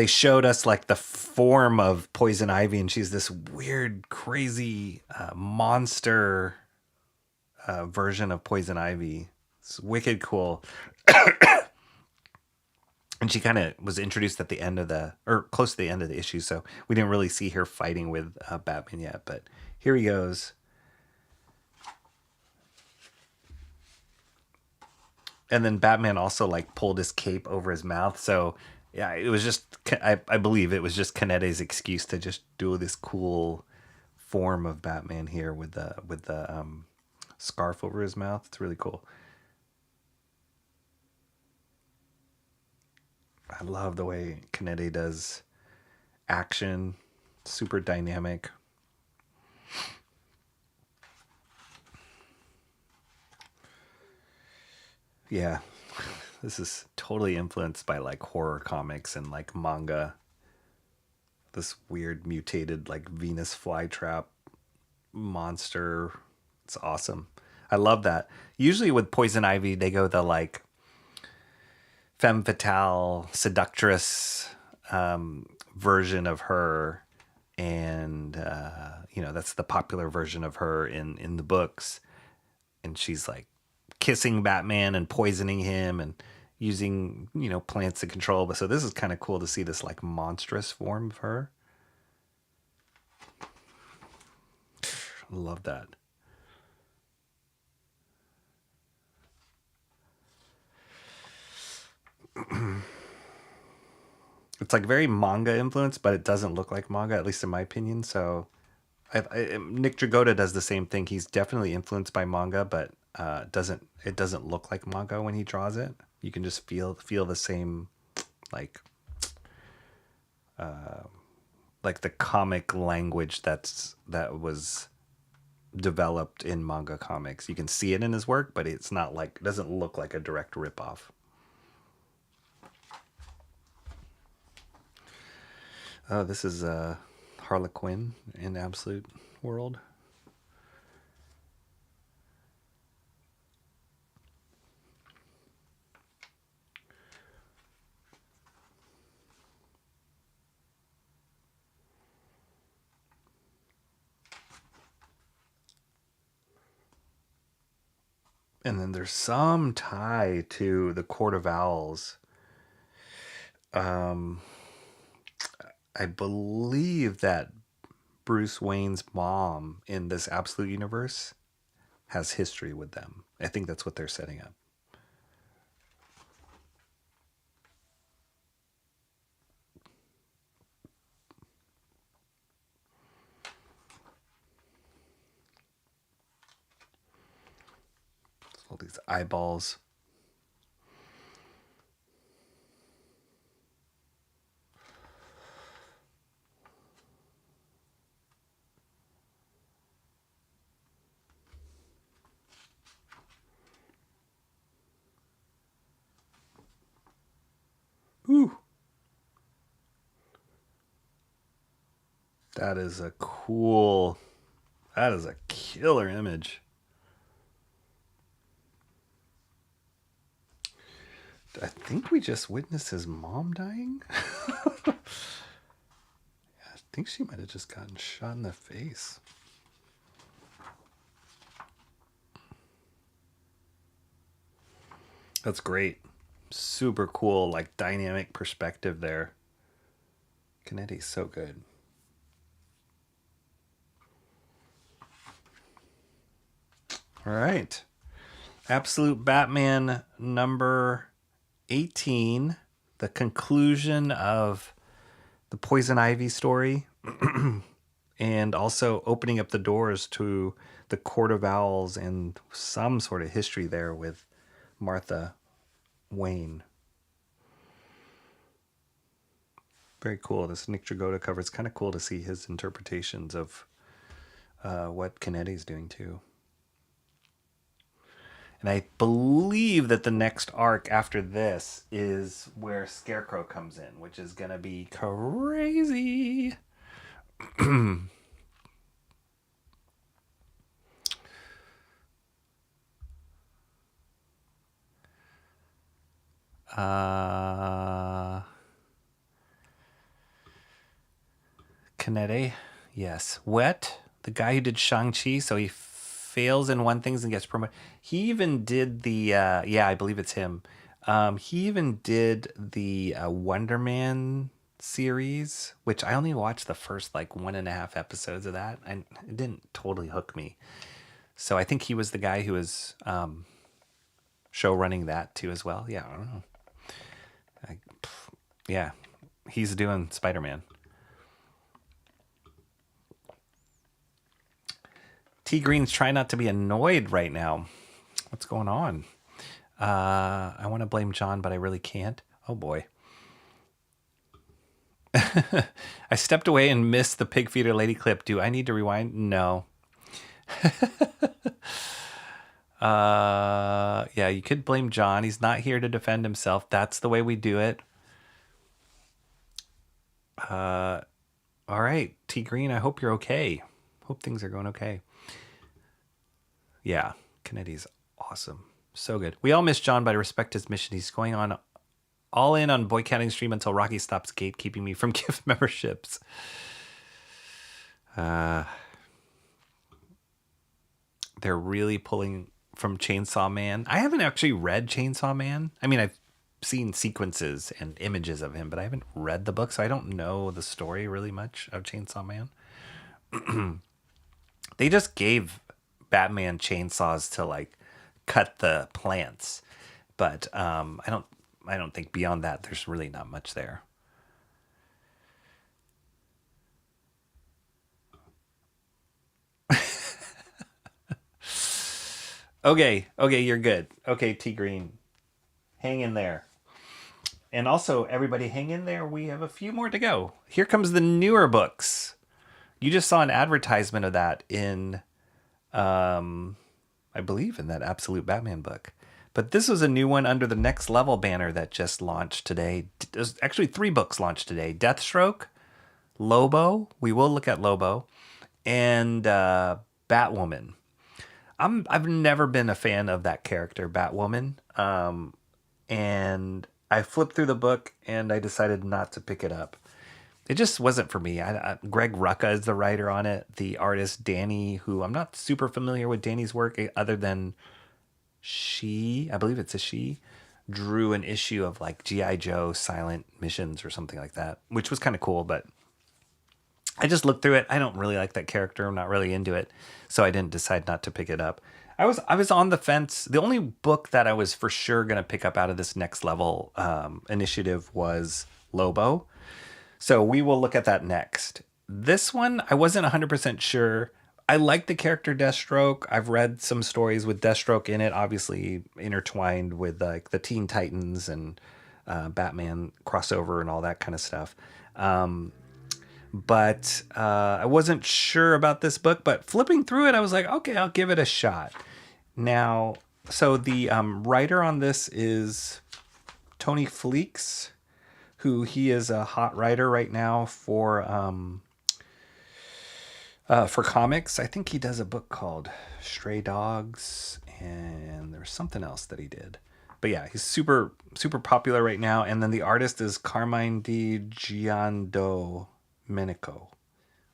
showed us like the form of Poison Ivy, and she's this weird, crazy monster version of Poison Ivy. It's wicked cool. And she kind of was introduced at the end of or close to the end of the issue, so we didn't really see her fighting with Batman yet. But here he goes. And then Batman also like pulled his cape over his mouth. So yeah, it was just, I believe it was just Canete's excuse to just do this cool form of Batman here with the scarf over his mouth. It's really cool. I love the way Canete does action. Super dynamic. Yeah, this is totally influenced by like horror comics and like manga. This weird mutated like Venus flytrap monster. It's awesome. I love that. Usually with Poison Ivy, they go the like femme fatale, seductress version of her. And, that's the popular version of her in the books. And she's like kissing Batman and poisoning him and using, plants to control. But so this is kind of cool to see this like monstrous form of her. Love that. It's like very manga influenced, but it doesn't look like manga, at least in my opinion. So Nick Dragotta does the same thing. He's definitely influenced by manga, but it doesn't look like manga when he draws it. You can just feel the same like the comic language that was developed in manga comics. You can see it in his work, but it doesn't look like a direct ripoff. Oh, this is Harlequin in Absolute World. And then there's some tie to the Court of Owls. I believe that Bruce Wayne's mom in this Absolute Universe has history with them. I think that's what they're setting up. All these eyeballs. Ooh. That is a killer image. I think we just witnessed his mom dying. I think she might have just gotten shot in the face. That's great. Super cool, like dynamic perspective there. Canete's so good. All right. Absolute Batman number 18, the conclusion of the Poison Ivy story, and also opening up the doors to the Court of Owls and some sort of history there with Martha Wayne. Very cool. This Nick Dragotta cover. It's kind of cool to see his interpretations of what Canete's doing too. And I believe that the next arc after this is where Scarecrow comes in, which is going to be crazy. Canete, yes. Wet, the guy who did Shang-Chi, so he fails in one thing and gets promoted. He even did the I believe it's him. He even did the Wonder Man series, which I only watched the first like 1.5 episodes of that, and it didn't totally hook me. So I think he was the guy who was show running that too as well. Yeah, I don't know. Yeah, he's doing Spider-Man. T Green's trying not to be annoyed right now. What's going on? I want to blame John, but I really can't. Oh boy. I stepped away and missed the pig feeder lady clip. Do I need to rewind? No. Yeah, you could blame John. He's not here to defend himself. That's the way we do it. All right, T Green, I hope you're okay. Hope things are going okay. Yeah, Kennedy's awesome. So good. We all miss John, but I respect his mission. He's going on all in on boycotting stream until Rocky stops gatekeeping me from gift memberships. They're really pulling from Chainsaw Man. I haven't actually read Chainsaw Man. I mean, I've seen sequences and images of him, but I haven't read the book, so I don't know the story really much of Chainsaw Man. They just gave Batman chainsaws to like cut the plants, but I don't think beyond that there's really not much there. Okay, you're good. Okay, T Green, hang in there. And also, everybody hang in there. We have a few more to go. Here comes the newer books. You just saw an advertisement of that in, I believe, in that Absolute Batman book. But this was a new one under the Next Level banner that just launched today. There's actually 3 books launched today. Deathstroke, Lobo, we will look at Lobo, and Batwoman. I've never been a fan of that character, Batwoman. And I flipped through the book and I decided not to pick it up. It just wasn't for me. Greg Rucka is the writer on it. The artist, Danny, who I'm not super familiar with Danny's work other than I believe it's a she, drew an issue of like G.I. Joe Silent Missions or something like that, which was kind of cool, but I just looked through it. I don't really like that character. I'm not really into it. So I didn't decide not to pick it up. I was on the fence. The only book that I was for sure going to pick up out of this Next Level initiative was Lobo. So we will look at that next. This one, I wasn't 100% sure. I like the character Deathstroke. I've read some stories with Deathstroke in it, obviously intertwined with like the Teen Titans and Batman crossover and all that kind of stuff. But I wasn't sure about this book, but flipping through it, I was like, okay, I'll give it a shot. Now, so the writer on this is Tony Fleeks, who he is a hot writer right now for comics. I think he does a book called Stray Dogs, and there's something else that he did. But yeah, he's super, super popular right now. And then the artist is Carmine Di Giandomenico,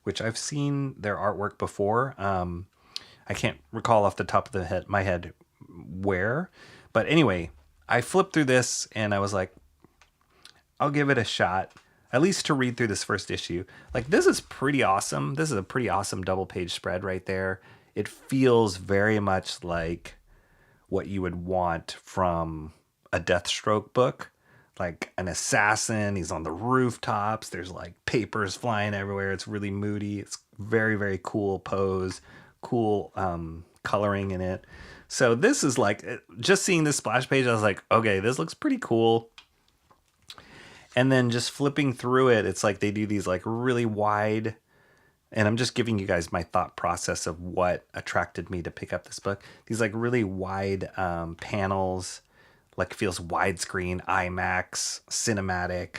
which I've seen their artwork before. I can't recall off the top of my head where. But anyway, I flipped through this and I was like, I'll give it a shot, at least to read through this first issue. Like, this is pretty awesome. This is a pretty awesome double-page spread right there. It feels very much like what you would want from a Deathstroke book. Like an assassin, he's on the rooftops, there's like papers flying everywhere. It's really moody. It's very, very cool pose, cool coloring in it. So this is like, just seeing this splash page, I was like, okay, this looks pretty cool. And then just flipping through it, it's like they do these like really wide, and I'm just giving you guys my thought process of what attracted me to pick up this book. These like really wide panels, like feels widescreen, IMAX, cinematic.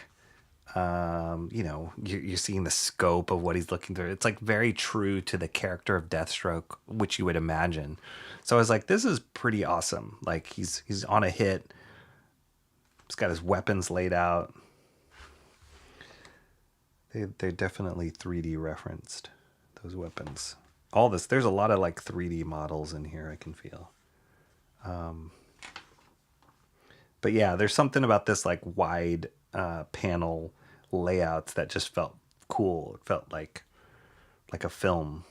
You're seeing the scope of what he's looking through. It's like very true to the character of Deathstroke, which you would imagine. So I was like, this is pretty awesome. Like he's on a hit. He's got his weapons laid out. They're definitely 3D referenced, those weapons. all this. There's a lot of like 3D models in here I can feel. But yeah, there's something about this like wide panel layouts that just felt cool. It felt like a film.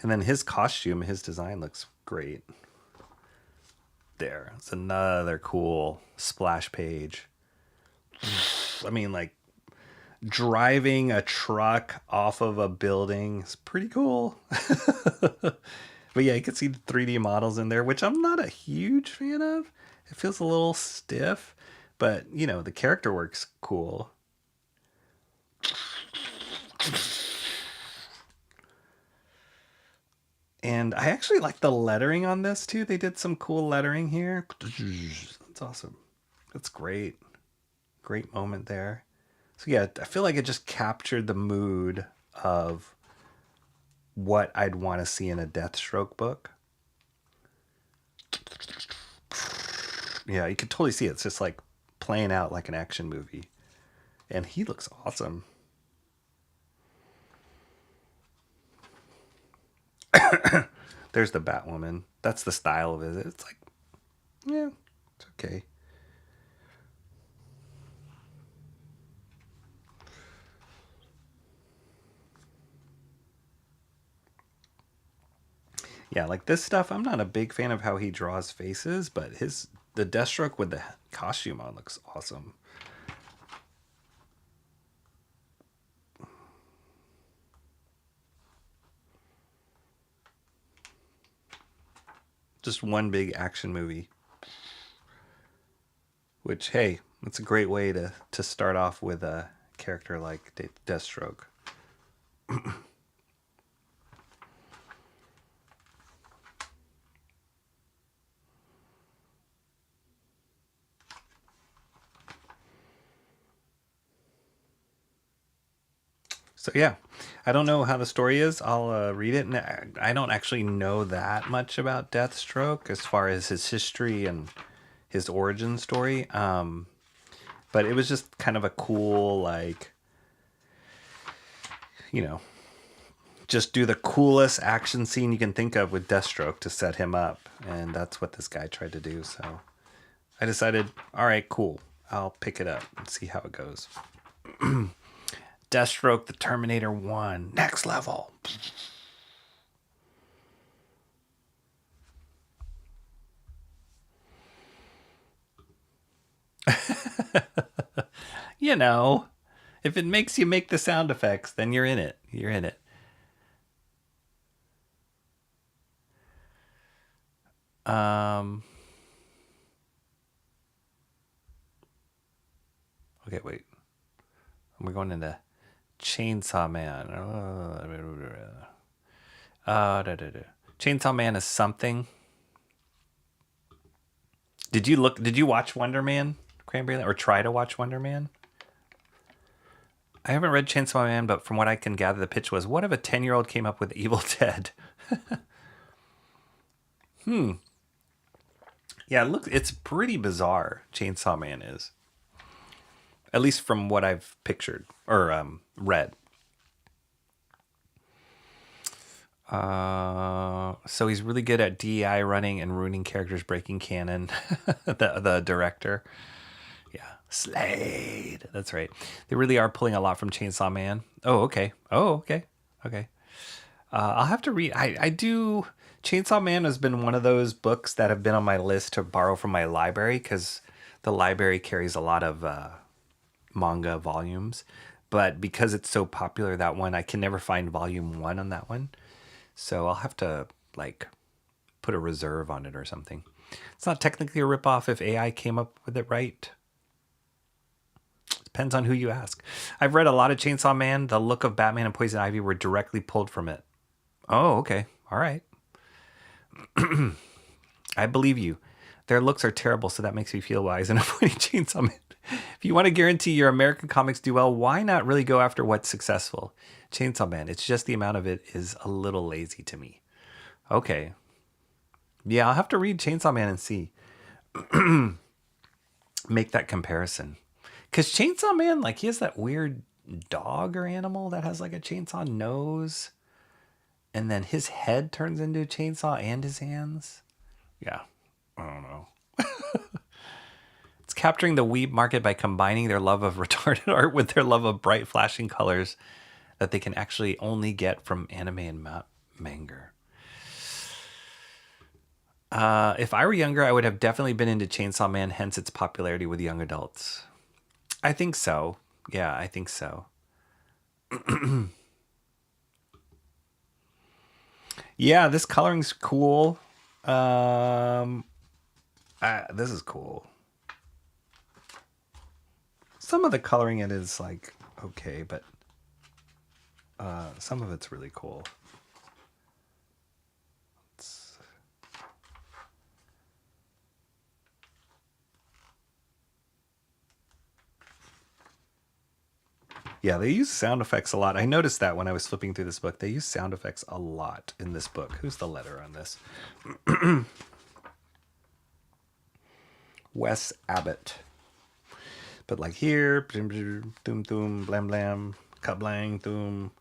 And then his costume, his design looks great. There, it's another cool splash page. I mean, like driving a truck off of a building is pretty cool. But yeah, you can see the 3D models in there, which I'm not a huge fan of. It feels a little stiff, but you know, the character work's cool. And I actually like the lettering on this too. They did some cool lettering here. That's awesome. That's great. Great moment there. So yeah, I feel like it just captured the mood of what I'd want to see in a Deathstroke book. Yeah, you can totally see it. It's just like playing out like an action movie. And he looks awesome. There's the Batwoman. That's the style of it. It's like, yeah, it's okay. Yeah, like this stuff, I'm not a big fan of how he draws faces, but the Deathstroke with the costume on looks awesome. Just one big action movie. Which, hey, that's a great way to start off with a character like Deathstroke. So yeah, I don't know how the story is. I'll read it. And I don't actually know that much about Deathstroke as far as his history and his origin story. But it was just kind of a cool, like, you know, just do the coolest action scene you can think of with Deathstroke to set him up. And that's what this guy tried to do. So I decided, all right, cool. I'll pick it up and see how it goes. Deathstroke The Terminator 1. Next level. You know, if it makes you make the sound effects, then you're in it. You're in it. Okay, wait. We're going into Chainsaw Man. Chainsaw Man is something. Did you watch Wonder Man, Cranberry, or try to watch Wonder Man? I haven't read Chainsaw Man, but from what I can gather, the pitch was, what if a 10-year-old came up with Evil Dead? Yeah, look, it's pretty bizarre, Chainsaw Man is. At least from what I've pictured or read. So he's really good at DEI running and ruining characters, breaking canon. the director. Yeah. Slade. That's right. They really are pulling a lot from Chainsaw Man. Oh, okay. Okay. I'll have to read. I do. Chainsaw Man has been one of those books that have been on my list to borrow from my library because the library carries a lot of manga volumes. But because it's so popular, that one, I can never find volume 1 on that one. So I'll have to, like, put a reserve on it or something. It's not technically a ripoff if AI came up with it right. Depends on who you ask. I've read a lot of Chainsaw Man. The look of Batman and Poison Ivy were directly pulled from it. Oh, okay. All right. I believe you. Their looks are terrible, so that makes me feel wise in avoiding Chainsaw Man. If you want to guarantee your American comics do well, why not really go after what's successful? Chainsaw Man, it's just the amount of it is a little lazy to me. Okay. Yeah, I'll have to read Chainsaw Man and see. Make that comparison. Because Chainsaw Man, like, he has that weird dog or animal that has like a chainsaw nose. And then his head turns into a chainsaw and his hands. Yeah, I don't know. It's capturing the weeb market by combining their love of retarded art with their love of bright flashing colors that they can actually only get from anime and manga. If I were younger, I would have definitely been into Chainsaw Man, hence its popularity with young adults. I think so. Yeah, I think so. Yeah, this coloring's cool. This is cool. Some of the coloring in it is like okay, but some of it's really cool. Yeah, they use sound effects a lot. I noticed that when I was flipping through this book. They use sound effects a lot in this book. Who's the letter on this? Wes Abbott. But like here, doom doom, blam blam, kablang, doom,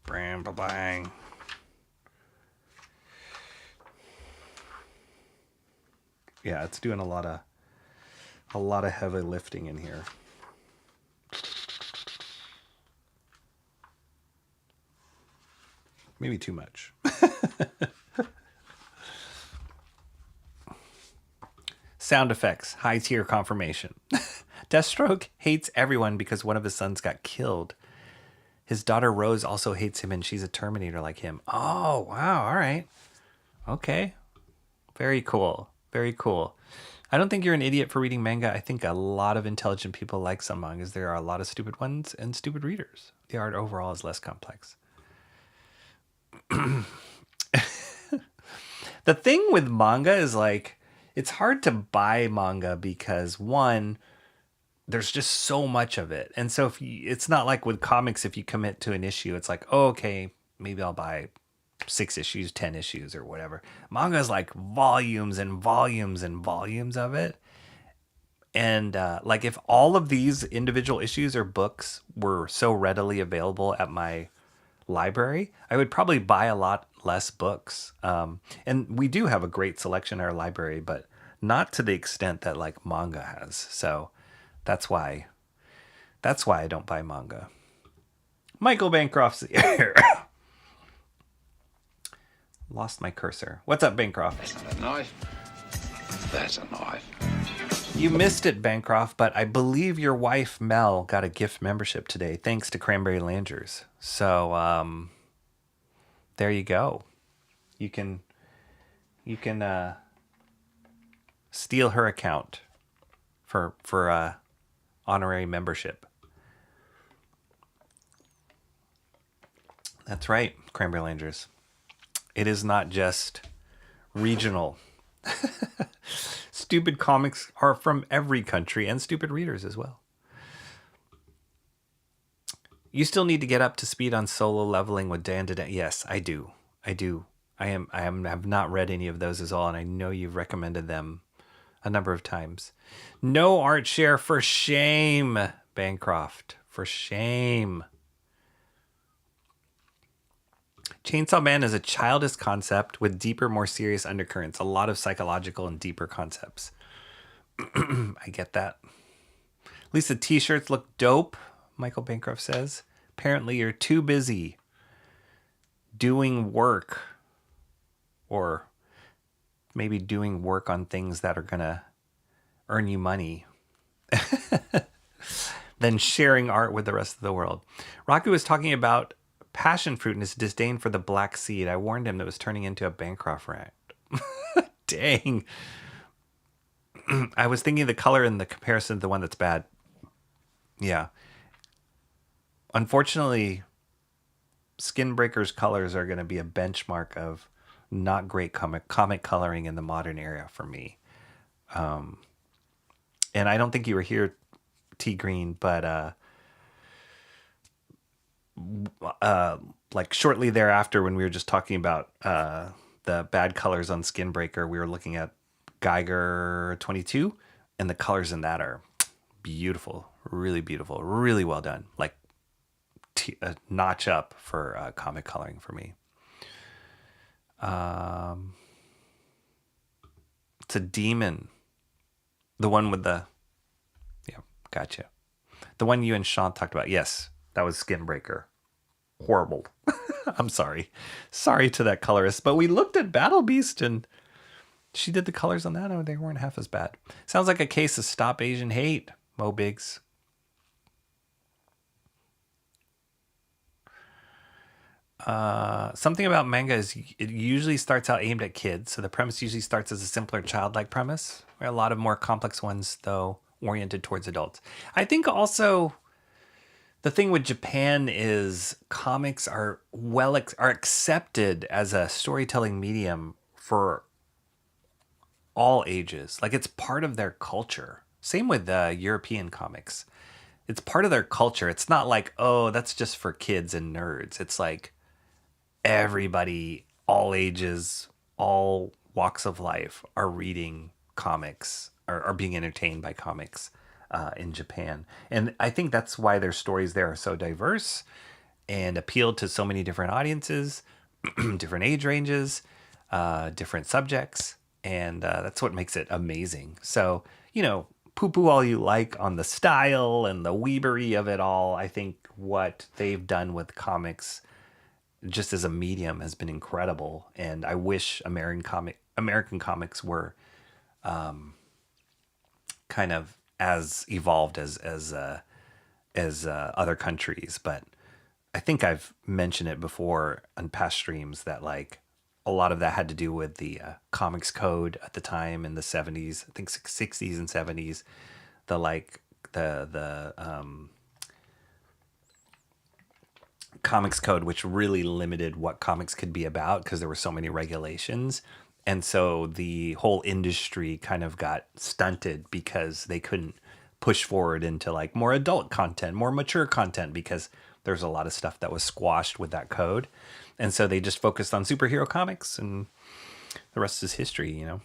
bram bang. Yeah, it's doing a lot of heavy lifting in here. Maybe too much. Sound effects, high tier confirmation. Deathstroke hates everyone because one of his sons got killed. His daughter Rose also hates him and she's a Terminator like him. Oh, wow. All right. Okay. Very cool. Very cool. I don't think you're an idiot for reading manga. I think a lot of intelligent people like some mangas. There are a lot of stupid ones and stupid readers. The art overall is less complex. The thing with manga is like, it's hard to buy manga because one, there's just so much of it. And so it's not like with comics, if you commit to an issue, it's like, oh, okay, maybe I'll buy 6 issues, 10 issues or whatever. Manga is like volumes and volumes and volumes of it. And like if all of these individual issues or books were so readily available at my library, I would probably buy a lot less books. And we do have a great selection in our library, but not to the extent that like manga has. So that's why I don't buy manga. Michael Bancroft's here. Lost my cursor. What's up, Bancroft? That's not a knife. That's a knife. You missed it, Bancroft, but I believe your wife, Mel, got a gift membership today, thanks to Cranberry Langers. So, there you go. You can steal her account for honorary membership. That's right, Cranberry Langers. It is not just regional. Stupid comics are from every country and stupid readers as well. You still need to get up to speed on solo leveling with Dan to Dan. Yes, I do. I have not read any of those as all, and I know you've recommended them a number of times. No art share, for shame, Bancroft. For shame. Chainsaw Man is a childish concept with deeper, more serious undercurrents. A lot of psychological and deeper concepts. I get that. At least the t-shirts look dope, Michael Bancroft says. Apparently you're too busy doing work, or maybe doing work on things that are going to earn you money, than sharing art with the rest of the world. Rocky was talking about passion fruit and his disdain for the black seed. I warned him that it was turning into a Bancroft rant. Dang. I was thinking the color in the comparison to the one that's bad. Yeah. Unfortunately, Skinbreaker's colors are going to be a benchmark of not great comic coloring in the modern era for me. And I don't think you were here, T Green, but like shortly thereafter, when we were just talking about the bad colors on Skinbreaker, we were looking at Geiger 22, and the colors in that are beautiful, really well done. Like a notch up for comic coloring for me. It's a demon. The one with the... Yeah, gotcha. The one you and Sean talked about. Yes, that was Skinbreaker. Horrible. I'm sorry. Sorry to that colorist. But we looked at Battle Beast and she did the colors on that. Oh, they weren't half as bad. Sounds like a case of Stop Asian Hate, Mo Biggs. Something about manga is it usually starts out aimed at kids. So the premise usually starts as a simpler childlike premise. Where a lot of more complex ones, though, oriented towards adults. I think also the thing with Japan is comics are are accepted as a storytelling medium for all ages. Like it's part of their culture. Same with European comics. It's part of their culture. It's not like, oh, that's just for kids and nerds. It's like everybody, all ages, all walks of life are reading comics, are being entertained by comics in Japan. And I think that's why their stories there are so diverse and appeal to so many different audiences, different age ranges, different subjects. And that's what makes it amazing. So, you know, poo-poo all you like on the style and the weebery of it all. I think what they've done with comics just as a medium has been incredible. And I wish American comics were kind of as evolved as other countries. But I think I've mentioned it before on past streams that like a lot of that had to do with the comics code at the time in the 70s, I think 60s and 70s. The comics code, which really limited what comics could be about because there were so many regulations. And so the whole industry kind of got stunted because they couldn't push forward into like more adult content, more mature content, because there's a lot of stuff that was squashed with that code. And so they just focused on superhero comics and the rest is history, you know.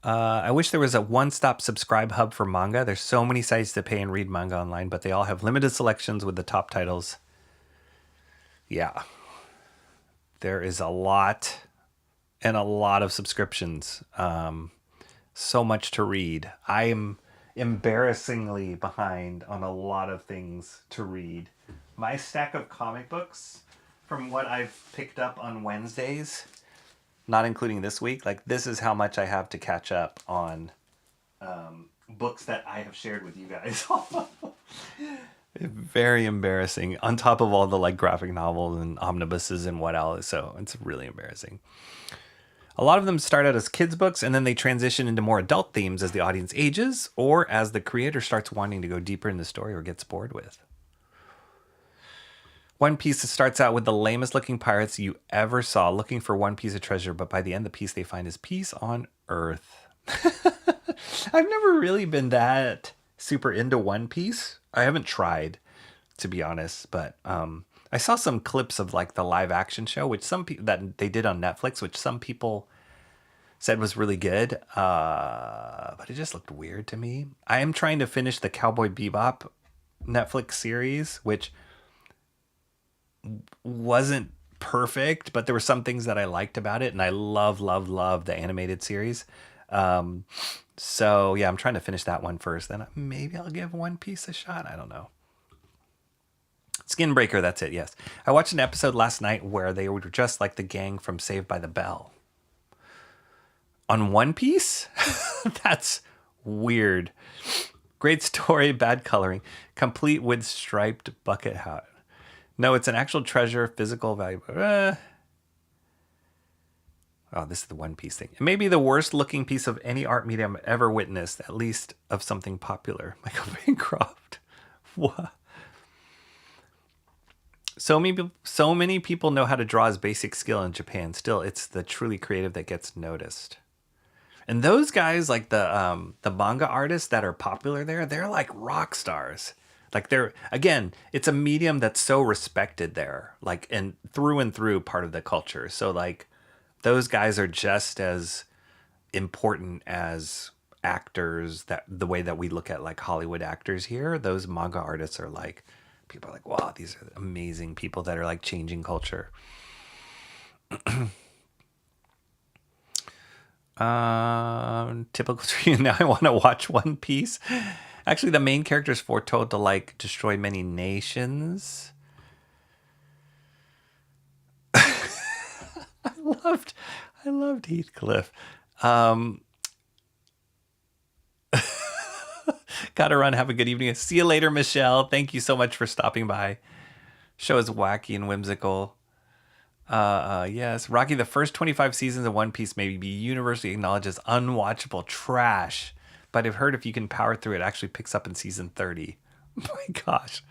I wish there was a one-stop subscribe hub for manga. There's so many sites to pay and read manga online, but they all have limited selections with the top titles. Yeah. There is a lot and a lot of subscriptions. So much to read. I am embarrassingly behind on a lot of things to read. My stack of comic books, from what I've picked up on Wednesdays, not including this week, like this is how much I have to catch up on books that I have shared with you guys. Very embarrassing. On top of all the like graphic novels and omnibuses and what else. So it's really embarrassing. A lot of them start out as kids' books and then they transition into more adult themes as the audience ages or as the creator starts wanting to go deeper in the story or gets bored with. One Piece starts out with the lamest looking pirates you ever saw looking for one piece of treasure, but by the end the piece they find is peace on Earth. I've never really been that super into One Piece. I haven't tried, to be honest, but I saw some clips of like the live action show, which some people that they did on Netflix, which some people said was really good, but it just looked weird to me. I am trying to finish the Cowboy Bebop Netflix series, which wasn't perfect, but there were some things that I liked about it, and I love the animated series. So yeah, I'm trying to finish that one first. Then maybe I'll give One Piece a shot. I don't know. Skinbreaker, that's it, yes. I watched an episode last night where they were just like the gang from Saved by the Bell. On One Piece? That's weird. Great story, bad coloring. Complete with striped bucket hat. No, it's an actual treasure, physical value. Oh, this is the One Piece thing. It may be the worst looking piece of any art medium ever witnessed, at least of something popular. Michael Bancroft. What? So many people know how to draw as basic skill in Japan. Still, it's the truly creative that gets noticed. And those guys, like the manga artists that are popular there, they're like rock stars. Like they're, again, it's a medium that's so respected there, like, and through part of the culture. So like those guys are just as important as actors, that the way that we look at like Hollywood actors here, those manga artists are like, people are like, wow, these are amazing people that are like changing culture. Typical now I want to watch One Piece. Actually, the main character is foretold to like destroy many nations. I loved Heathcliff. Gotta run. Have a good evening. See you later, Michelle. Thank you so much for stopping by. Show is wacky and whimsical. Yes, Rocky, the first 25 seasons of One Piece may be universally acknowledged as unwatchable trash, but I've heard if you can power through, it actually picks up in season 30. Oh my gosh.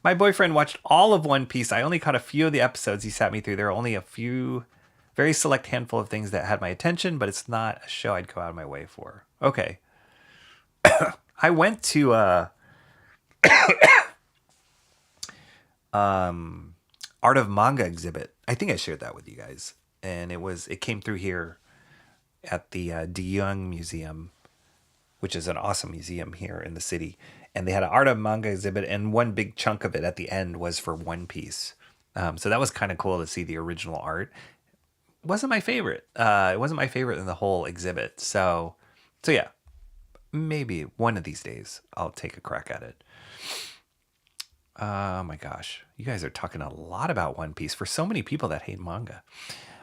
My boyfriend watched all of One Piece. I only caught a few of the episodes he sat me through. There are only a few, very select handful of things that had my attention, but it's not a show I'd go out of my way for. Okay. I went to Art of Manga exhibit. I think I shared that with you guys. And it came through here at the De Young Museum, which is an awesome museum here in the city. And they had an Art of Manga exhibit, and one big chunk of it at the end was for One Piece. So that was kind of cool to see the original art. It wasn't my favorite. It wasn't my favorite in the whole exhibit. So yeah, maybe one of these days I'll take a crack at it. Oh my gosh. You guys are talking a lot about One Piece for so many people that hate manga.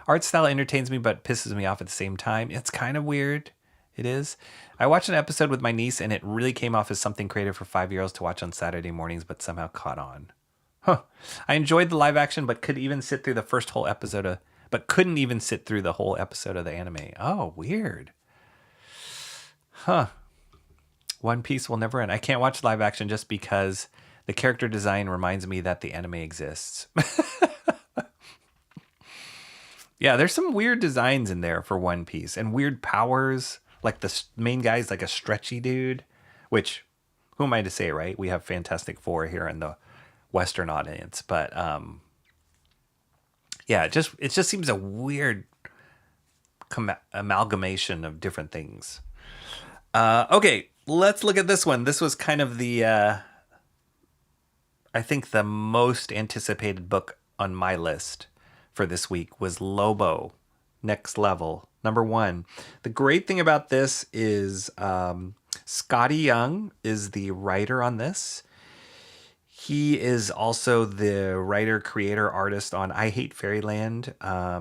Art style entertains me but pisses me off at the same time. It's kind of weird. It is. I watched an episode with my niece and it really came off as something creative for 5-year-olds to watch on Saturday mornings, but somehow caught on. Huh. I enjoyed the live action but couldn't even sit through the whole episode of the anime. Oh, weird. Huh. One Piece will never end. I can't watch live action just because the character design reminds me that the anime exists. Yeah, there's some weird designs in there for One Piece and weird powers. Like the main guy's like a stretchy dude, which, who am I to say, right? We have Fantastic Four here in the Western audience. But yeah, it just seems a weird amalgamation of different things. Okay, let's look at this one. This was kind of the, I think the most anticipated book on my list for this week was Lobo, Next Level, #1. The great thing about this is Scotty Young is the writer on this. He is also the writer, creator, artist on I Hate Fairyland.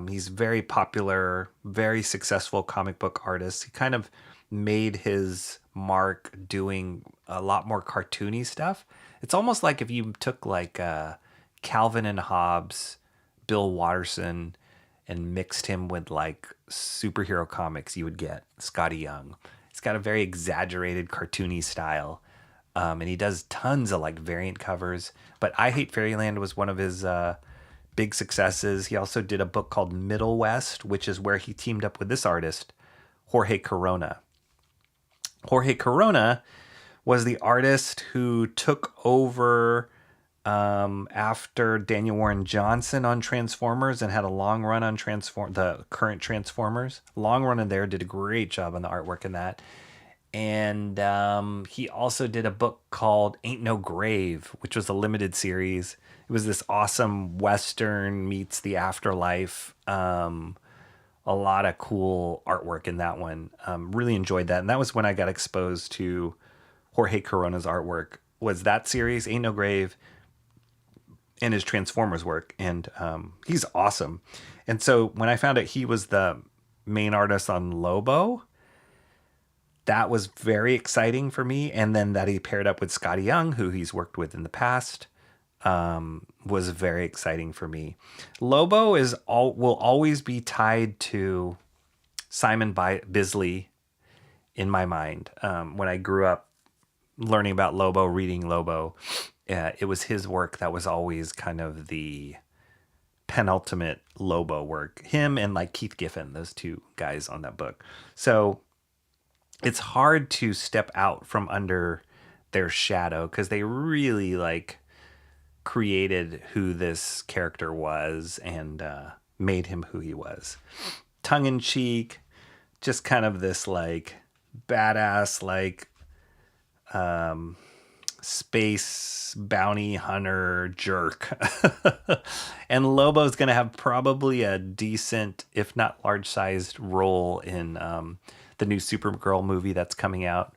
He's very popular, very successful comic book artist. He kind of made his mark doing a lot more cartoony stuff. It's almost like if you took like Calvin and Hobbes, Bill Watterson, and mixed him with like superhero comics, you would get Scotty Young. He's got a very exaggerated cartoony style. And he does tons of like variant covers. But I Hate Fairyland was one of his big successes. He also did a book called Middle West, which is where he teamed up with this artist, Jorge Corona. Jorge Corona was the artist who took over after Daniel Warren Johnson on Transformers and had a long run on the current Transformers. Long run in there, did a great job on the artwork in that. And he also did a book called Ain't No Grave, which was a limited series. It was this awesome Western meets the afterlife. A lot of cool artwork in that one. Really enjoyed that. And that was when I got exposed to Jorge Corona's artwork, was that series, Ain't No Grave, and his Transformers work. And he's awesome. And so when I found out he was the main artist on Lobo, that was very exciting for me. And then that he paired up with Scotty Young, who he's worked with in the past, was very exciting for me. Lobo will always be tied to Simon Bisley in my mind. When I grew up learning about Lobo, reading Lobo, it was his work that was always kind of the penultimate Lobo work. Him and like Keith Giffen, those two guys on that book. So it's hard to step out from under their shadow because they really like created who this character was and made him who he was. Tongue in cheek, just kind of this like badass like space bounty hunter jerk. And Lobo's going to have probably a decent, if not large-sized role in the new Supergirl movie that's coming out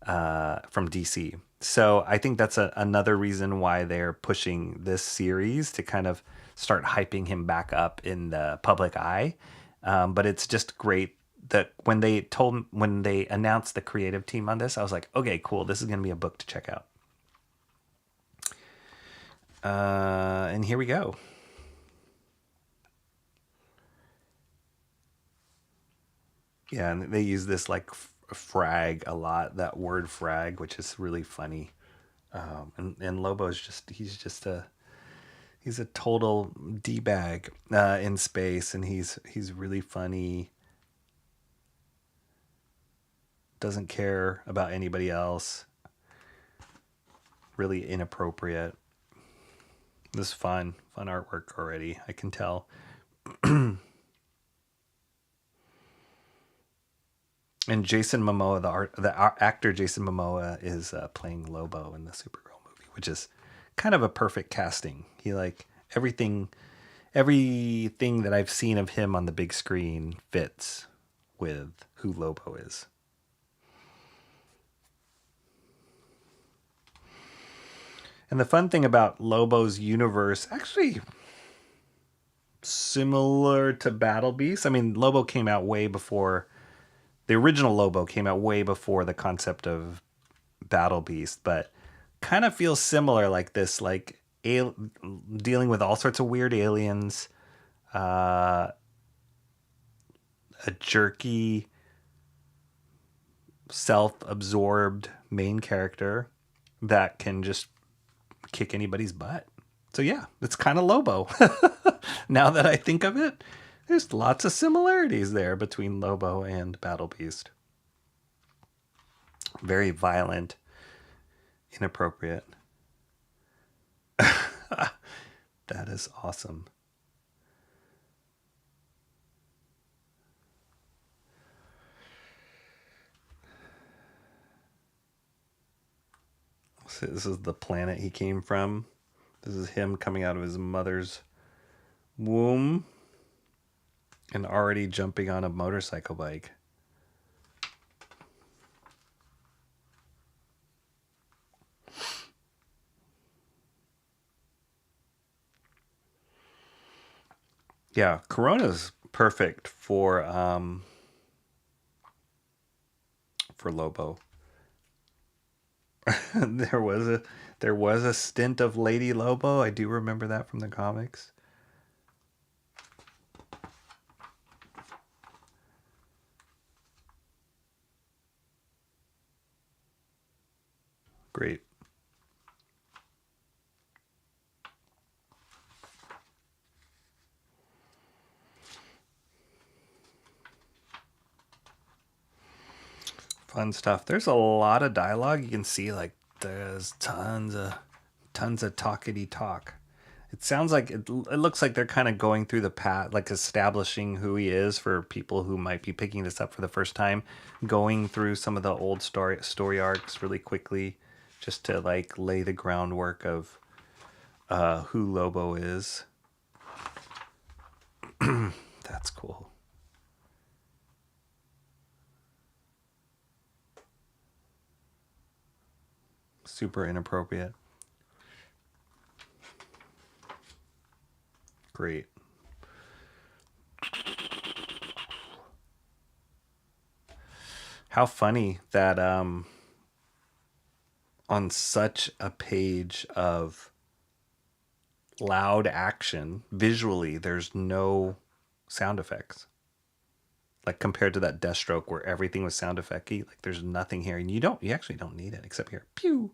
from DC. So I think that's another reason why they're pushing this series to kind of start hyping him back up in the public eye. But it's just great that when they announced the creative team on this, I was like, okay, cool. This is going to be a book to check out. And here we go. Yeah, and they use this like frag a lot, that word frag, which is really funny. And Lobo's he's a total D-bag in space, and he's really funny. Doesn't care about anybody else. Really inappropriate. This is fun artwork already, I can tell. And Jason Momoa, the actor Jason Momoa, is playing Lobo in the Supergirl movie, which is kind of a perfect casting. He like everything that I've seen of him on the big screen fits with who Lobo is. And the fun thing about Lobo's universe, actually similar to Battle Beast. I mean, Lobo came out way before. The original Lobo came out way before the concept of Battle Beast, but kind of feels similar, like this, like dealing with all sorts of weird aliens, a jerky, self-absorbed main character that can just kick anybody's butt. So yeah, it's kind of Lobo. Now that I think of it, there's lots of similarities there between Lobo and Battle Beast. Very violent, inappropriate. That is awesome. So this is the planet he came from. This is him coming out of his mother's womb and already jumping on a motorcycle bike. Yeah, Corona's perfect for Lobo. There was a stint of Lady Lobo. I do remember that from the comics. Great. Fun stuff. There's a lot of dialogue. You can see like there's tons of talkity talk. It sounds like it looks like they're kind of going through the path, like establishing who he is for people who might be picking this up for the first time, going through some of the old story arcs really quickly, just to like lay the groundwork of who Lobo is. That's cool. Super inappropriate. Great. How funny that on such a page of loud action, visually, there's no sound effects. Like compared to that Deathstroke where everything was sound effect-y, like there's nothing here, and you actually don't need it except here. Pew.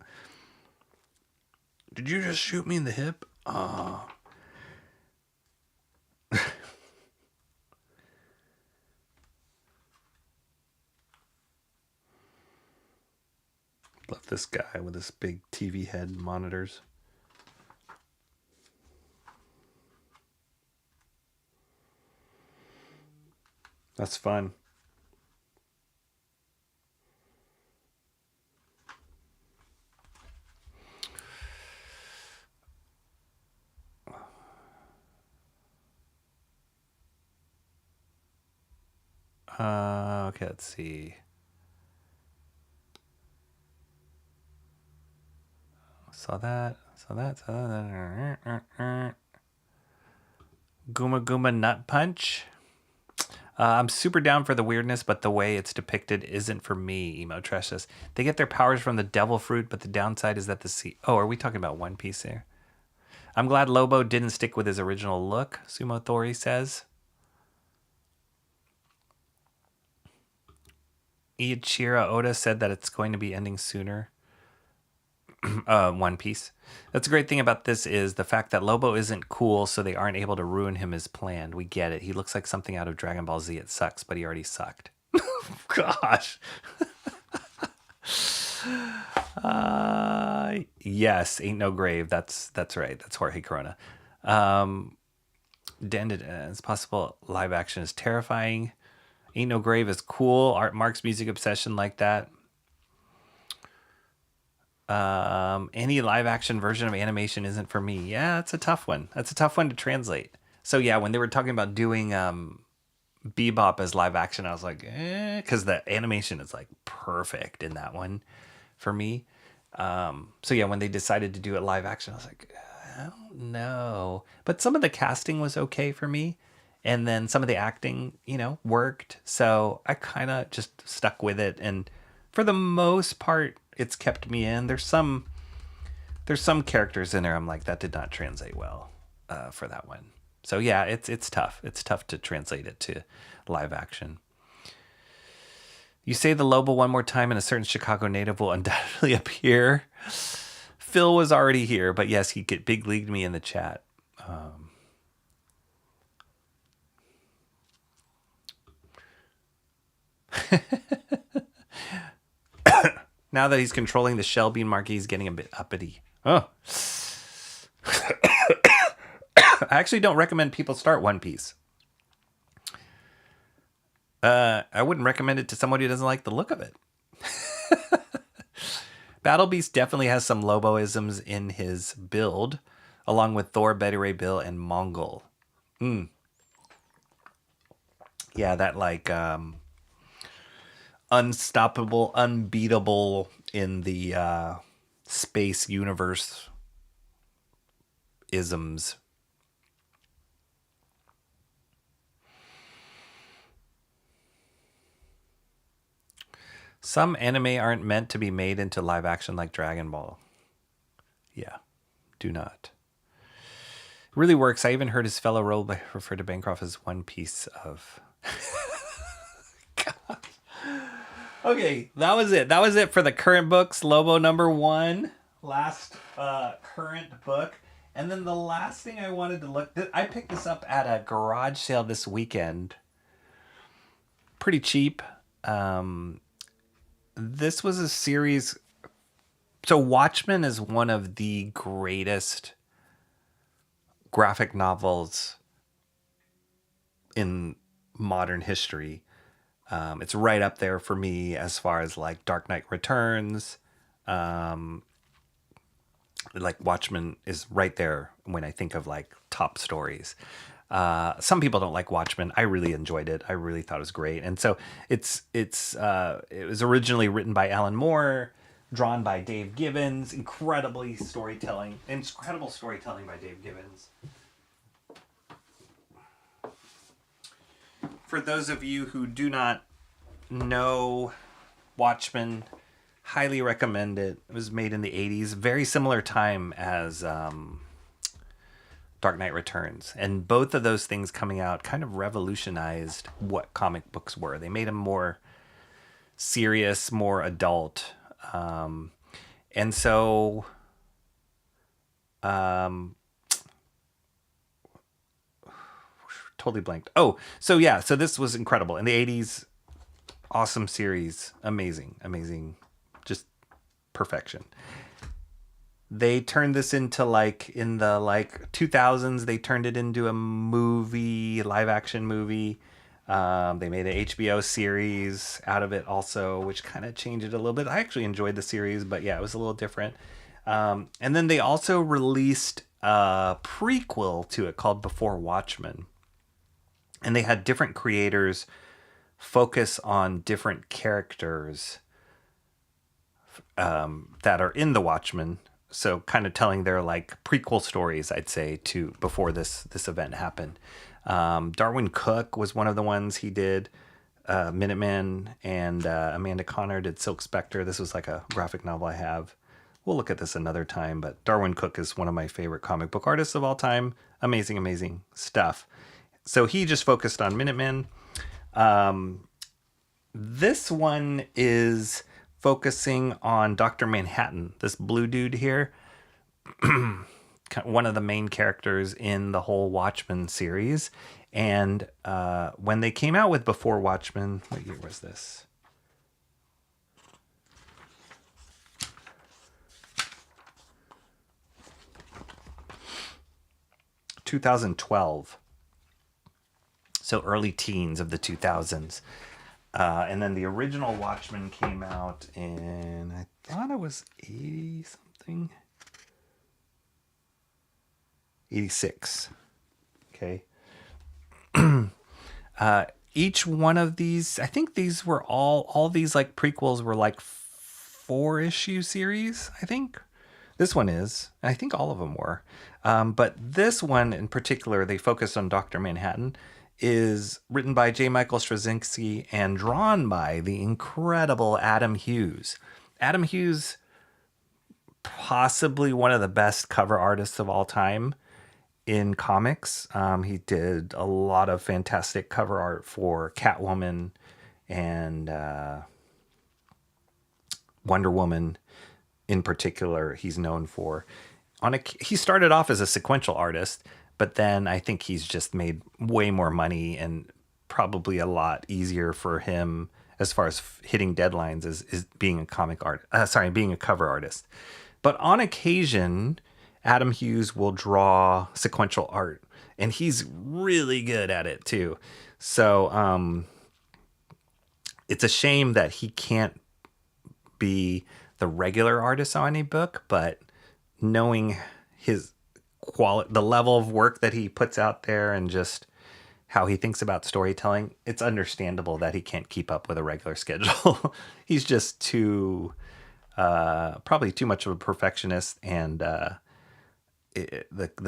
Did you just shoot me in the hip? Oh. Love this guy with his big TV head monitors. That's fun. Okay, let's see. Saw that. Gooma Gooma Nut Punch. I'm super down for the weirdness, but the way it's depicted isn't for me, Emo Trash says. They get their powers from the devil fruit, but the downside is that the sea... Oh, are we talking about One Piece here? I'm glad Lobo didn't stick with his original look, Sumo Thori says. Ichiro Oda said that it's going to be ending sooner. One Piece. That's a great thing about this is the fact that Lobo isn't cool, so they aren't able to ruin him as planned. We get it. He looks like something out of Dragon Ball Z. It sucks, but he already sucked. Gosh. Yes, Ain't No Grave. That's right. That's Jorge Corona. It's possible live action is terrifying. Ain't No Grave is cool. Art Mark's music obsession like that. Any live action version of animation isn't for me. Yeah, that's a tough one. That's a tough one to translate. So yeah, when they were talking about doing Bebop as live action, I was like, because the animation is like perfect in that one for me. So yeah, when they decided to do it live action, I was like, I don't know. But some of the casting was okay for me. And then some of the acting, worked. So I kind of just stuck with it. And for the most part, it's kept me in. There's some characters in there I'm like, that did not translate well for that one. So yeah, it's tough. It's tough to translate it to live action. You say the Lobo one more time and a certain Chicago native will undoubtedly appear. Phil was already here, but yes, he big leagued me in the chat. Now that he's controlling the shell bean market, he's getting a bit uppity. Oh. I actually don't recommend people start One Piece. I wouldn't recommend it to somebody who doesn't like the look of it. Battle Beast definitely has some Loboisms in his build, along with Thor, Betty Ray Bill, and Mongol. Yeah, that like unstoppable, unbeatable in the space universe isms. Some anime aren't meant to be made into live action like Dragon Ball. Yeah, do not. Really works. I even heard his fellow role refer to Bancroft as one piece of... God. Okay, that was it. That was it for the current books. Lobo #1, last current book. And then the last thing I wanted to look... I picked this up at a garage sale this weekend. Pretty cheap. This was a series... So Watchmen is one of the greatest graphic novels in modern history. It's right up there for me as far as like Dark Knight Returns. Like Watchmen is right there when I think of like top stories. Some people don't like Watchmen. I really enjoyed it. I really thought it was great. And so it was originally written by Alan Moore, drawn by Dave Gibbons. Incredible storytelling by Dave Gibbons. For those of you who do not know Watchmen, highly recommend it. It was made in the 80s, very similar time as Dark Knight Returns. And both of those things coming out kind of revolutionized what comic books were. They made them more serious, more adult. And so... totally blanked. Oh, so yeah, so this was incredible. In the 80s, awesome series. Amazing. Just perfection. They turned this into like, in the like 2000s, they turned it into a movie, live action movie. They made an HBO series out of it also, which kind of changed it a little bit. I actually enjoyed the series, but yeah, it was a little different. And then they also released a prequel to it called Before Watchmen. And they had different creators focus on different characters that are in the Watchmen. So kind of telling their like prequel stories, I'd say, to before this event happened. Darwin Cook was one of the ones he did. Minutemen, and Amanda Conner did Silk Spectre. This was like a graphic novel I have. We'll look at this another time, but Darwin Cook is one of my favorite comic book artists of all time. Amazing, amazing stuff. So he just focused on Minutemen. This one is focusing on Dr. Manhattan, this blue dude here. One of the main characters in the whole Watchmen series. And when they came out with Before Watchmen, what year was this? ...2012. So early teens of the 2000s. And then the original Watchmen came out in... I thought it was 80-something. 86. Okay. Each one of these, I think these were all these like prequels were like 4-issue series, I think. This one is. I think all of them were. But this one in particular, they focused on Dr. Manhattan, is written by J. Michael Straczynski and drawn by the incredible Adam Hughes. Adam Hughes, possibly one of the best cover artists of all time in comics. He did a lot of fantastic cover art for Catwoman and Wonder Woman in particular. He's known for. He started off as a sequential artist, but then I think he's just made way more money and probably a lot easier for him as far as hitting deadlines is being a being a cover artist. But on occasion, Adam Hughes will draw sequential art, and he's really good at it too. So it's a shame that he can't be the regular artist on any book, but knowing his quality, the level of work that he puts out there, and just how he thinks about storytelling, it's understandable that he can't keep up with a regular schedule. He's just probably too much of a perfectionist, and the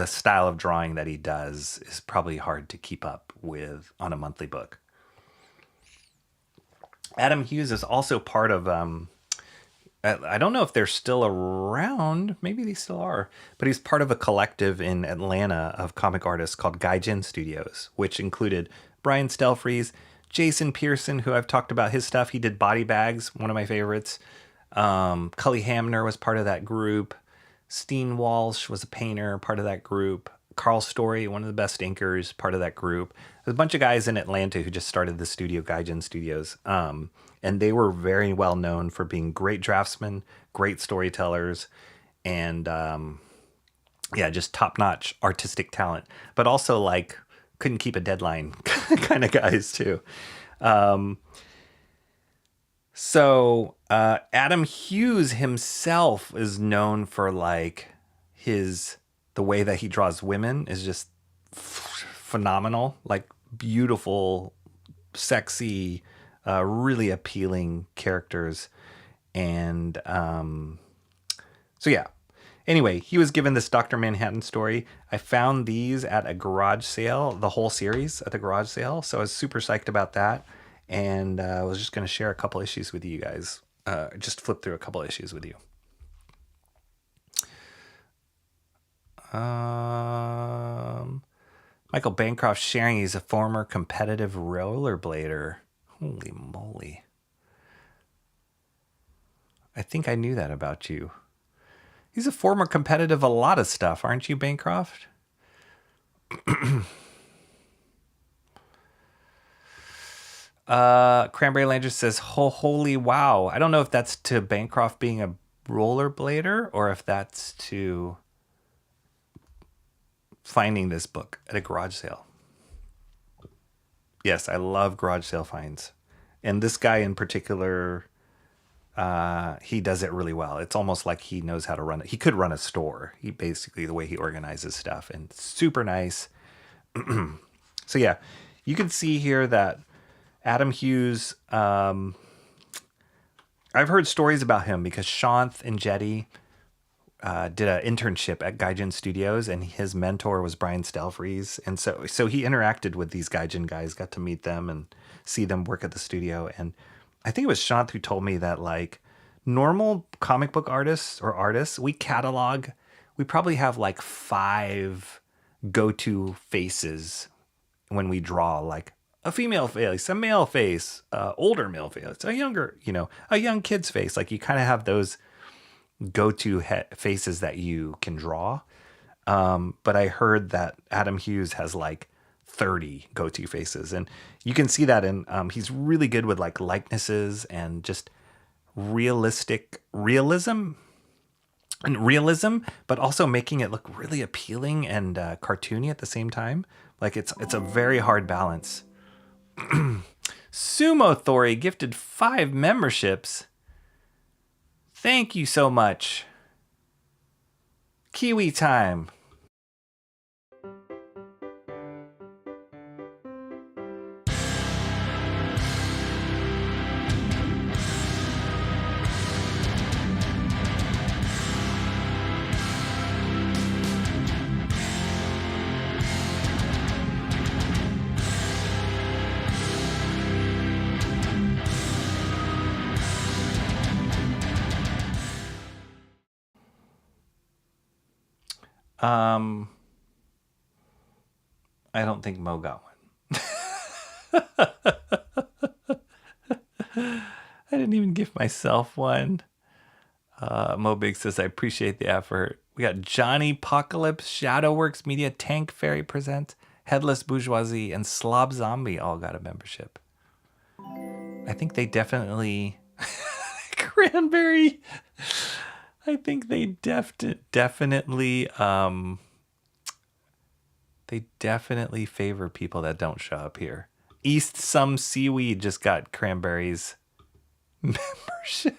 style of drawing that he does is probably hard to keep up with on a monthly book. Adam Hughes is also part of, I don't know if they're still around, maybe they still are, but he's part of a collective in Atlanta of comic artists called Geiger Studios, which included Brian Stelfreeze, Jason Pearson, who I've talked about his stuff. He did Body Bags, one of my favorites. Cully Hamner was part of that group. Steen Walsh was a painter, part of that group. Carl Story, one of the best inkers, part of that group. There's a bunch of guys in Atlanta who just started the studio, Geiger Studios. And they were very well known for being great draftsmen, great storytellers, and just top-notch artistic talent. But also like couldn't keep a deadline kind of guys too. So Adam Hughes himself is known for like the way that he draws women is just phenomenal, like beautiful, sexy, really appealing characters. And so yeah. Anyway, he was given this Dr. Manhattan story. I found these at a garage sale, the whole series at the garage sale. So I was super psyched about that. And I was just going to share a couple issues with you guys. Just flip through a couple issues with you. Michael Bancroft sharing he's a former competitive rollerblader. Holy moly. I think I knew that about you. He's a former competitive a lot of stuff, aren't you, Bancroft? Cranberry Lander says, holy wow. I don't know if that's to Bancroft being a rollerblader or if that's to finding this book at a garage sale. Yes, I love garage sale finds. And this guy in particular, he does it really well. It's almost like he knows how to run it. He could run a store. He basically, the way he organizes stuff, and super nice. So yeah, you can see here that Adam Hughes, I've heard stories about him because Shanth and Jetty did an internship at Gaijin Studios, and his mentor was Brian Stelfreeze. And so he interacted with these Gaijin guys, got to meet them and see them work at the studio. And I think it was Shanth who told me that like normal comic book artists, we probably have like 5 go-to faces when we draw, like a female face, a male face, older male face, a young kid's face. Like you kind of have those go-to faces that you can draw. But I heard that Adam Hughes has like 30 go-to faces, and you can see that in he's really good with like likenesses and just realism, but also making it look really appealing and cartoony at the same time. Like it's a very hard balance. Sumo Thori gifted 5 memberships. Thank you so much. Kiwi time. I don't think Mo got one. I didn't even give myself one. Mo Big says, I appreciate the effort. We got Johnny Apocalypse, Shadowworks Media, Tank Fairy Present, Headless Bourgeoisie, and Slob Zombie all got a membership. I think they definitely... Cranberry... I think they definitely favor people that don't show up here. East Some Seaweed just got Cranberry's membership.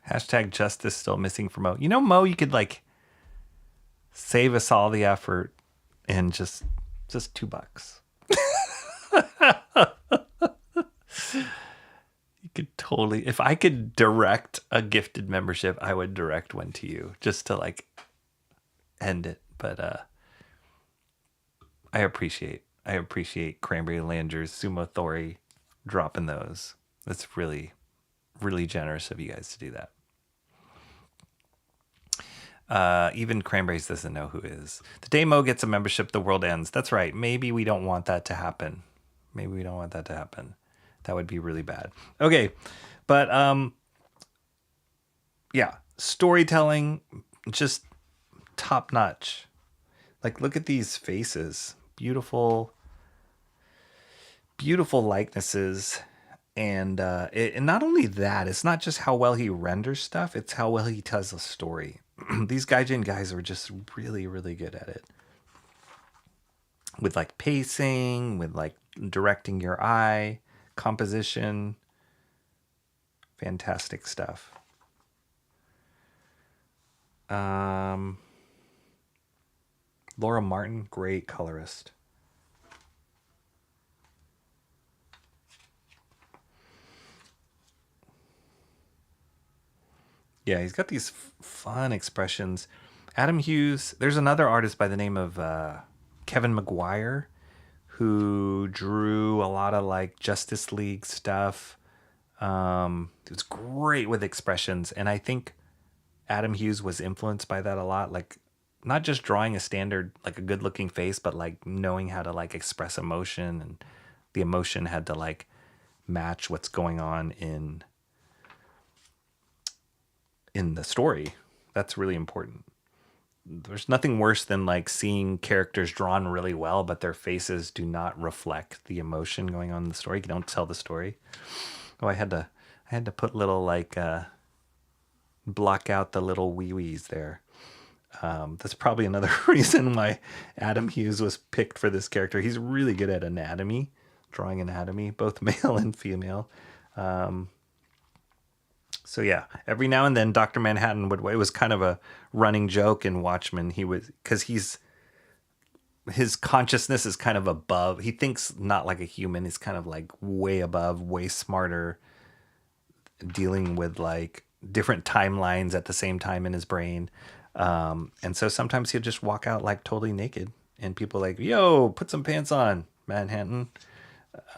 Hashtag justice still missing for Mo. You know, Mo, you could like save us all the effort and just $2. You could totally, if I could direct a gifted membership, I would direct one to you just to like end it. But I appreciate Cranberry Landers, Sumo Thori dropping those. That's really, really generous of you guys to do that. Even Cranberries doesn't know who is. The day Mo gets a membership, the world ends. That's right. Maybe we don't want that to happen. That would be really bad. Okay. But, yeah. Storytelling, just top notch. Like, look at these faces. Beautiful, beautiful likenesses. And not only that, it's not just how well he renders stuff, it's how well he tells a story. These Gaijin guys are just really, really good at it. With like pacing, with like directing your eye, composition. Fantastic stuff. Laura Martin, great colorist. Yeah, he's got these fun expressions. Adam Hughes, there's another artist by the name of Kevin McGuire who drew a lot of like Justice League stuff. It was great with expressions. And I think Adam Hughes was influenced by that a lot. Like not just drawing a standard, like a good looking face, but like knowing how to like express emotion, and the emotion had to like match what's going on in the story. That's really important. There's nothing worse than like seeing characters drawn really well, but their faces do not reflect the emotion going on in the story. You don't tell the story. Oh, I had to I had to put little like block out the little wee-wees there. That's probably another reason why Adam Hughes was picked for this character. He's really good at anatomy, drawing anatomy, both male and female. So yeah, every now and then Dr. Manhattan would, it was kind of a running joke in Watchmen. He was, because his consciousness is kind of above. He thinks not like a human. He's kind of like way above, way smarter, dealing with like different timelines at the same time in his brain. And so sometimes he'll just walk out like totally naked and people are like, yo, put some pants on, Manhattan.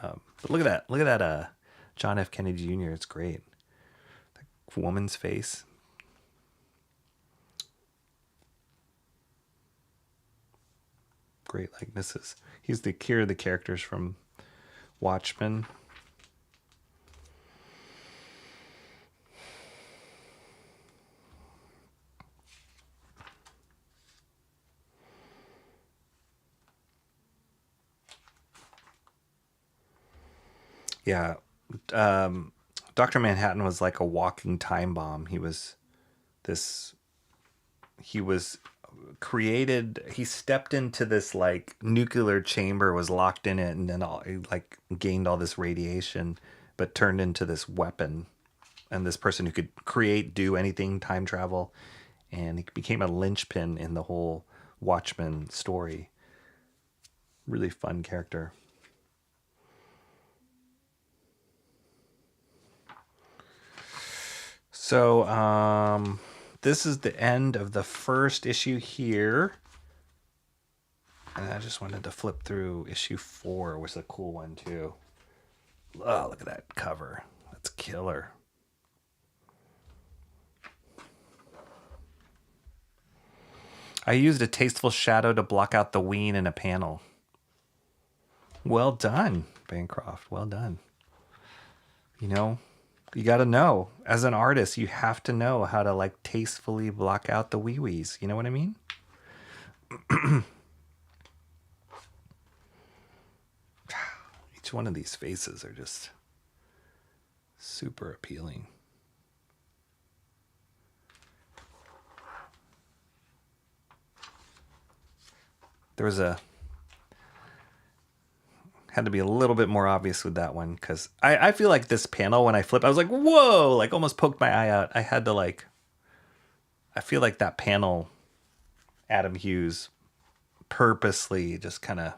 But look at that John F. Kennedy Jr. It's great. The woman's face. Great likenesses. He's the characters from Watchmen. Yeah. Dr. Manhattan was like a walking time bomb. He was created, he stepped into this like nuclear chamber, was locked in it, and then like gained all this radiation, but turned into this weapon. And this person who could create, do anything, time travel. And he became a linchpin in the whole Watchmen story. Really fun character. So, this is the end of the first issue here. And I just wanted to flip through issue 4, which is a cool one too. Oh, look at that cover. That's killer. I used a tasteful shadow to block out the ween in a panel. Well done, Bancroft. Well done. You know, you got to know, as an artist, you have to know how to like tastefully block out the wee-wees. You know what I mean? Each one of these faces are just super appealing. There was had to be a little bit more obvious with that one, because I feel like this panel, when I flipped, I was like, whoa, like almost poked my eye out. I had to like, I feel like that panel, Adam Hughes purposely just kind of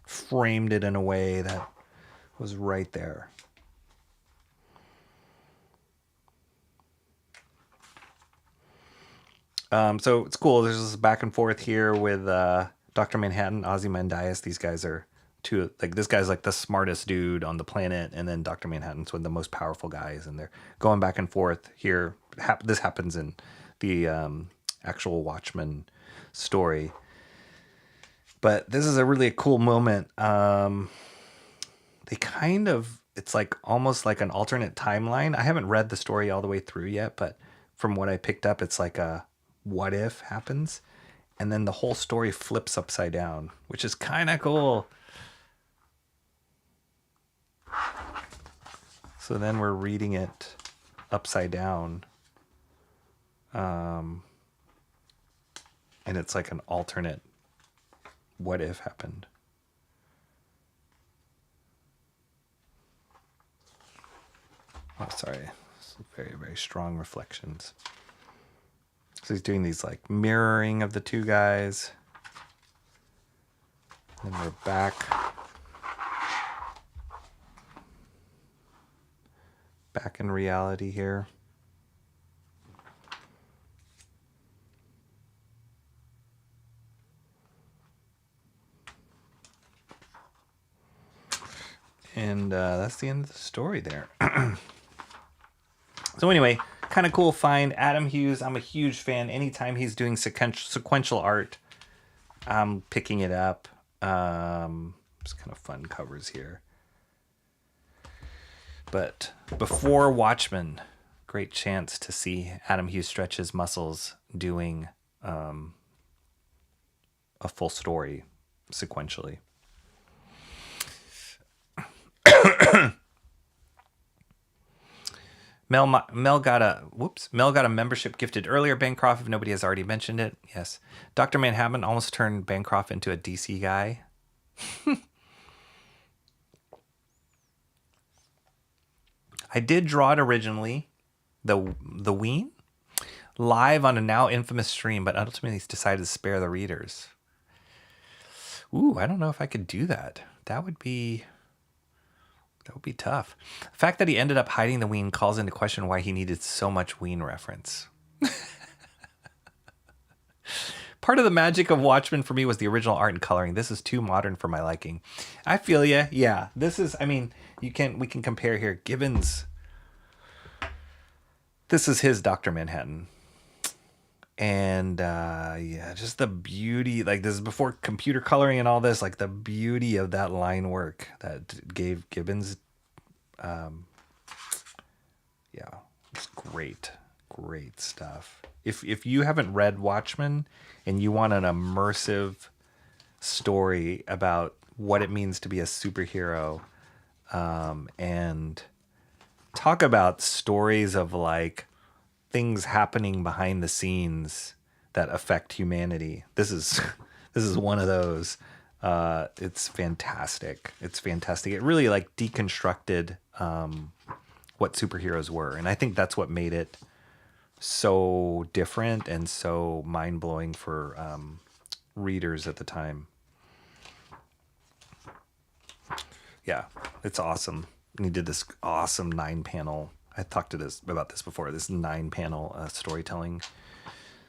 framed it in a way that was right there. So it's cool. There's this back and forth here with Dr. Manhattan, Ozymandias. These guys are two, like this guy's like the smartest dude on the planet, and then Dr. Manhattan's one of the most powerful guys, and they're going back and forth here. This happens in the actual Watchmen story. But this is a really cool moment. They kind of, it's like almost like an alternate timeline. I haven't read the story all the way through yet, but from what I picked up, it's like a what if happens, and then the whole story flips upside down, which is kind of cool. So then we're reading it upside down, and it's like an alternate what if happened. Oh, sorry. Very, very strong reflections. So he's doing these like mirroring of the two guys. Then we're back. Back in reality here. And that's the end of the story there. So anyway, kind of cool find. Adam Hughes, I'm a huge fan. Anytime he's doing sequential art, I'm picking it up. It's kind of fun covers here. But before Watchmen, great chance to see Adam Hughes stretch his muscles doing a full story sequentially. Mel got a membership gifted earlier. Bancroft, if nobody has already mentioned it. Yes. Dr. Manhattan almost turned Bancroft into a DC guy. I did draw it originally, the Ween, live on a now infamous stream, but ultimately decided to spare the readers. Ooh, I don't know if I could do that. That would be tough. The fact that he ended up hiding the Ween calls into question why he needed so much Ween reference. Part of the magic of Watchmen for me was the original art and coloring. This is too modern for my liking. I feel ya. Yeah, this is, I mean, we can compare here. Gibbons, this is his Dr. Manhattan. And yeah, just the beauty, like this is before computer coloring and all this, like the beauty of that line work that gave Gibbons, yeah, it's great stuff. If you haven't read Watchmen and you want an immersive story about what it means to be a superhero, and talk about stories of like things happening behind the scenes that affect humanity. This is one of those. It's fantastic. It's fantastic. It really like deconstructed what superheroes were, and I think that's what made it so different and so mind-blowing for readers at the time. Yeah, it's awesome. And he did this awesome 9-panel. I talked about this before. This 9-panel storytelling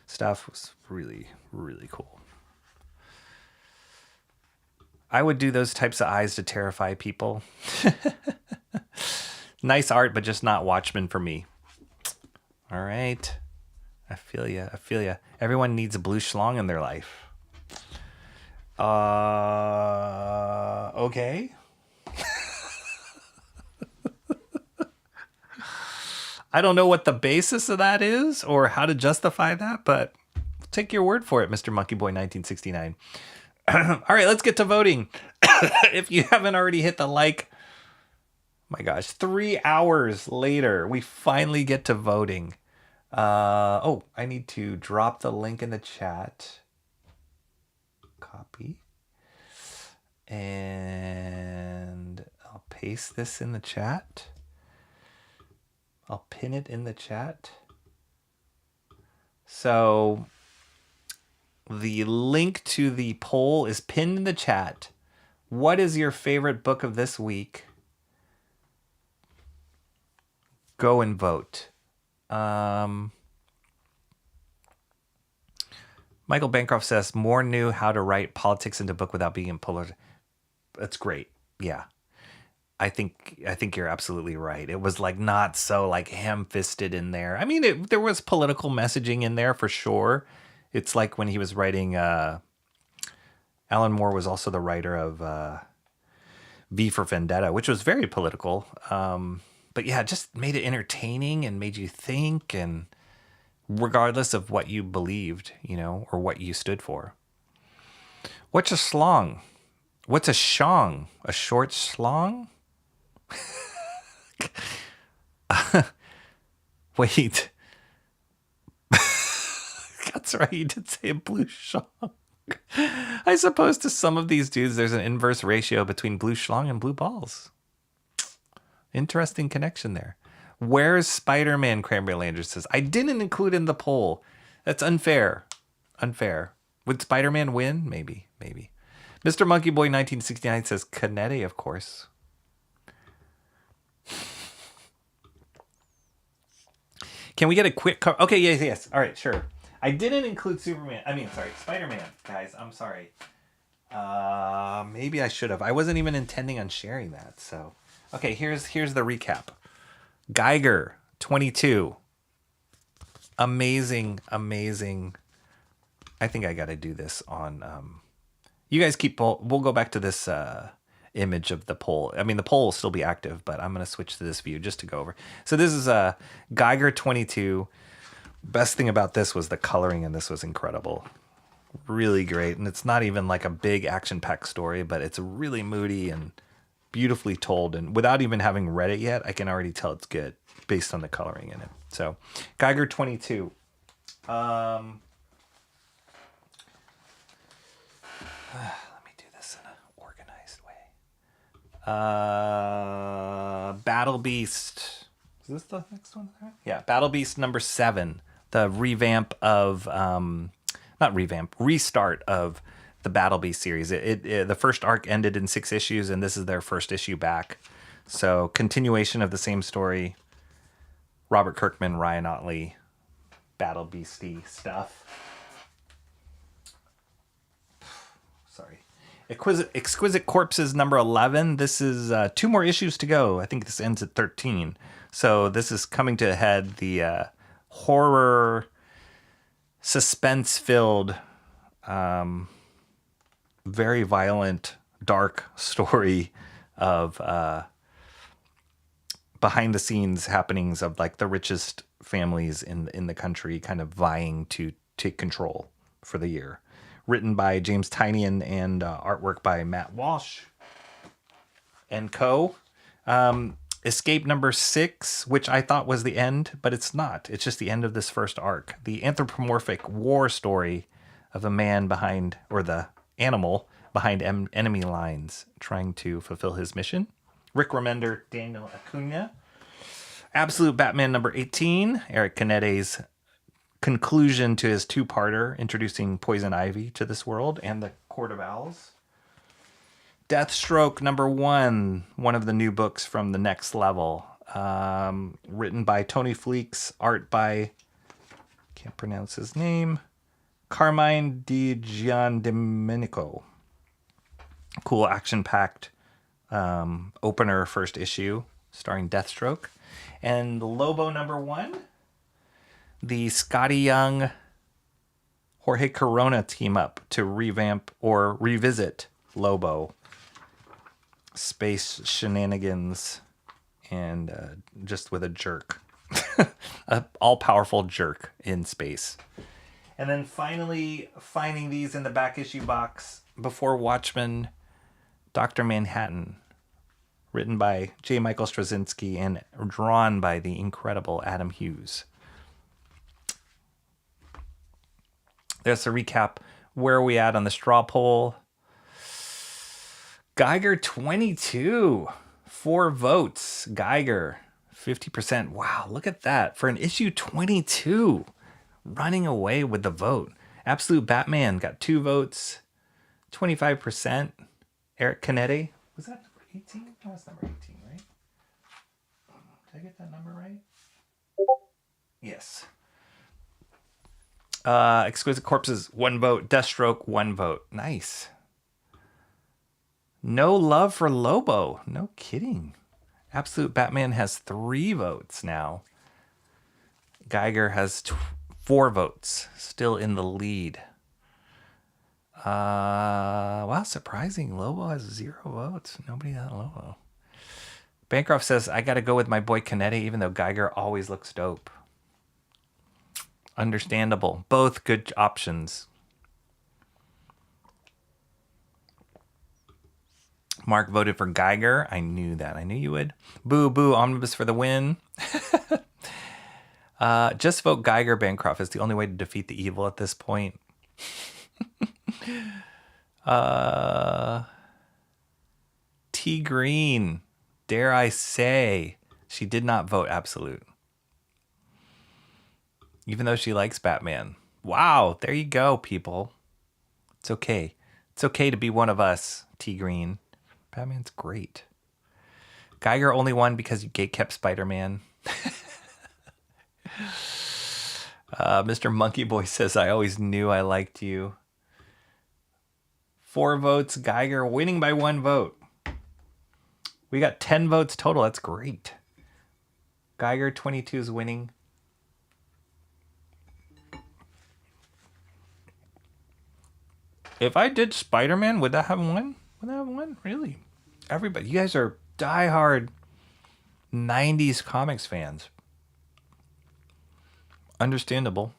stuff was really, really cool. I would do those types of eyes to terrify people. Nice art, but just not Watchmen for me. All right. I feel ya. Everyone needs a blue schlong in their life. Okay. I don't know what the basis of that is or how to justify that, but I'll take your word for it, Mr. Monkey Boy 1969. All right, let's get to voting. If you haven't already hit the like, my gosh, 3 hours later, we finally get to voting. I need to drop the link in the chat. Copy. And I'll paste this in the chat. I'll pin it in the chat. So the link to the poll is pinned in the chat. What is your favorite book of this week? Go and vote. Michael Bancroft says, Moore knew how to write politics into a book without being polar. That's great. Yeah. I think you're absolutely right. It was like not so like ham-fisted in there. I mean, there was political messaging in there for sure. It's like when he was writing, Alan Moore was also the writer of V for Vendetta, which was very political. But yeah, just made it entertaining and made you think, and regardless of what you believed, or what you stood for. What's a slong? What's a shong? A short slong? Wait. That's right, you did say a blue schlong. I suppose to some of these dudes, there's an inverse ratio between blue schlong and blue balls. Interesting connection there. Where's Spider-Man? Cranberry Lander says. I didn't include in the poll. That's unfair. Would Spider-Man win? Maybe. Mr. Monkey Boy 1969 says Canete, of course. Can we get a quick cover? Okay, yes. All right, sure. I didn't include Spider-Man, guys. I'm sorry. Maybe I should have. I wasn't even intending on sharing that. So, okay, here's the recap. Geiger, 22. Amazing. I think I got to do this on. You guys keep. We'll go back to this image of the poll. I mean, the poll will still be active, but I'm going to switch to this view just to go over. So this is Geiger 22. Best thing about this was the coloring, and this was incredible. Really great. And it's not even like a big action-packed story, but it's really moody and beautifully told, and without even having read it yet, I can already tell it's good based on the coloring in it. So, Geiger 22. Let me do this in an organized way. Battle Beast. Is this the next one? Yeah, Battle Beast number 7. The revamp of, restart of the Battle Beast series. The first arc ended in 6 issues, and this is their first issue back. So, continuation of the same story. Robert Kirkman, Ryan Ottley, Battle Beasty stuff. Sorry. Exquisite Corpses number 11. This is 2 more issues to go. I think this ends at 13. So this is coming to a head. The horror, suspense-filled, very violent, dark story of behind-the-scenes happenings of like the richest families in the country kind of vying to take control for the year. Written by James Tynion and artwork by Matt Walsh and co. Escape number 6, which I thought was the end, but it's not. It's just the end of this first arc. The anthropomorphic war story of a man behind, or the animal behind enemy lines trying to fulfill his mission. Rick Remender, Daniel Acuna. Absolute Batman number 18, Eric Canette's conclusion to his 2-parter introducing Poison Ivy to this world and the Court of Owls. Deathstroke number 1, one of the new books from the Next Level, written by Tony Fleeks, art by, can't pronounce his name, Carmine Di Giandomenico. Cool action-packed opener first issue starring Deathstroke. And Lobo number 1, the Scotty Young Jorge Corona team up to revamp or revisit Lobo. Space shenanigans and just with a jerk. A all-powerful jerk in space. And then finally finding these in the back issue box before Watchmen, Dr. Manhattan. Written by J. Michael Straczynski and drawn by the incredible Adam Hughes. There's a recap. Where are we at on the straw poll? Geiger 22. 4 votes. Geiger 50%. Wow, look at that. For an issue 22. Running away with the vote. Absolute Batman got 2 votes. 25%. Eric Canette. Was that number 18? That was number 18, right? Did I get that number right? Yes. Exquisite Corpses, 1 vote. Deathstroke, 1 vote. Nice. No love for Lobo. No kidding. Absolute Batman has 3 votes now. Geiger has 4 votes. Still in the lead. Wow, surprising. Lobo has 0 votes. Nobody got Lobo. Bancroft says, I got to go with my boy Canette, even though Geiger always looks dope. Understandable. Both good options. Mark voted for Geiger. I knew that. I knew you would. Boo, boo. Omnibus for the win. Just vote Geiger, Bancroft. It's the only way to defeat the evil at this point. T Green. Dare I say. She did not vote Absolute. Even though she likes Batman. Wow, there you go, people. It's okay. It's okay to be one of us, T Green. Batman's great. Geiger only won because you gatekept Spider-Man. Mr. Monkey Boy says, I always knew I liked you. 4 votes, Geiger winning by 1 vote. We got 10 votes total. That's great. Geiger 22 is winning. If I did Spider-Man, would that have won? Would that have won? Really? Everybody. You guys are diehard 90s comics fans. Understandable.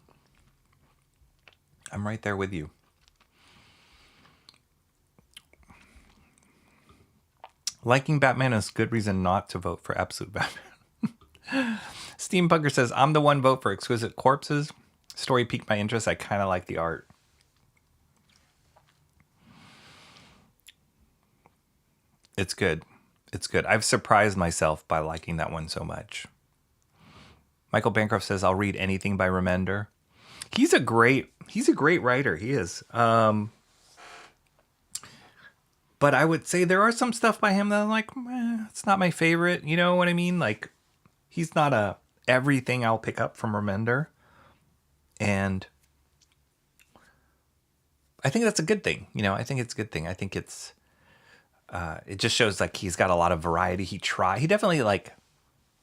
I'm right there with you. Liking Batman is good reason not to vote for Absolute Batman. Steampunker says, I'm the one vote for Exquisite Corpses. Story piqued my interest. I kind of like the art. It's good. It's good. I've surprised myself by liking that one so much. Michael Bancroft says, I'll read anything by Remender. He's a great writer. He is. But I would say there are some stuff by him that I'm like, it's not my favorite. You know what I mean? Like, he's not a everything I'll pick up from Remender. And I think that's a good thing. You know, I think it's a good thing. I think it's, it just shows like he's got a lot of variety. He definitely like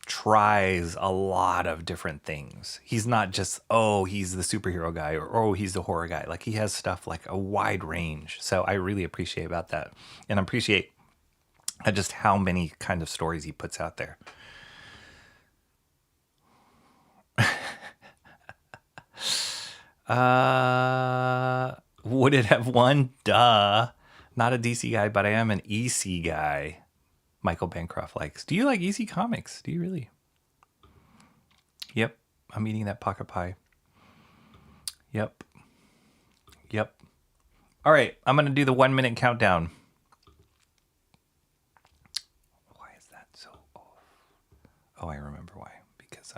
tries a lot of different things. He's not just, oh, he's the superhero guy or, oh, he's the horror guy. Like he has stuff like a wide range. So I really appreciate about that. And I appreciate just how many kind of stories he puts out there. Would it have won? Duh. Not a DC guy, but I am an EC guy. Michael Bancroft likes. Do you like EC Comics? Do you really? Yep. I'm eating that pocket pie. Yep. All right. I'm going to do the 1 minute countdown. Why is that so off? Oh, I remember why. Because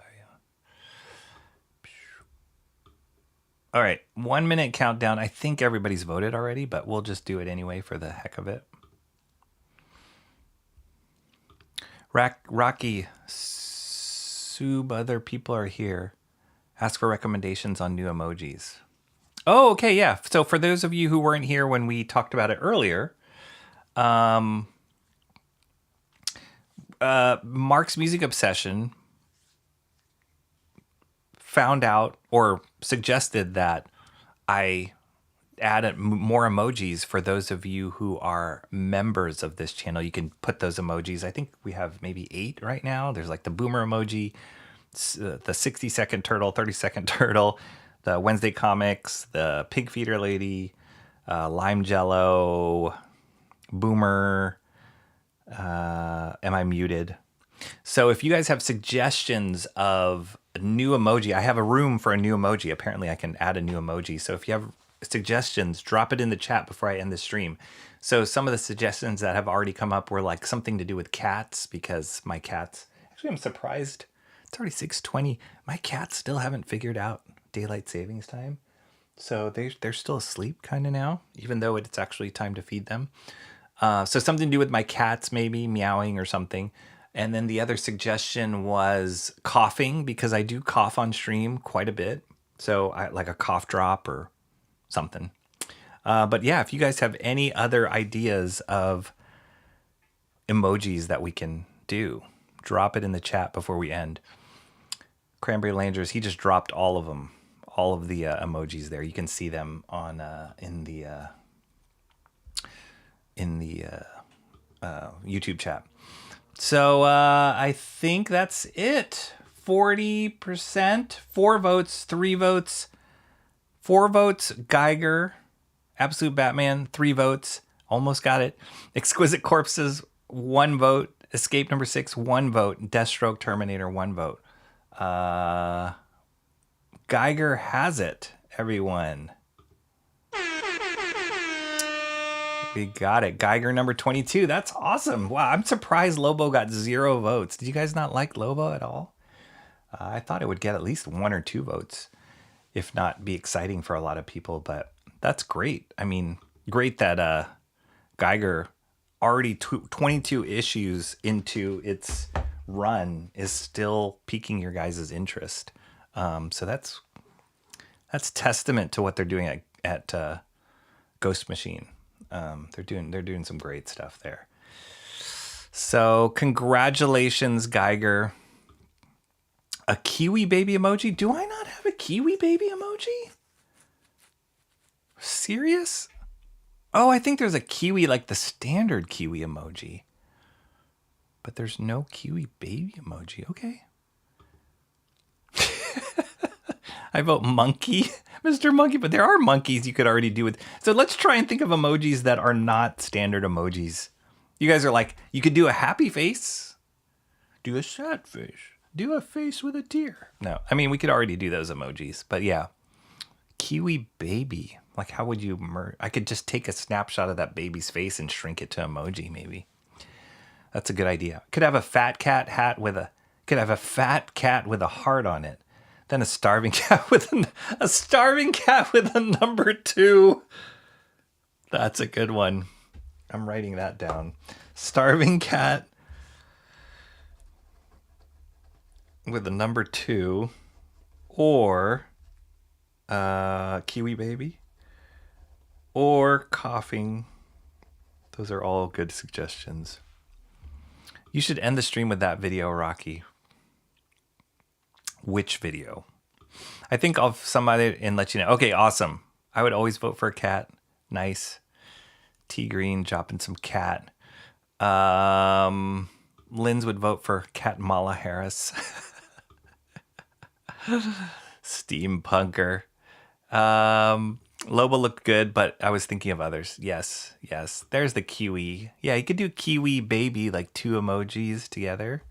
All right. 1 minute countdown. I think everybody's voted already, but we'll just do it anyway for the heck of it. Rocky, Sub, other people are here. Ask for recommendations on new emojis. Oh, okay, yeah. So for those of you who weren't here when we talked about it earlier, Mark's Music Obsession found out or suggested that I add more emojis for those of you who are members of this channel. You can put those emojis. I think we have maybe 8 right now. There's like the boomer emoji, the 60-second turtle, 30-second turtle, the Wednesday comics, the pig feeder lady, lime jello, boomer. Am I muted? So if you guys have suggestions of a new emoji, I have a room for a new emoji. Apparently I can add a new emoji. So if you have suggestions, drop it in the chat before I end the stream. So some of the suggestions that have already come up were like something to do with cats, because my cats, actually I'm surprised, it's already 6:20. My cats still haven't figured out daylight savings time. So they're still asleep kind of now, even though it's actually time to feed them. So something to do with my cats, maybe meowing or something. And then the other suggestion was coughing, because I do cough on stream quite a bit. So I like a cough drop or something. But yeah, if you guys have any other ideas of emojis that we can do, drop it in the chat before we end. Cranberry Landers, he just dropped all of them, all of the emojis there. You can see them on in the YouTube chat. So I think that's it. 40%, 4 votes, 3 votes. 4 votes, Geiger. Absolute Batman, 3 votes. Almost got it. Exquisite Corpses, 1 vote. Escape number 6, 1 vote. Deathstroke Terminator, 1 vote. Geiger has it, everyone. We got it. Geiger number 22. That's awesome. Wow, I'm surprised Lobo got 0 votes. Did you guys not like Lobo at all? I thought it would get at least 1 or 2 votes, if not be exciting for a lot of people, but that's great. I mean, great that Geiger, already 22 issues into its run, is still piquing your guys' interest. So that's testament to what they're doing at Ghost Machine. They're doing some great stuff there. So congratulations, Geiger. A kiwi baby emoji? Do I not have a kiwi baby emoji? Serious? Oh, I think there's a kiwi, like the standard kiwi emoji. But there's no kiwi baby emoji. Okay. I vote monkey, Mr. Monkey, but there are monkeys you could already do with. So let's try and think of emojis that are not standard emojis You guys are like, you could do a happy face, do a sad face, do a face with a tear. No, I mean, we could already do those emojis, but yeah. Kiwi baby. Like, how would you I could just take a snapshot of that baby's face and shrink it to emoji, maybe. That's a good idea. Could have a fat cat hat with a heart on it. Then a starving cat with a number 2. That's a good one. I'm writing that down. Starving cat with a number 2, or kiwi baby, or coughing. Those are all good suggestions. You should end the stream with that video, Rocky. Which video? I think I'll somebody and let you know. Okay, awesome. I would always vote for a cat. Nice. T Green dropping some cat. Linz would vote for Katmala Harris. Steampunker. Lobo looked good, but I was thinking of others. Yes. There's the kiwi. Yeah, you could do kiwi baby, like 2 emojis together.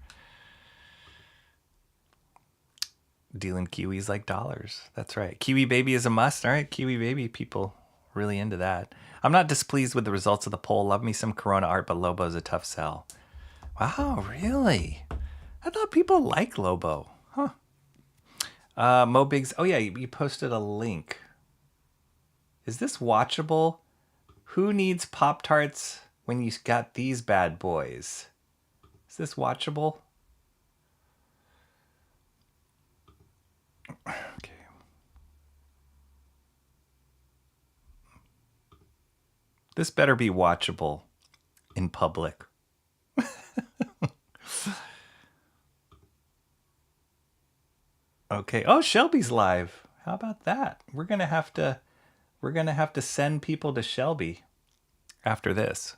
Dealing kiwis like dollars. That's right. Kiwi baby is a must. All right, kiwi baby, people really into that. I'm not displeased with the results of the poll. Love me some Corona art, but Lobo's a tough sell. Wow, really? I thought people like Lobo. Huh. Mo Biggs. Oh yeah, you posted a link. Is this watchable? Who needs Pop-Tarts when you got these bad boys? Is this watchable? Okay. This better be watchable in public. Okay. Oh, Shelby's live. How about that? We're gonna have to send people to Shelby after this.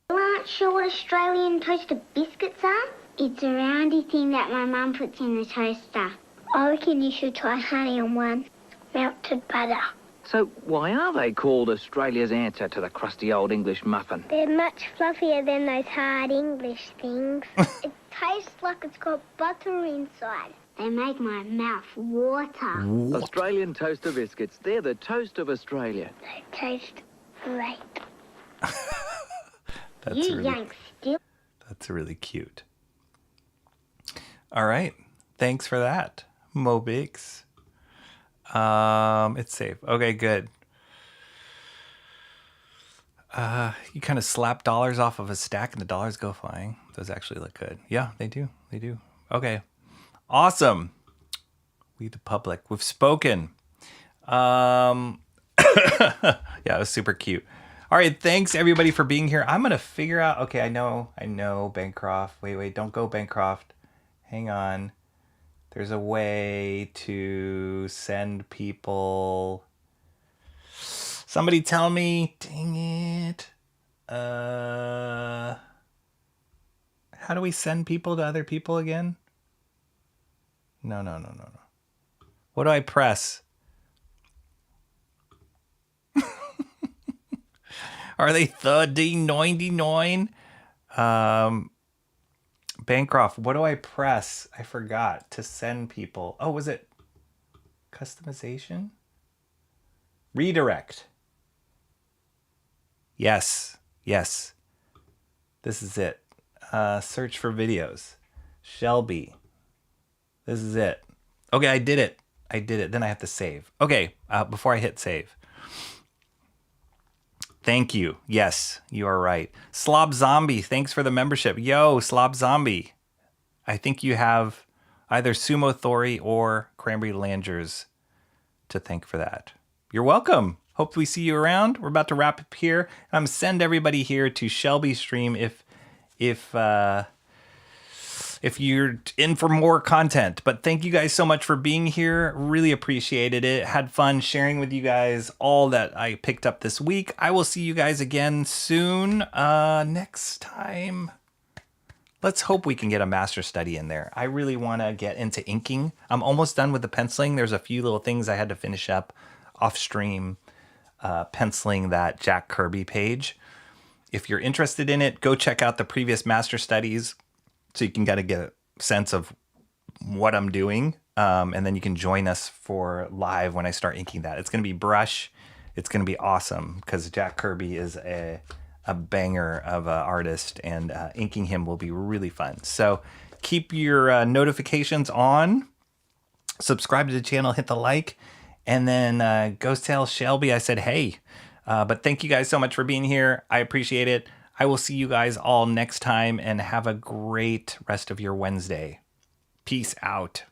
You aren't sure what Australian toaster biscuits are? It's a roundy thing that my mum puts in the toaster. I reckon you should try honey on one. Melted butter. So why are they called Australia's answer to the crusty old English muffin? They're much fluffier than those hard English things. It tastes like it's got butter inside. They make my mouth water. What? Australian toaster biscuits. They're the toast of Australia. They taste great. That's really cute. All right. Thanks for that, Mo Biggs. It's safe. Okay, good. You kind of slap dollars off of a stack and the dollars go flying. Those actually look good. Yeah, they do. Okay. Awesome. We the public. We've spoken. Yeah, it was super cute. All right, thanks everybody for being here. I'm gonna figure out. Okay, I know, Bancroft. Wait, don't go, Bancroft. Hang on. There's a way to send people. Somebody tell me. Dang it. How do we send people to other people again? No. What do I press? Are they $30.99? Bancroft, what do I press? I forgot to send people. Oh, was it customization? Redirect. Yes. This is it. Search for videos. Shelby. This is it. Okay, I did it. Then I have to save. Okay, before I hit save. Thank you. Yes, you are right. Slob Zombie, thanks for the membership. Yo, Slob Zombie. I think you have either Sumo Thori or Cranberry Langers to thank for that. You're welcome. Hope we see you around. We're about to wrap up here. I'm gonna send everybody here to Shelby's stream if you're in for more content. But thank you guys so much for being here. Really appreciated it. Had fun sharing with you guys all that I picked up this week. I will see you guys again soon. Next time, let's hope we can get a master study in there. I really want to get into inking. I'm almost done with the penciling. There's a few little things I had to finish up off stream, penciling that Jack Kirby page. if you're interested in it, go check out the previous master studies so you can get a sense of what I'm doing. And then you can join us for live when I start inking that. It's going to be brush. It's going to be awesome because Jack Kirby is a banger of an artist, and inking him will be really fun. So keep your notifications on. Subscribe to the channel, hit the like, and then go tell Shelby I said hey. But thank you guys so much for being here. I appreciate it. I will see you guys all next time, and have a great rest of your Wednesday. Peace out.